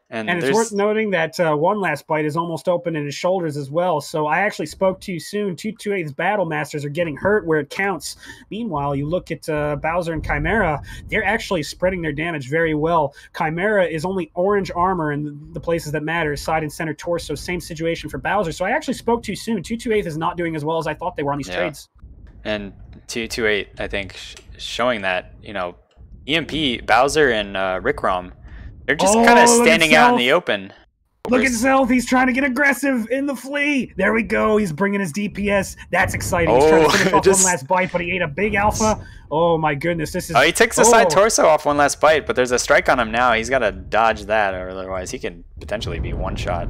And it's worth noting that One Last Bite is almost open in his shoulders as well. So I actually spoke too soon. 228's Battle Masters are getting hurt where it counts. Meanwhile, you look at Bowser and Chimera, they're actually spreading their damage very well. Chimera is only orange armor in the places that matter, side and center torso. Same situation for Bowser. So I actually spoke too soon. 228 is not doing as well as I thought they were on these trades. And 228, I think, showing that, you know, EMP, Bowser, and Rickrom, they're just kind of standing out in the open. Look at Self. He's trying to get aggressive in the flea. There we go. He's bringing his DPS. That's exciting. He's trying to finish off One Last Bite, but he ate a big alpha. Oh, my goodness. This is... he takes the side torso off One Last Bite, but there's a strike on him now. He's got to dodge that, or otherwise he can potentially be one-shot.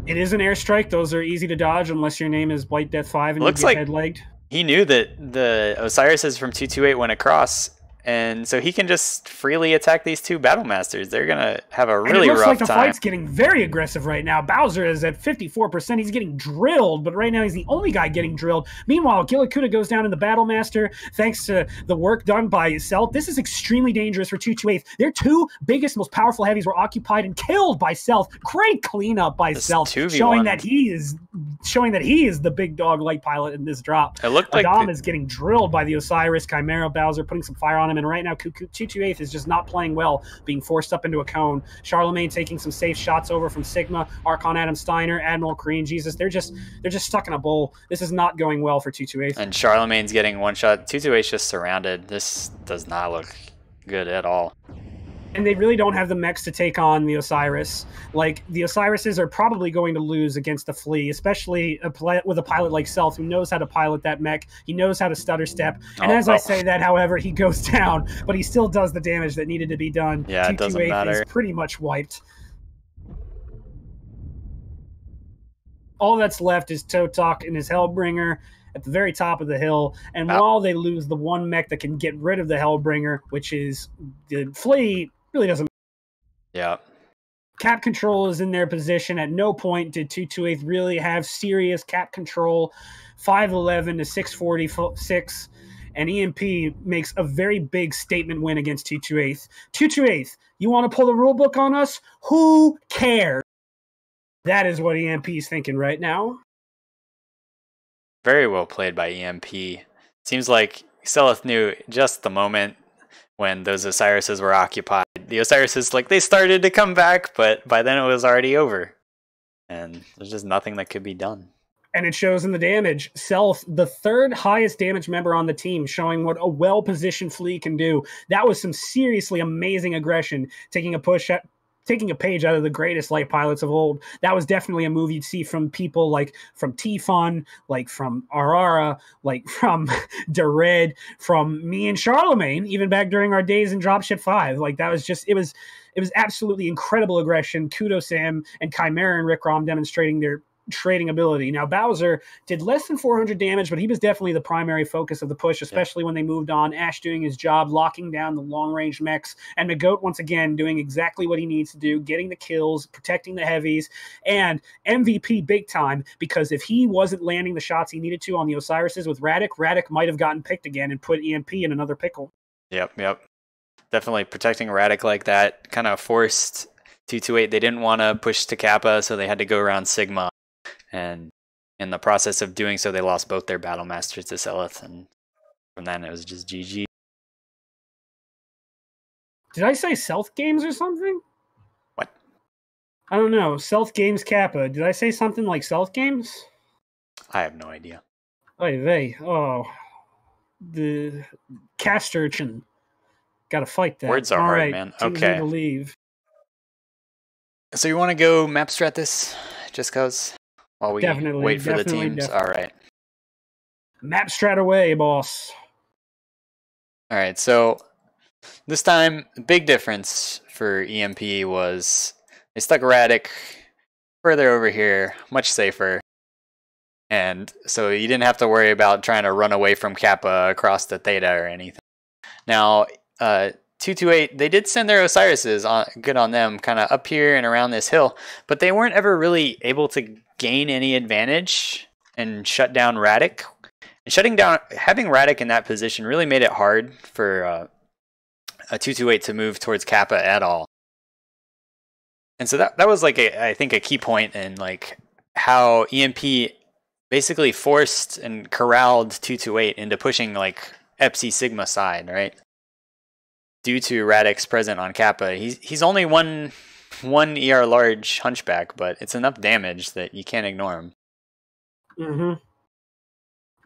It is an airstrike. Those are easy to dodge unless your name is Bite Death 5 and Looks you get like head-legged. He knew that the Osirises from 228 went across, and so he can just freely attack these 2 Battle Masters. They're going to have a really rough time. It looks like the fight's getting very aggressive right now. Bowser is at 54%. He's getting drilled, but right now he's the only guy getting drilled. Meanwhile, Gillicuda goes down in the Battle Master thanks to the work done by Self. This is extremely dangerous for 228. Their 2 biggest, most powerful heavies were occupied and killed by Self. Great cleanup by Self, showing that he is the big dog light pilot in this drop. It looked like Adam is getting drilled by the Osiris, Chimera, Bowser, putting some fire on him, and right now 228 is just not playing well, being forced up into a cone. Charlemagne taking some safe shots over from Sigma, Archon Adam Steiner, Admiral Korean Jesus. They're just stuck in a bowl. This is not going well for 228. And Charlemagne's getting one shot. 228's just surrounded. This does not look good at all. And they really don't have the mechs to take on the Osiris. Like, the Osirises are probably going to lose against the Flea, especially with a pilot like Self, who knows how to pilot that mech. He knows how to stutter step. And I say that, however, he goes down, but he still does the damage that needed to be done. Yeah, it doesn't matter. Is pretty much wiped. All that's left is Totok and his Hellbringer at the very top of the hill, and while they lose the one mech that can get rid of the Hellbringer, which is the Flea, really doesn't matter. Yeah. Cap control is in their position. At no point did 228 really have serious cap control. 511 to 646, and EMP makes a very big statement win against 228. 228, you want to pull the rule book on us? Who cares? That is what EMP's thinking right now. Very well played by EMP. Seems like Seleth knew just the moment when those Osirises were occupied. The Osirises, like, they started to come back, but by then it was already over. And there's just nothing that could be done. And it shows in the damage. Self, the third highest damage member on the team, showing what a well-positioned Flea can do. That was some seriously amazing aggression, taking a page out of the greatest light pilots of old. That was definitely a move you'd see from people like from T-Fun, like from Arara, like from Dered, from me and Charlemagne, even back during our days in Dropship 5. Like, that was just, it was absolutely incredible aggression. Kudos Sam and Chimera and Rick Rom demonstrating their trading ability. Now, Bowser did less than 400 damage, but he was definitely the primary focus of the push, especially when they moved on. Ash doing his job, locking down the long-range mechs, and McGoat once again doing exactly what he needs to do, getting the kills, protecting the heavies, and MVP big time, because if he wasn't landing the shots he needed to on the Osirises with Radic might have gotten picked again and put EMP in another pickle. Yep. Definitely protecting Radic like that kind of forced 228. They didn't want to push to Kappa, so they had to go around Sigma. And in the process of doing so, they lost both their Battle Masters to Seleth, and from then it was just GG. Did I say Self Games or something? What? I don't know. Self Games Kappa. Did I say something like Self Games? I have no idea. Oh, the cast urchin. Got to fight that. Words are All hard, right, man. teams Okay. need to leave. So you want to go map strat this, just cause? While we wait for the teams? All right. Map strat away, boss. All right, so this time, the big difference for EMP was they stuck Radic further over here, much safer. And so you didn't have to worry about trying to run away from Kappa across the Theta or anything. Now, 228, they did send their Osirises, good on them, kind of up here and around this hill, but they weren't ever really able to gain any advantage and shut down Radic. And having Radic in that position really made it hard for a 228 to move towards Kappa at all. And so that was like I think a key point in like how EMP basically forced and corralled 228 into pushing like Epsi Sigma side, right? Due to Radic's present on Kappa. He's only one ER large hunchback, but it's enough damage that you can't ignore him. Mm-hmm.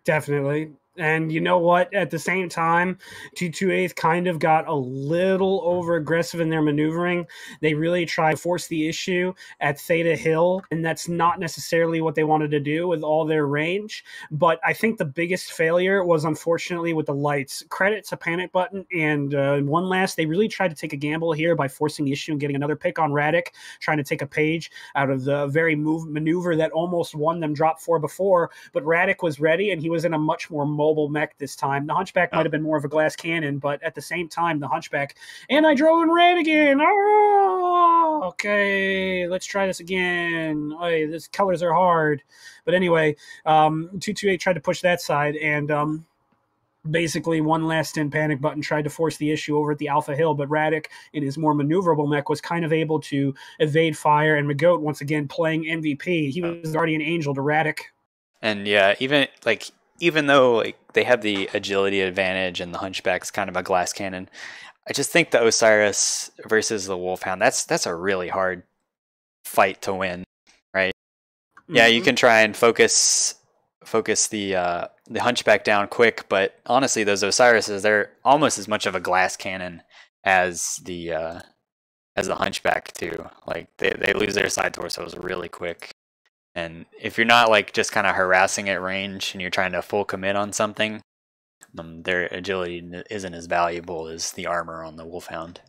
Definitely. And you know what? At the same time, 228 kind of got a little over aggressive in their maneuvering. They really tried to force the issue at Theta Hill, and that's not necessarily what they wanted to do with all their range. But I think the biggest failure was unfortunately with the lights. Credit to Panic Button and One Last. They really tried to take a gamble here by forcing the issue and getting another pick on Radic, trying to take a page out of the very maneuver that almost won them drop 4 before. But Radic was ready, and he was in a much more mobile mech this time. The Hunchback might have been more of a glass cannon, but at the same time, the Hunchback, and I drove in red again. Oh, okay, let's try this again. Oh, these colors are hard. But anyway, 228 tried to push that side, and basically One Last in Panic Button tried to force the issue over at the Alpha Hill, but Radic, in his more maneuverable mech, was kind of able to evade fire, and McGoat, once again, playing MVP. He was Guardian Angel to Radic. And yeah, even though like they have the agility advantage and the Hunchback's kind of a glass cannon, I just think the Osiris versus the Wolfhound, that's a really hard fight to win, right? Mm-hmm. Yeah, you can try and focus the Hunchback down quick, but honestly, those Osirises, they're almost as much of a glass cannon as the Hunchback too. Like they lose their side torsos really quick. And if you're not like just kind of harassing at range and you're trying to full commit on something, their agility isn't as valuable as the armor on the Wolfhound.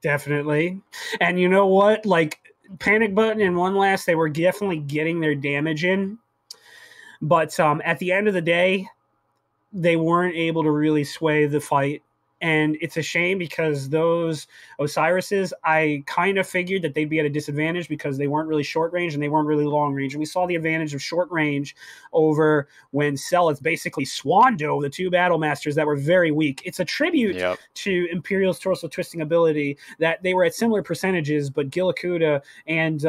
Definitely. And you know what? Like Panic Button and One Last, they were definitely getting their damage in. But at the end of the day, they weren't able to really sway the fight. And it's a shame because those Osirises, I kind of figured that they'd be at a disadvantage because they weren't really short range and they weren't really long range. And we saw the advantage of short range over when Seleth basically swan-dove the 2 Battle Masters that were very weak. It's a tribute to EmpyreaL's torso twisting ability that they were at similar percentages, but Gilakuda and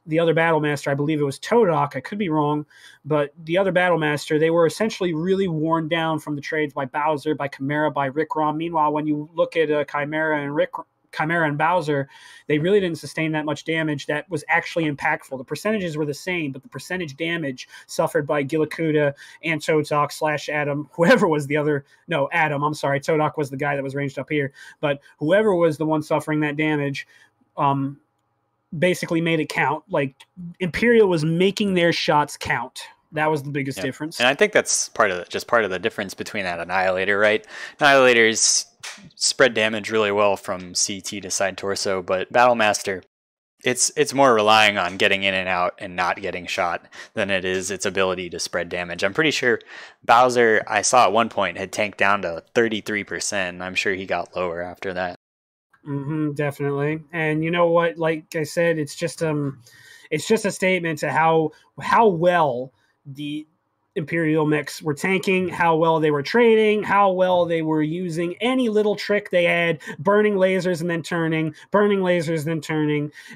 the other Battlemaster, I believe it was Todok, I could be wrong, but the other Battlemaster, they were essentially really worn down from the trades by Bowser, by Chimera, by Rick Rom. Meanwhile, when you look at Chimera and Bowser, they really didn't sustain that much damage that was actually impactful. The percentages were the same, but the percentage damage suffered by Gilakuda and Todok / Adam, whoever was the other, no, Adam, I'm sorry, Todok was the guy that was ranged up here, but whoever was the one suffering that damage, basically made it count. Like, EmpyreaL was making their shots count. That was the biggest difference. And I think that's part of the difference between that Annihilator, right? Annihilators spread damage really well from CT to side torso, but Battlemaster, it's more relying on getting in and out and not getting shot than it is its ability to spread damage. I'm pretty sure Bowser, I saw at one point, had tanked down to 33%, and I'm sure he got lower after that. Definitely. And you know what? Like I said, it's just a statement to how well the EmpyreaL mechs were tanking, how well they were trading, how well they were using any little trick they had, burning lasers and then turning,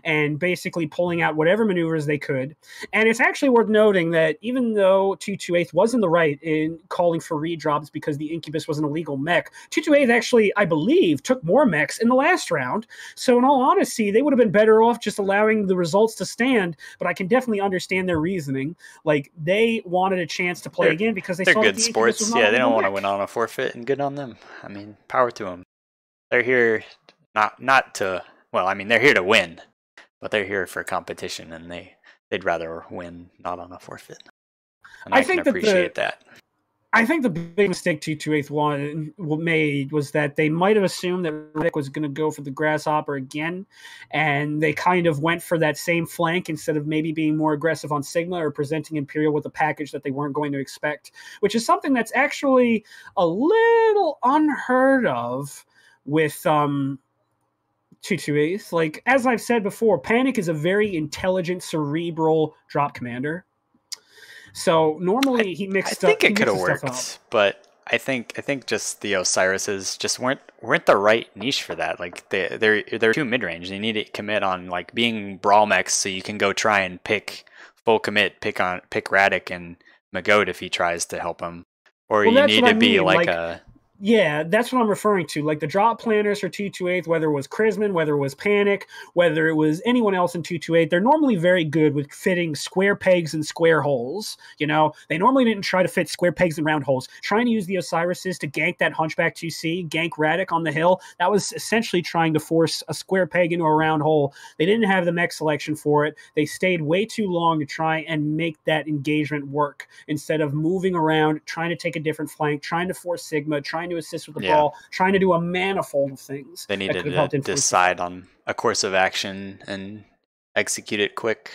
and basically pulling out whatever maneuvers they could. And it's actually worth noting that even though 228 was in the right in calling for redrops because the Incubus was an illegal mech, 228 actually, I believe, took more mechs in the last round. So in all honesty, they would have been better off just allowing the results to stand, but I can definitely understand their reasoning. Like, they wanted a chance to play again because they're good sports. Yeah, they don't want to win on a forfeit, and good on them. I mean, power to them. They're here not to. Well, I mean, they're here to win, but they're here for competition, and they'd rather win, not on a forfeit. And I can appreciate that. I think the big mistake 228 made was that they might have assumed that Riddick was going to go for the Grasshopper again, and they kind of went for that same flank instead of maybe being more aggressive on Sigma or presenting EmpyreaL with a package that they weren't going to expect, which is something that's actually a little unheard of with 228. Like, as I've said before, Panic is a very intelligent, cerebral drop commander. So normally he mixed up. I think it could have worked, but I think just the Osiris's just weren't the right niche for that. Like, they're too mid range. They need to commit on like being brawl mechs, so you can go try and pick full commit, pick Radic and Magote if he tries to help him, or you need to be like a. Yeah, that's what I'm referring to. Like the drop planners for 228, whether it was Chrisman, whether it was Panic, whether it was anyone else in 228, they're normally very good with fitting square pegs and square holes. You know, they normally didn't try to fit square pegs and round holes. Trying to use the Osiris's to gank that Hunchback 2C, gank Radic on the hill, that was essentially trying to force a square peg into a round hole. They didn't have the mech selection for it. They stayed way too long to try and make that engagement work instead of moving around, trying to take a different flank, trying to force Sigma, trying to assist with the ball, trying to do a manifold of things. They needed to decide on a course of action and execute it quick.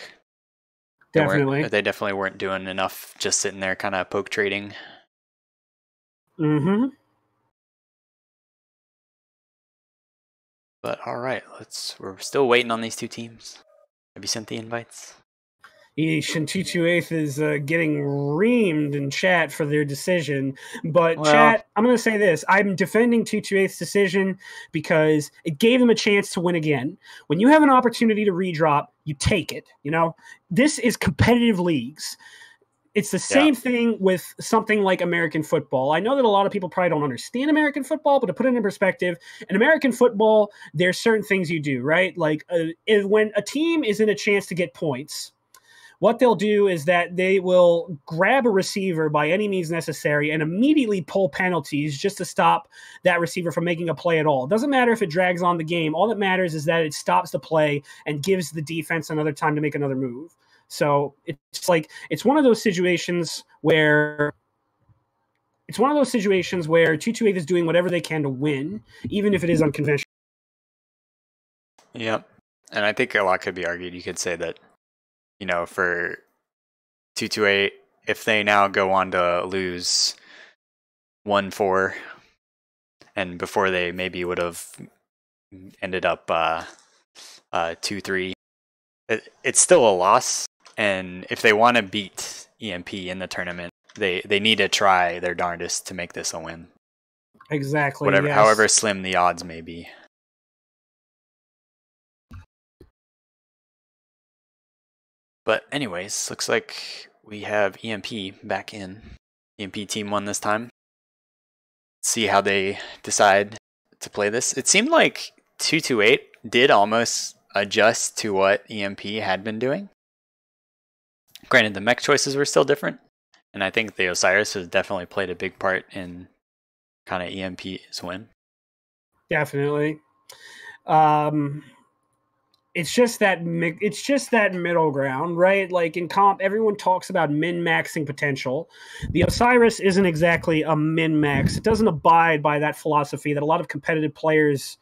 Definitely. They definitely weren't doing enough just sitting there kind of poke trading. Mm-hmm. But all right, we're still waiting on these two teams. Have you sent the invites? Yeesh, and 228 is getting reamed in chat for their decision. But chat, I'm going to say this. I'm defending 228's decision because it gave them a chance to win again. When you have an opportunity to redrop, you take it. You know, this is competitive leagues. It's the same thing with something like American football. I know that a lot of people probably don't understand American football, but to put it in perspective, in American football, there's certain things you do, right? Like when a team is in a chance to get points, what they'll do is that they will grab a receiver by any means necessary and immediately pull penalties just to stop that receiver from making a play at all. It doesn't matter if it drags on the game. All that matters is that it stops the play and gives the defense another time to make another move. So it's one of those situations where 228 is doing whatever they can to win, even if it is unconventional. Yep. And I think a lot could be argued. You could say that, you know, for 228, if they now go on to lose 1-4, and before they maybe would have ended up 2-3, it's still a loss. And if they want to beat EMP in the tournament, they need to try their darndest to make this a win. Exactly. However slim the odds may be. But anyways, looks like we have EMP back in. EMP team 1 this time. See how they decide to play this. It seemed like 228 did almost adjust to what EMP had been doing. Granted, the mech choices were still different, and I think the Osiris has definitely played a big part in kind of EMP's win. Definitely. It's just that middle ground, right? Like in comp, everyone talks about min-maxing potential. The Osiris isn't exactly a min-max. It doesn't abide by that philosophy that a lot of competitive players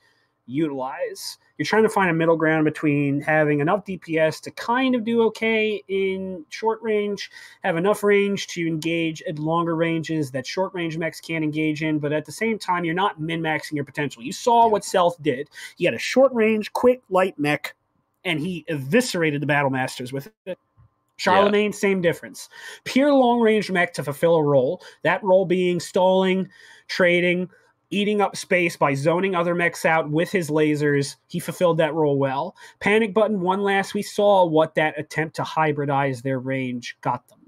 utilize. You're trying to find a middle ground between having enough DPS to kind of do okay in short range, have enough range to engage at longer ranges that short range mechs can't engage in, but at the same time, you're not min-maxing your potential. You saw what Self did. He had a short range, quick, light mech, and he eviscerated the Battle Masters with it. Charlemagne, same difference. Pure long-range mech to fulfill a role. That role being stalling, trading, eating up space by zoning other mechs out with his lasers. He fulfilled that role well. Panic Button one last, we saw what that attempt to hybridize their range got them.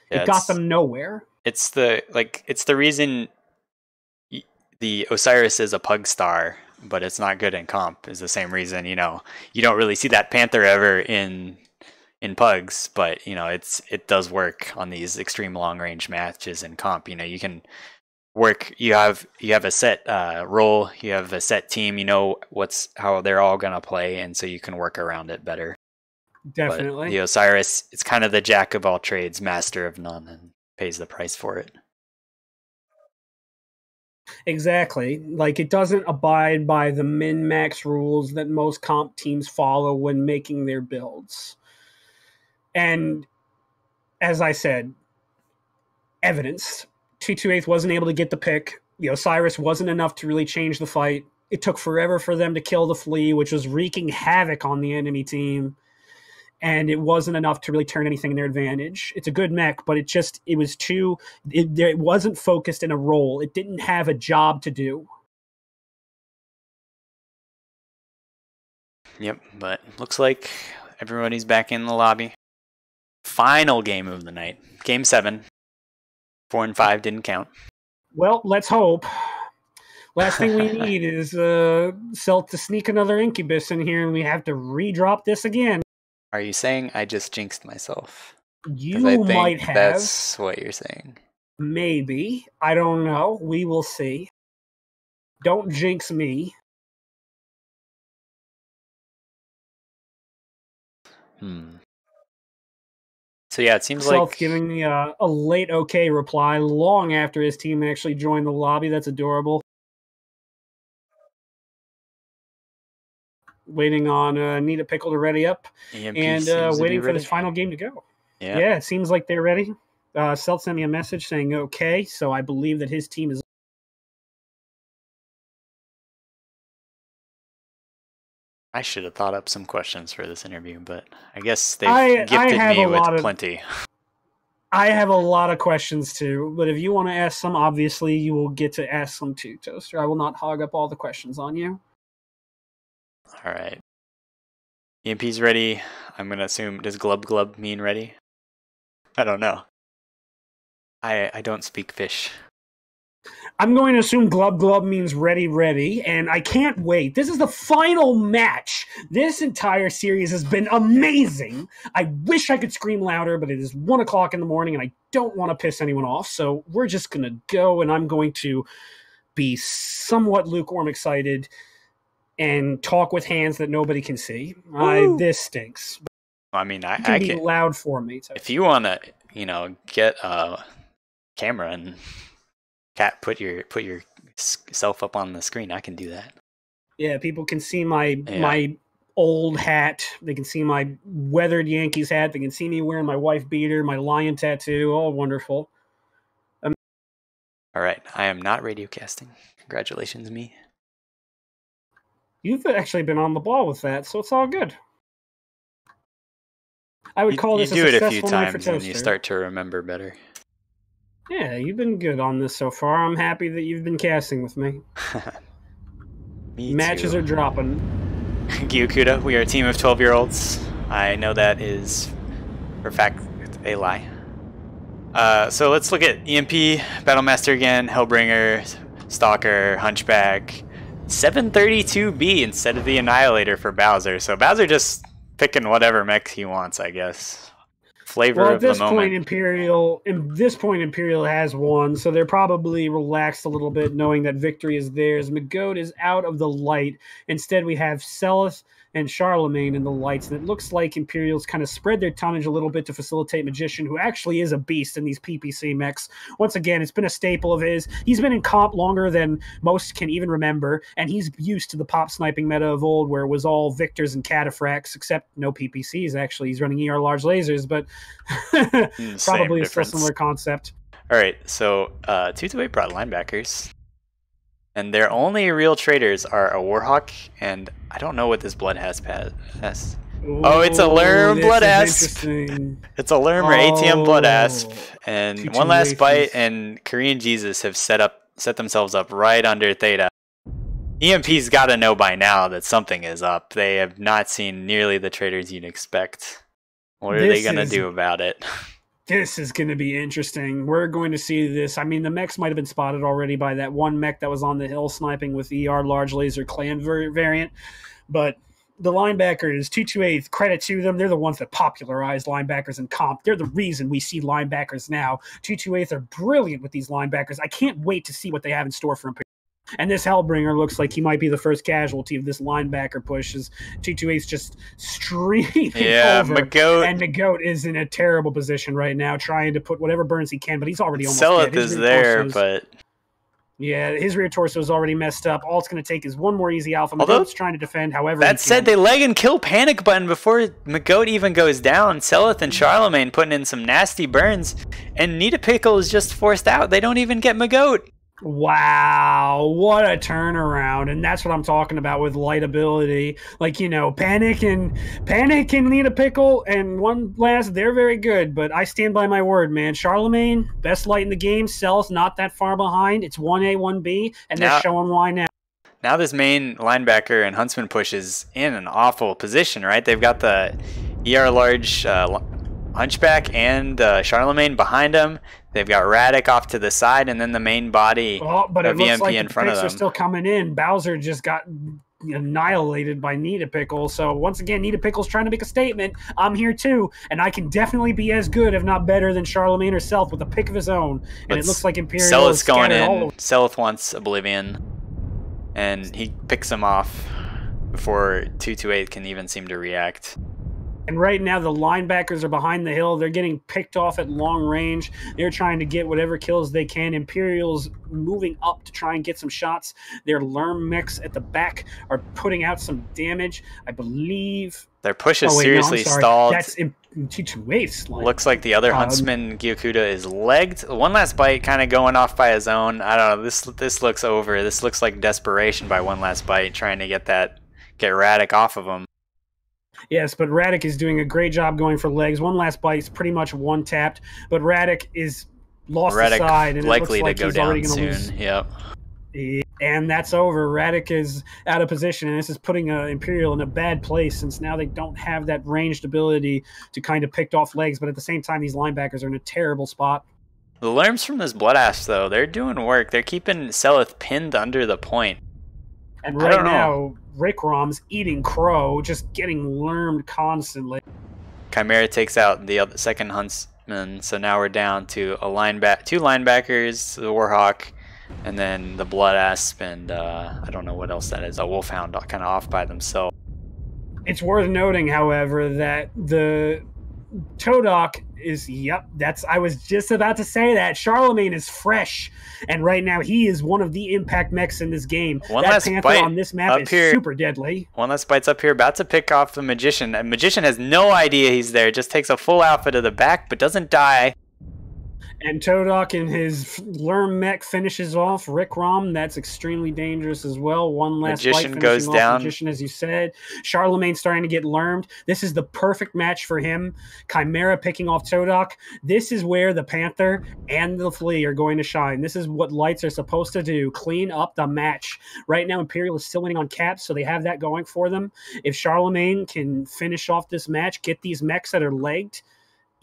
It got them nowhere. It's the reason the Osiris is a pug star, but it's not good in comp, is the same reason, you don't really see that Panther ever in pugs, but it does work on these extreme long range matches in comp. You can work, you have a set role, you have a set team, how they're all gonna play, and so you can work around it better. Definitely. But the Osiris, it's kind of the jack of all trades, master of none, and pays the price for it. Exactly. Like, it doesn't abide by the min-max rules that most comp teams follow when making their builds. And as I said, evidenced. 228 wasn't able to get the pick. The Osiris wasn't enough to really change the fight. It took forever for them to kill the Flea, which was wreaking havoc on the enemy team. And it wasn't enough to really turn anything in their advantage. It's a good mech, but it wasn't focused in a role. It didn't have a job to do. Yep, but looks like everybody's back in the lobby. Final game of the night. Game 7. 4 and 5 didn't count. Well, let's hope. Last thing we need is Celt to sneak another Incubus in here, and we have to redrop this again. Are you saying I just jinxed myself? You might have. That's what you're saying. Maybe. I don't know. We will see. Don't jinx me. So yeah, it seems Self like giving me a late okay reply long after his team actually joined the lobby. That's adorable. Waiting on Nita Pickle to ready up, EMP and waiting for this final game to go. Yeah, it seems like they're ready. Celt sent me a message saying okay, so I believe that his team is. I should have thought up some questions for this interview, but I guess they've gifted me with plenty. I have a lot of questions too, but if you want to ask some, obviously you will get to ask some too, Toaster. I will not hog up all the questions on you. All right. EMP's ready. I'm going to assume, does glub glub mean ready? I don't know. I don't speak fish. I'm going to assume glub glub means ready, ready, and I can't wait. This is the final match. This entire series has been amazing. I wish I could scream louder, but it is 1 o'clock in the morning, and I don't want to piss anyone off, so we're just going to go, and I'm going to be somewhat lukewarm excited and talk with hands that nobody can see. This stinks. I mean, I can be loud for me. If you want to, get a camera and put yourself up on the screen, I can do that. Yeah, people can see my old hat. They can see my weathered Yankees hat. They can see me wearing my wife beater, my lion tattoo. All wonderful. All right, I am not radio casting. Congratulations, me. You've actually been on the ball with that, so it's all good. I would call this a successful night for Toaster. You do it a few times and you start to remember better. Yeah, you've been good on this so far. I'm happy that you've been casting with me. Me Matches too. are dropping. Gyukuda, we are a team of 12-year-olds. I know that is For fact, it's a lie. So let's look at EMP, Battlemaster again, Hellbringer, Stalker, Hunchback, 732B instead of the Annihilator for Bowser. So Bowser just picking whatever mech he wants, I guess. Flavor Well, of the moment. At this point, Imperial has won, so they're probably relaxed a little bit, knowing that victory is theirs. McGoat is out of the light. Instead, we have Selith and Charlemagne in the lights, and it looks like Imperials kind of spread their tonnage a little bit to facilitate Magician, who actually is a beast in these PPC mechs. Once again, it's been a staple of his. He's been in comp longer than most can even remember, and he's used to the pop sniping meta of old, where it was all Victors and Cataphracts, except no PPCs, actually. He's running ER large lasers, but probably still a similar concept. All right, so 228 brought linebackers. And their only real traders are a Warhawk, and I don't know what this Blood has. Oh, it's a Lerm Blood Asp. It's a Lerm or ATM Blood Asp. And One Last Bite and Korean Jesus have set themselves up right under Theta. EMP's got to know by now that something is up. They have not seen nearly the traders you'd expect. What are they going to do about it? This is going to be interesting. We're going to see this. I mean, the mechs might have been spotted already by that one mech that was on the hill sniping with ER large laser clan variant. But the linebackers, 228, credit to them. They're the ones that popularized linebackers in comp. They're the reason we see linebackers now. 228 are brilliant with these linebackers. I can't wait to see what they have in store for them. And this Hellbringer looks like he might be the first casualty of this linebacker push, as 228's just streaming over. McGoat. And McGoat is in a terrible position right now, trying to put whatever burns he can, but he's already almost dead. Is there, but... Yeah, his rear torso is already messed up. All it's going to take is one more easy alpha. McGoat's trying to defend however that said, they leg and kill panic button before McGoat even goes down. Selith and Charlemagne putting in some nasty burns, and Nita Pickle is just forced out. They don't even get McGoat. Wow, what a turnaround. And that's what I'm talking about with light ability. Like, you know, Panic and Nita Pickle and One Last, they're very good, but I stand by my word, man. Charlemagne, best light in the game. Cell's not that far behind. It's 1A, 1B, and they're showing why now. Now this main linebacker and Huntsman push is in an awful position, right? They've got the ER large Hunchback and Charlemagne behind them. They've got Radic off to the side, and then the main body of EMP in front of them. Are still coming in. Bowser just got annihilated by Nita Pickle. So once again, Nita Pickle's trying to make a statement. I'm here too, and I can definitely be as good, if not better, than Charlemagne herself with a pick of his own. And it looks like Imperial is going in. Selith wants Oblivion, and he picks him off before 228 can even seem to react. And right now, the linebackers are behind the hill. They're getting picked off at long range. They're trying to get whatever kills they can. Imperial's moving up to try and get some shots. Their Lerm mechs at the back are putting out some damage. I believe... Their push is seriously stalled. That's T2A's. Looks like the other Huntsman, Gyokuda, is legged. One Last Bite kind of going off by his own. I don't know. This looks over. This looks like desperation by One Last Bite, trying to get Radic off of him. Yes, but Radic is doing a great job going for legs. One Last Bite is pretty much one-tapped, but Radic is lost the side, and likely it looks like to go he's down already going to soon. lose. Yep. And that's over. Radic is out of position, and this is putting Imperial in a bad place, since now they don't have that ranged ability to kind of pick off legs, but at the same time, these linebackers are in a terrible spot. The Lerms from this Blood Ash, though, they're doing work. They're keeping Selith pinned under the point. And right now, Rick Rom's eating crow, just getting lermed constantly. Chimera takes out the second Huntsman, so now we're down to two linebackers, the Warhawk, and then the Blood Asp, and I don't know what else that is, a Wolfhound kind of off by themselves. It's worth noting, however, that the Todok is, I was just about to say that. Charlemagne is fresh, and right now he is one of the impact mechs in this game. That Panther on this map is super deadly. One Last Bite's up here, about to pick off the Magician. And Magician has no idea he's there, just takes a full alpha to the back, but doesn't die. And Todok in his Lerm mech finishes off Rick Rom. That's extremely dangerous as well. One Last Magician Bite goes down. Magician, as you said. Charlemagne starting to get lermed. This is the perfect match for him. Chimera picking off Todok. This is where the Panther and the Flea are going to shine. This is what lights are supposed to do. Clean up the match. Right now, Imperial is still winning on caps, so they have that going for them. If Charlemagne can finish off this match, get these mechs that are legged,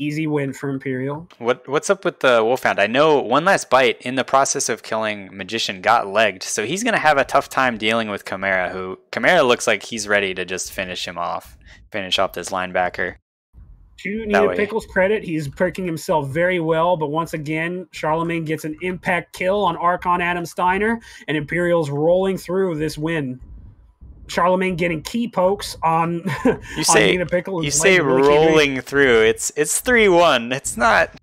Easy win for Imperial. What's up with the Wolfhound? I know One Last Bite, in the process of killing Magician, got legged, so he's going to have a tough time dealing with Chimera, who Chimera looks like he's ready to just finish off this linebacker. To Nita Pickle's credit, he's pricking himself very well, but once again, Charlemagne gets an impact kill on Archon Adam Steiner, and Imperial's rolling through this win. Charlemagne getting key pokes on, Nita Pickle. You say rolling through. It's 3-1. It's not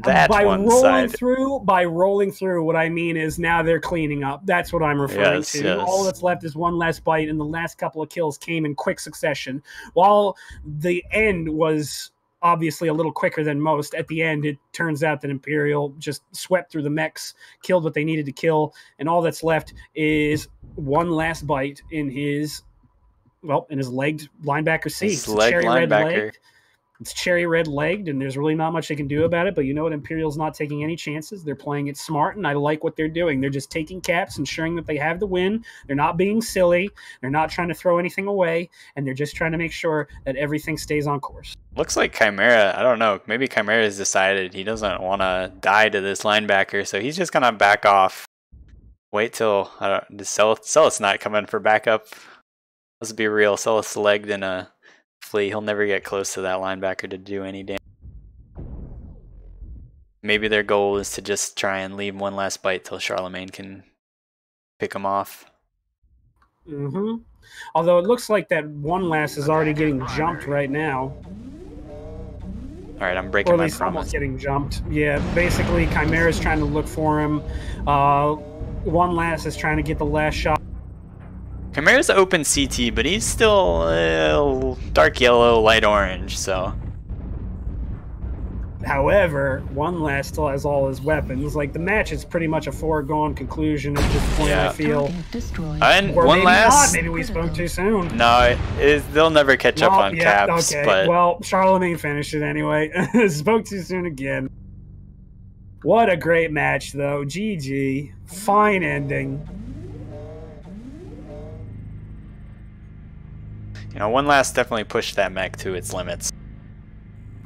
that By rolling through, what I mean is now they're cleaning up. That's what I'm referring to. Yes. All that's left is One Last Bite, and the last couple of kills came in quick succession. While the end was obviously a little quicker than most, at the end it turns out that Imperial just swept through the mechs, killed what they needed to kill, and all that's left is One Last Bite in his legged linebacker seat. His leg linebacker. It's cherry red legged, and there's really not much they can do about it. But you know what? Imperial's not taking any chances. They're playing it smart, and I like what they're doing. They're just taking caps, ensuring that they have the win. They're not being silly. They're not trying to throw anything away, and they're just trying to make sure that everything stays on course. Looks like Chimera, I don't know, maybe Chimera has decided he doesn't want to die to this linebacker, so he's just going to back off. Wait till Celis not coming for backup. Let's be real, Celis legged in a flea. He'll never get close to that linebacker to do any damage. Maybe their goal is to just try and leave One Last Bite till Charlemagne can pick him off. Although it looks like that One Last is already getting jumped right now. All right, I'm breaking my promise. Almost getting jumped. Yeah, basically Chimera's trying to look for him. One Last is trying to get the last shot. Chimera's open CT, but he's still dark yellow, light orange, so. However, One Last still has all his weapons. Like, the match is pretty much a foregone conclusion at this point, I feel. And or One maybe Last. Not. Maybe we spoke too soon. No, they'll never catch up on caps. Okay. But well, Charlemagne finished it anyway. Spoke too soon again. What a great match, though. GG. Fine ending. You know, One Last definitely pushed that mech to its limits.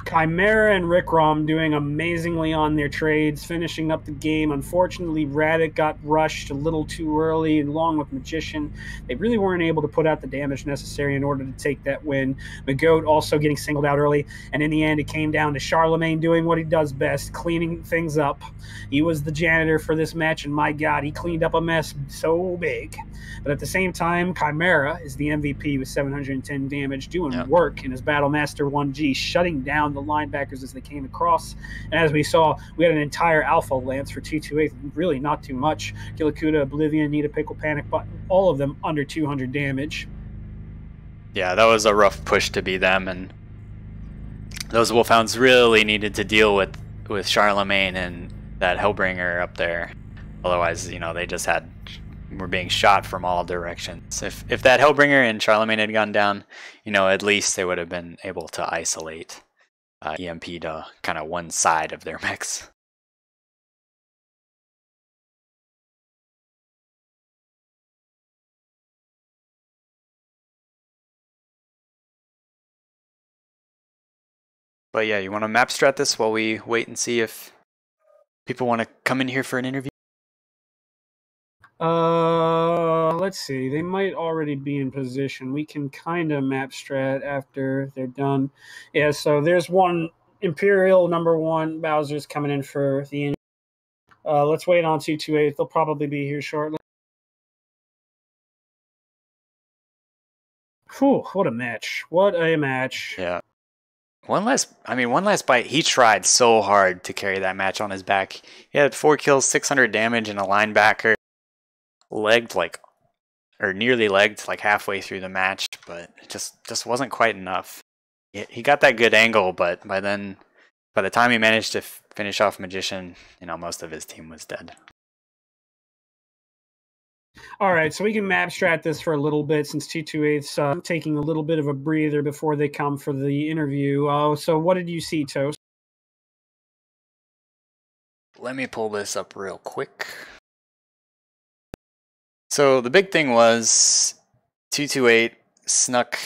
Chimera and Rickrom doing amazingly on their trades, finishing up the game. Unfortunately, Radic got rushed a little too early, along with Magician. They really weren't able to put out the damage necessary in order to take that win. McGoat also getting singled out early, and in the end, it came down to Charlemagne doing what he does best, cleaning things up. He was the janitor for this match, and my God, he cleaned up a mess so big. But at the same time, Chimera is the MVP with 710 damage, doing work in his Battlemaster 1G, shutting down the linebackers as they came across. And as we saw, we had an entire Alpha Lance for 228, really not too much. Gillicuda, Oblivion, Nita Pickle, Panic Button, all of them under 200 damage. Yeah, that was a rough push to be them, and those Wolfhounds really needed to deal with Charlemagne and that Hellbringer up there. Otherwise, you know, they just were being shot from all directions. If that Hellbringer and Charlemagne had gone down, you know, at least they would have been able to isolate EMP to kind of one side of their mix. But yeah, you want to map strat this while we wait and see if people want to come in here for an interview? Let's see. They might already be in position. We can kind of map strat after they're done. Yeah, so there's one Imperial #1. Bowser's coming in for the interview. Let's wait on 228. They'll probably be here shortly. Whew, what a match. What a match. Yeah. One Last Bite, he tried so hard to carry that match on his back. He had 4 kills, 600 damage, and a linebacker nearly legged like halfway through the match, but it just wasn't quite enough. He got that good angle, but by the time he managed to finish off Magician, you know, most of his team was dead. All right, so we can map strat this for a little bit since 228's taking a little bit of a breather before they come for the interview. So what did you see, Toast? Let me pull this up real quick. So the big thing was 228 snuck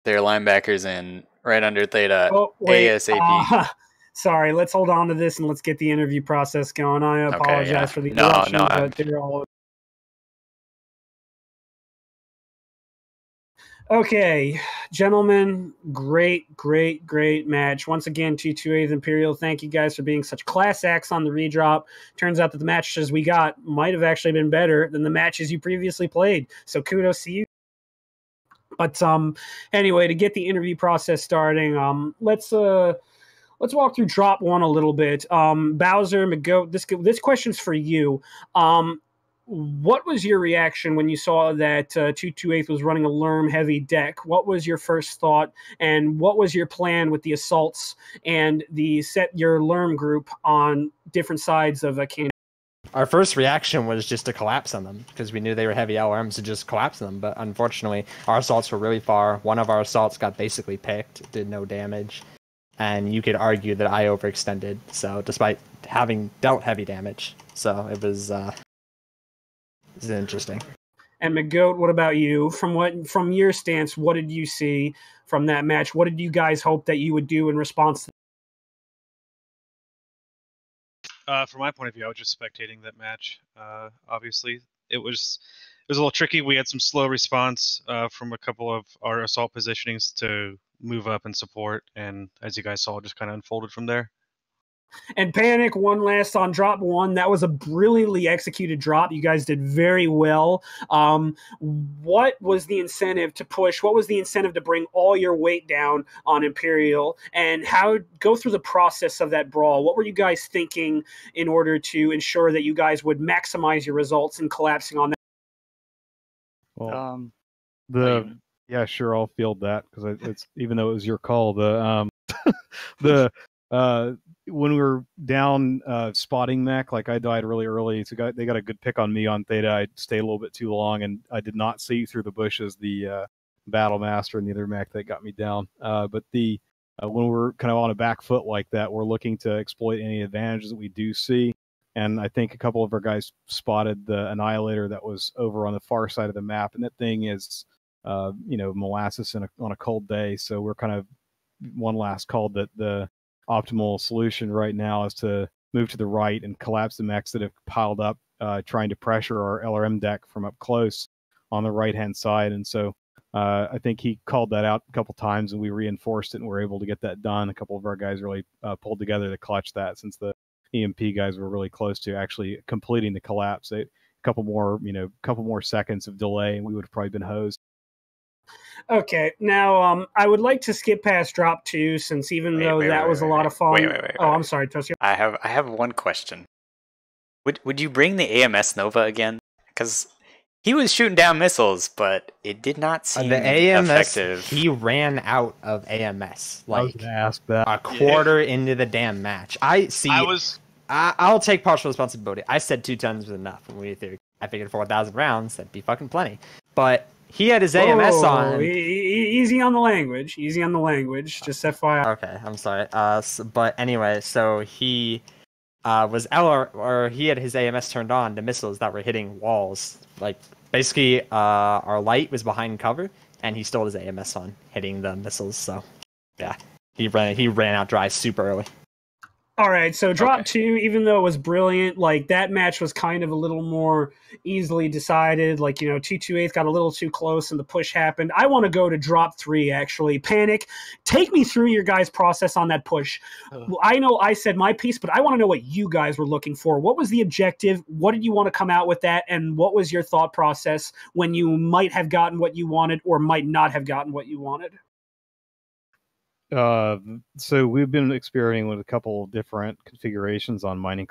their linebackers in right under theta. Oh, wait. ASAP. Sorry, let's hold on to this and let's get the interview process going. I apologize for the interruption, but they're all... Okay, gentlemen, great match. Once again, 228 Imperial, thank you guys for being such class acts on the redrop. Turns out that the matches we got might have actually been better than the matches you previously played, so kudos to you. But anyway, to get the interview process starting, let's walk through drop one a little bit. Bowser, McGoat, this question's for you. What was your reaction when you saw that 228 was running a Lerm heavy deck? What was your first thought, and what was your plan with the assaults and the set your Lerm group on different sides of a cannon? Our first reaction was just to collapse on them because we knew they were heavy LRMs, to just collapse them. But unfortunately, our assaults were really far. One of our assaults got basically picked, did no damage. And you could argue that I overextended, so despite having dealt heavy damage. So it was interesting. And McGoat, what about you? From your stance, what did you see from that match? What did you guys hope that you would do in response to From my point of view, I was just spectating that match. Obviously, it was a little tricky. We had some slow response from a couple of our assault positionings to move up and support, and as you guys saw, it just kind of unfolded from there. And Panic, one last on drop one. That was a brilliantly executed drop. You guys did very well. What was the incentive to push? What was the incentive to bring all your weight down on Imperial? And go through the process of that brawl? What were you guys thinking in order to ensure that you guys would maximize your results in collapsing on that? Well, yeah, sure, I'll field that because it's even though it was your call. When we were down spotting mech, like I died really early, so they got a good pick on me on Theta. I stayed a little bit too long, and I did not see through the bushes the Battle Master and the other mech that got me down. But when we're kind of on a back foot like that, we're looking to exploit any advantages that we do see. And I think a couple of our guys spotted the Annihilator that was over on the far side of the map, and that thing is, molasses on a cold day. So we're kind of one last call that the optimal solution right now is to move to the right and collapse the mechs that have piled up, trying to pressure our LRM deck from up close on the right-hand side. And so I think he called that out a couple times, and we reinforced it, and were able to get that done. A couple of our guys really pulled together to clutch that, since the EMP guys were really close to actually completing the collapse. A couple more seconds of delay, and we would have probably been hosed. Okay, now I would like to skip past drop two, since even though that was a lot of fun. Wait. I'm sorry, Tosia. I have one question. Would you bring the AMS Nova again? Because he was shooting down missiles, but it did not seem the AMS, effective. He ran out of AMS I was gonna ask that. a quarter into the damn match. I'll take partial responsibility. I said 2 tons was enough. I figured 4,000 rounds, that'd be fucking plenty. But he had his AMS on. Easy on the language. Easy on the language. Just FYI. Okay, I'm sorry. But anyway, so he he had his AMS turned on to missiles that were hitting walls. Like basically, our light was behind cover, and he still had his AMS on, hitting the missiles. So yeah, he ran out dry super early. All right, so drop two, even though it was brilliant, like that match was kind of a little more easily decided. Like, 228 got a little too close and the push happened. I want to go to drop three, actually. Panic, take me through your guys' process on that push. Well, I know I said my piece, but I want to know what you guys were looking for. What was the objective? What did you want to come out with that? And what was your thought process when you might have gotten what you wanted or might not have gotten what you wanted? So we've been experimenting with a couple of different configurations on mining,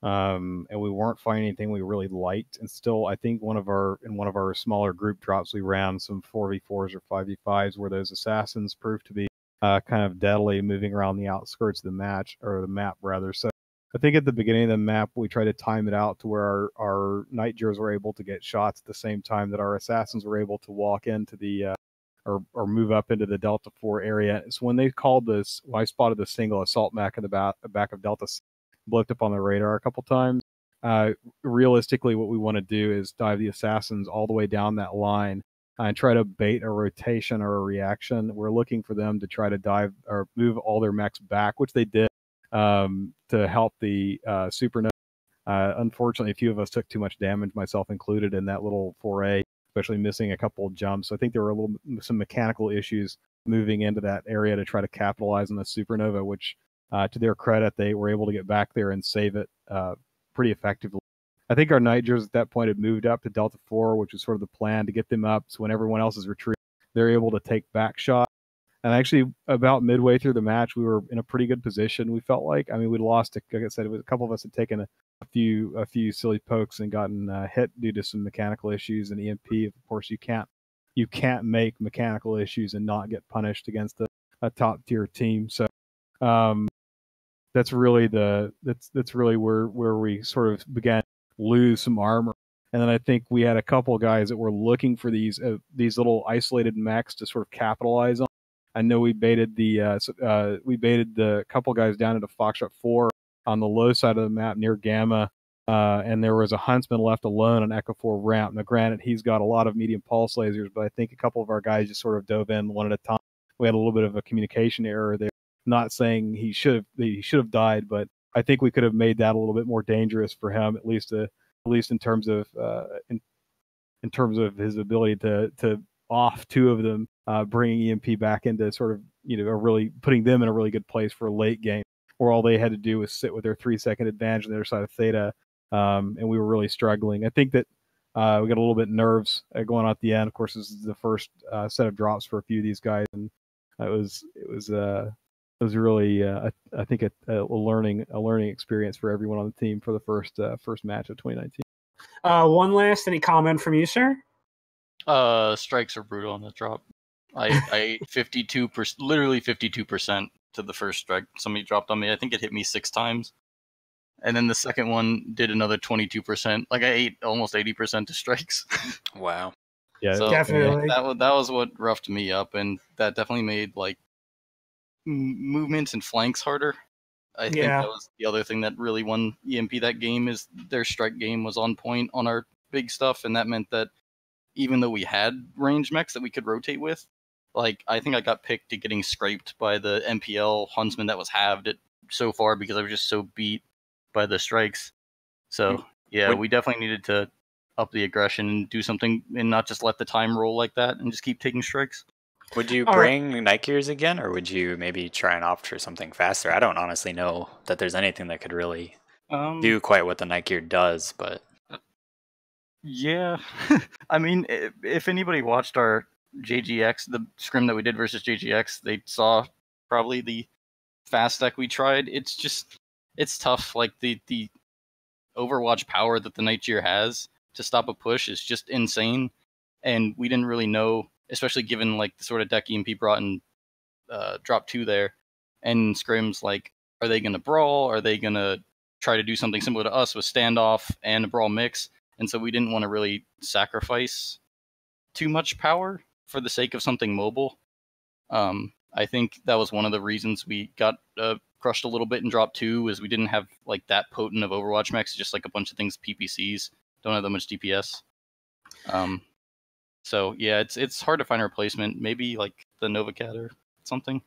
and we weren't finding anything we really liked. And still, I think in one of our smaller group drops, we ran some 4v4s or 5v5s where those assassins proved to be kind of deadly, moving around the outskirts of the map rather. So I think at the beginning of the map, we tried to time it out to where our night gears were able to get shots at the same time that our assassins were able to walk into the or move up into the Delta 4 area. So when they called this, I spotted the single assault mech in the back of Delta, blipped up on the radar a couple times. Realistically, what we want to do is dive the assassins all the way down that line and try to bait a rotation or a reaction. We're looking for them to try to dive or move all their mechs back, which they did, to help the supernova. Unfortunately, a few of us took too much damage, myself included, in that little foray, especially missing a couple of jumps. So I think there were some mechanical issues moving into that area to try to capitalize on the supernova, which, to their credit, they were able to get back there and save it pretty effectively. I think our Nigers at that point had moved up to Delta 4, which was sort of the plan to get them up. So when everyone else is retreating, they're able to take back shots. And actually, about midway through the match, we were in a pretty good position. We felt like, I mean, we'd lost, like I said, a couple of us had taken a few silly pokes and gotten hit due to some mechanical issues. And EMP, of course, you can't make mechanical issues and not get punished against a top tier team. So that's really where we sort of began to lose some armor. And then I think we had a couple guys that were looking for these little isolated mechs to sort of capitalize on. I know we baited the couple guys down into Foxtrot 4 on the low side of the map near Gamma, and there was a huntsman left alone on Echo 4 ramp. Now, granted, he's got a lot of medium pulse lasers, but I think a couple of our guys just sort of dove in one at a time. We had a little bit of a communication error there. Not saying he should have died, but I think we could have made that a little bit more dangerous for him, at least in terms of in terms of his ability to off two of them, bringing EMP back into sort of, really putting them in a really good place for a late game, where all they had to do was sit with their 3-second advantage on the other side of Theta, and we were really struggling. I think that we got a little bit nerves going on at the end. Of course, this is the first set of drops for a few of these guys, and it was really I think a learning experience for everyone on the team for the first match of 2019. One last, any comment from you, sir? Strikes are brutal on the drop. I 52%, literally 52% to the first strike somebody dropped on me. I think it hit me 6 times. And then the second one did another 22%. Like I ate almost 80% to strikes. Wow. Yeah, so definitely. That was what roughed me up, and that definitely made like movements and flanks harder. I think that was the other thing that really won EMP that game, is their strike game was on point on our big stuff, and that meant that even though we had range mechs that we could rotate with, like I think I got picked to getting scraped by the EmpyreaL huntsman that was halved it so far because I was just so beat by the strikes. So yeah, we definitely needed to up the aggression and do something and not just let the time roll like that and just keep taking strikes. Would you bring Night Gears again, or would you maybe try and opt for something faster? I don't honestly know that there's anything that could really do quite what the Night Gear does, but yeah. I mean, if anybody watched our JGX, the scrim that we did versus JGX, they saw probably the fast deck we tried. It's tough. Like the Overwatch power that the Night Gear has to stop a push is just insane, and we didn't really know, especially given like the sort of deck EMP brought in drop 2 there, and scrims, like, are they going to brawl? Are they going to try to do something similar to us with standoff and a brawl mix? And so we didn't want to really sacrifice too much power for the sake of something mobile. I think that was one of the reasons we got crushed a little bit in drop 2, is we didn't have like that potent of Overwatch mechs, just like a bunch of things PPCs, don't have that much DPS. So yeah, it's hard to find a replacement. Maybe like the Novacat or something.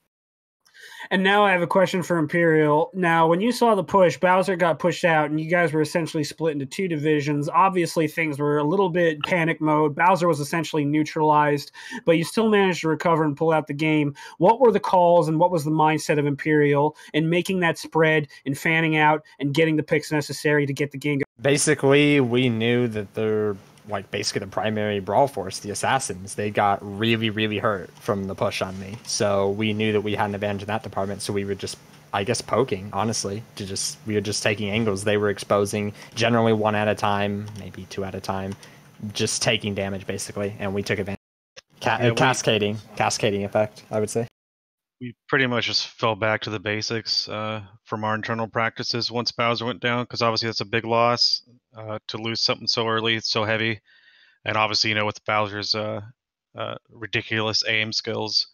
And now I have a question for EmpyreaL. Now, when you saw the push, Bowser got pushed out, and you guys were essentially split into 2 divisions. Obviously, things were a little bit panic mode. Bowser was essentially neutralized, but you still managed to recover and pull out the game. What were the calls, and what was the mindset of EmpyreaL in making that spread and fanning out and getting the picks necessary to get the game going? Basically, we knew that they're basically the primary brawl force, the assassins. They got really, really hurt from the push on me. So we knew that we had an advantage in that department. So we were just, I guess, poking, honestly. We were just taking angles. They were exposing generally 1 at a time, maybe 2 at a time, just taking damage basically. And we took advantage. Cascading effect, I would say. We pretty much just fell back to the basics from our internal practices once Bowser went down, because obviously that's a big loss to lose something so early, so heavy, and obviously with Bowser's ridiculous aim skills,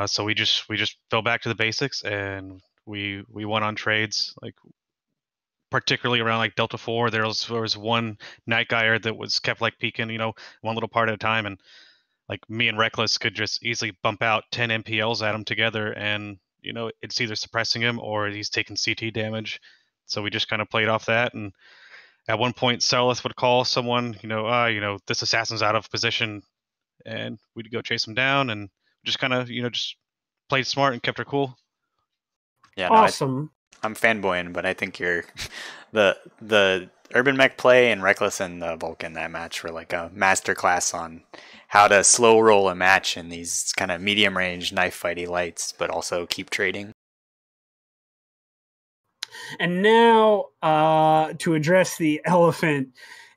so we just fell back to the basics, and we went on trades, like particularly around like Delta 4. There was one night guyer that was kept like peeking, one little part at a time, and like me and Reckless could just easily bump out 10 MPLs at him together, and it's either suppressing him or he's taking CT damage. So we just kind of played off that, and at one point Selith would call someone, this assassin's out of position, and we'd go chase him down, and just kind of just played smart and kept her cool. Yeah, no, Awesome. I'm fanboying, but I think you're the Urban Mech play and Reckless and the Vulcan that match were like a masterclass on how to slow roll a match in these kind of medium range knife fighty lights, but also keep trading. And now, to address the elephant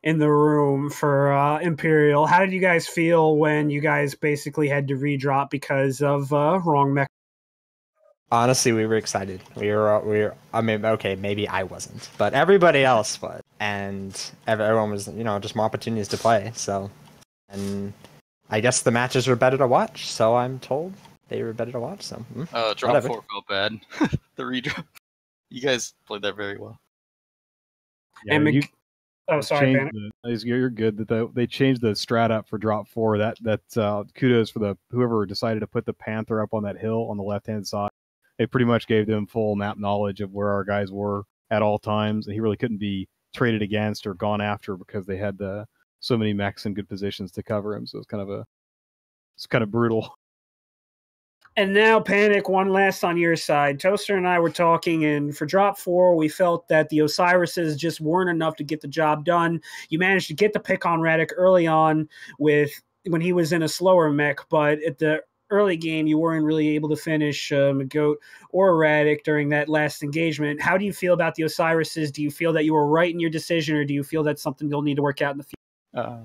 in the room for EmpyreaL, how did you guys feel when you guys basically had to redrop because of wrong mech? Honestly, we were excited. We were. I mean, okay, maybe I wasn't, but everybody else was, and everyone was. Just more opportunities to play. So, and I guess the matches were better to watch. So I'm told they were better to watch. So, drop whatever. 4 felt bad. The redrop. You guys played that very well. Yeah, And sorry, Panic. You're good that they changed the strat up for drop 4. That kudos for the whoever decided to put the Panther up on that hill on the left hand side. It pretty much gave them full map knowledge of where our guys were at all times, and he really couldn't be traded against or gone after because they had so many mechs in good positions to cover him. So it's kind of brutal. And now, Panic, one last on your side. Toaster and I were talking, and for drop 4, we felt that the Osiris's just weren't enough to get the job done. You managed to get the pick on Radic early on when he was in a slower mech, but at the early game, you weren't really able to finish Magoat or Radic during that last engagement. How do you feel about the Osiris's? Do you feel that you were right in your decision, or do you feel that's something you'll need to work out in the future?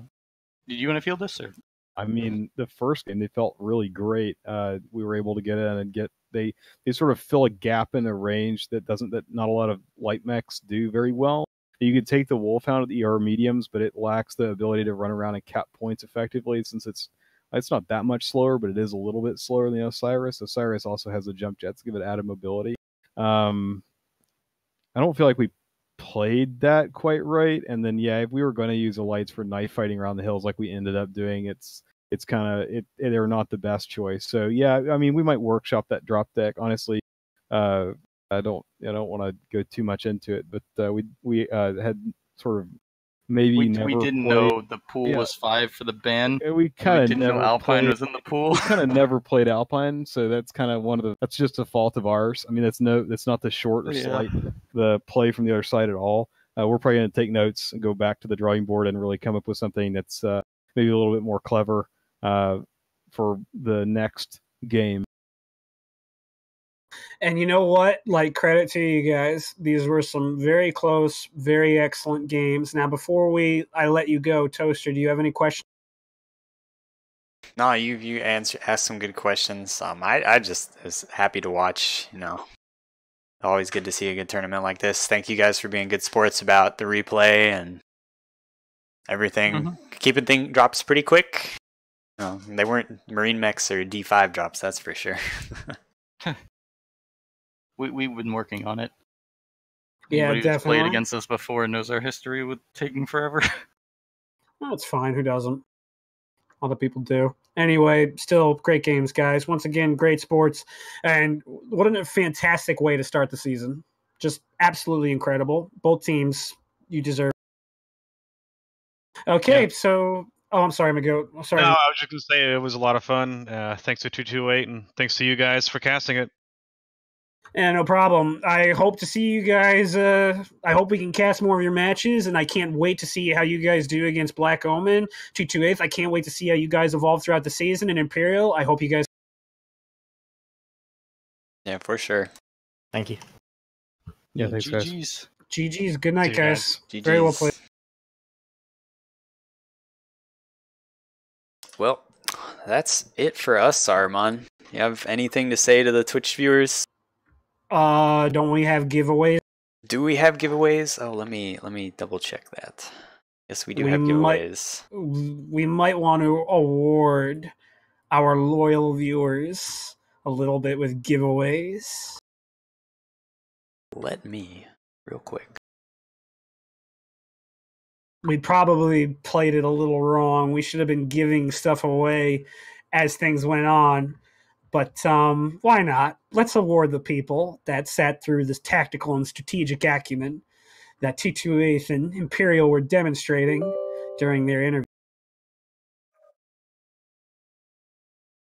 Did you want to field this, or? I mean, the first game they felt really great. We were able to get in and they sort of fill a gap in a range that not a lot of light mechs do very well. You could take the Wolfhound at the ER mediums, but it lacks the ability to run around and cap points effectively since it's not that much slower, but it is a little bit slower than the Osiris. Osiris also has the jump jets to give it added mobility. I don't feel like we played that quite right. And then if we were going to use the lights for knife fighting around the hills like we ended up doing, it's kind of they're not the best choice. So I mean, we might workshop that drop deck. Honestly, I don't want to go too much into it, but we had sort of maybe we never didn't played. know the pool was 5 for the ban. We kind of didn't know Alpine was in the pool. We kind of never played Alpine, so that's kind of that's just a fault of ours. I mean, that's not the short or slight the play from the other side at all. We're probably going to take notes and go back to the drawing board and really come up with something that's maybe a little bit more clever for the next game. And you know what? Like, credit to you guys. These were some very close, very excellent games. Now, before I let you go, Toaster, do you have any questions? No, you asked some good questions. I just was happy to watch. Always good to see a good tournament like this. Thank you guys for being good sports about the replay and everything. Mm-hmm. Keeping drops pretty quick. They weren't Marine mechs or D5 drops, that's for sure. We've been working on it. Yeah, Anybody who's definitely. played against us before knows our history with taking forever. Well, it's fine. Who doesn't? Other people do. Anyway, still great games, guys. Once again, great sports. And what a fantastic way to start the season. Just absolutely incredible. Both teams, you deserve. Okay, so... Oh, I'm sorry, Magoat. Sorry. No, I was just going to say it was a lot of fun. Thanks to 228, and thanks to you guys for casting it. Yeah, no problem. I hope to see you guys. I hope we can cast more of your matches, and I can't wait to see how you guys do against Black Omen, 228. I can't wait to see how you guys evolve throughout the season. And EmpyreaL, I hope you guys. Yeah, for sure. Thank you. Yeah, thanks, guys. GG's. GG's. Good night, See you guys. GG's. Very well played. Well, that's it for us, Saruman. You have anything to say to the Twitch viewers? Don't we have giveaways? Do we have giveaways? Oh, let me double check that. Yes, we do have giveaways. We might want to award our loyal viewers a little bit with giveaways. Let me, real quick. we probably played it a little wrong. We should have been giving stuff away as things went on. But why not? Let's award the people that sat through this tactical and strategic acumen that T28 and EmpyreaL were demonstrating during their interview.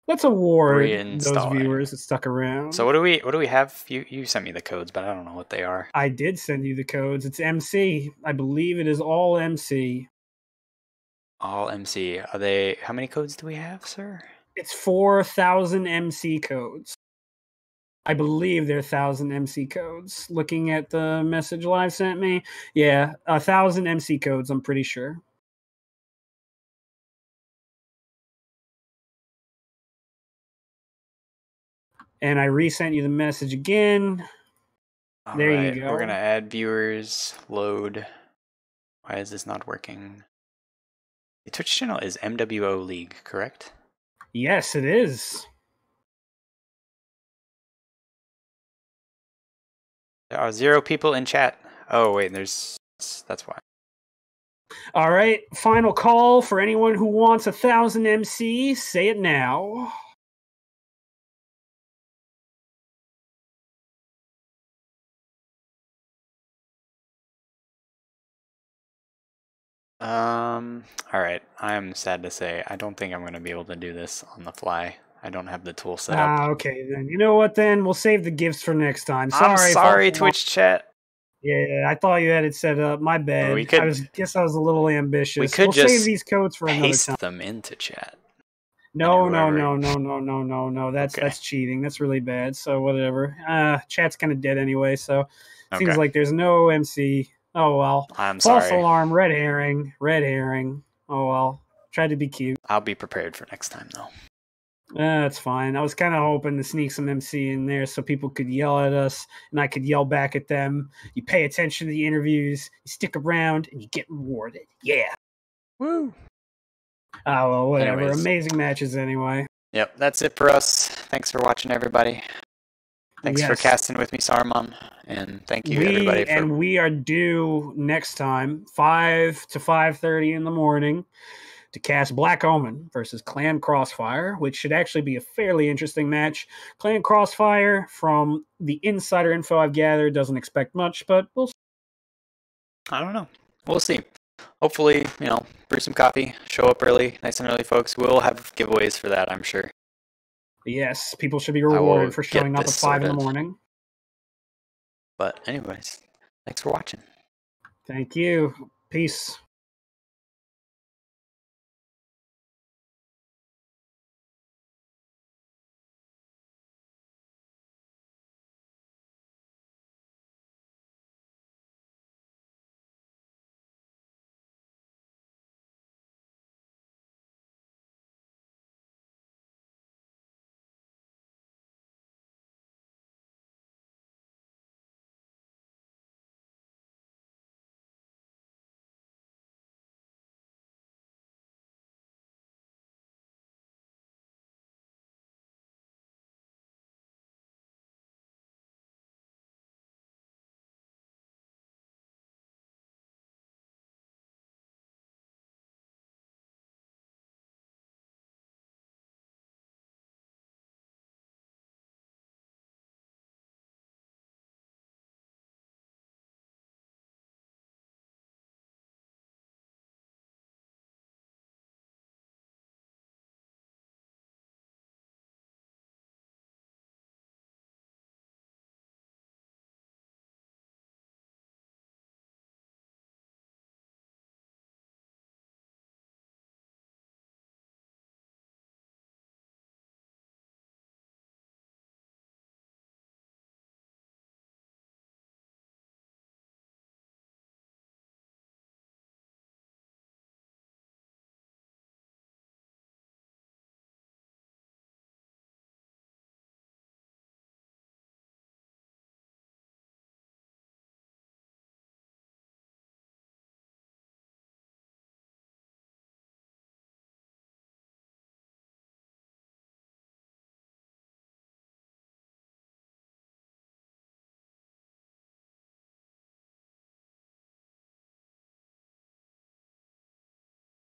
Let's award those viewers that stuck around. So what do we have? You sent me the codes, but I don't know what they are. I did send you the codes. It's MC. I believe it is all MC. All MC. Are they? How many codes do we have, sir? It's 4,000 MC codes. I believe they're 1,000 MC codes. Looking at the message Live sent me, yeah, 1,000 MC codes. I'm pretty sure. And I resent you the message again. There you go. We're gonna add viewers. Load. Why is this not working? The Twitch channel is MWO League, correct? Yes, it is. There are 0 people in chat. Oh wait, that's why. All right, final call for anyone who wants 1,000 MC. Say it now. All right. I'm sad to say I don't think I'm going to be able to do this on the fly. I don't have the tool set up. Okay, then. You know what, then? We'll save the gifts for next time. I'm sorry, Twitch chat. Yeah, I thought you had it set up. My bad. Guess I was a little ambitious. We could just save these codes for another time. Them into chat. No. That's cheating. That's really bad. So whatever. Chat's kind of dead anyway. So seems like there's no MC. Oh well. I'm sorry. False alarm. Red herring. Red herring. Oh well. Tried to be cute. I'll be prepared for next time though. That's fine. I was kind of hoping to sneak some MC in there so people could yell at us and I could yell back at them. You pay attention to the interviews, you stick around, and you get rewarded. Yeah. Woo. Oh, well, whatever. Anyways. Amazing matches anyway. Yep, that's it for us. Thanks for watching, everybody. Thanks for casting with me, Saruman. And thank you, everybody. And we are due next time, 5 to 5:30 in the morning, to cast Black Omen versus Clan Crossfire, which should actually be a fairly interesting match. Clan Crossfire, from the insider info I've gathered, doesn't expect much, but we'll see. I don't know. We'll see. Hopefully, brew some coffee, show up early, nice and early, folks. We'll have giveaways for that, I'm sure. Yes, people should be rewarded for showing up at 5 in the morning. But anyways, thanks for watching. Thank you. Peace.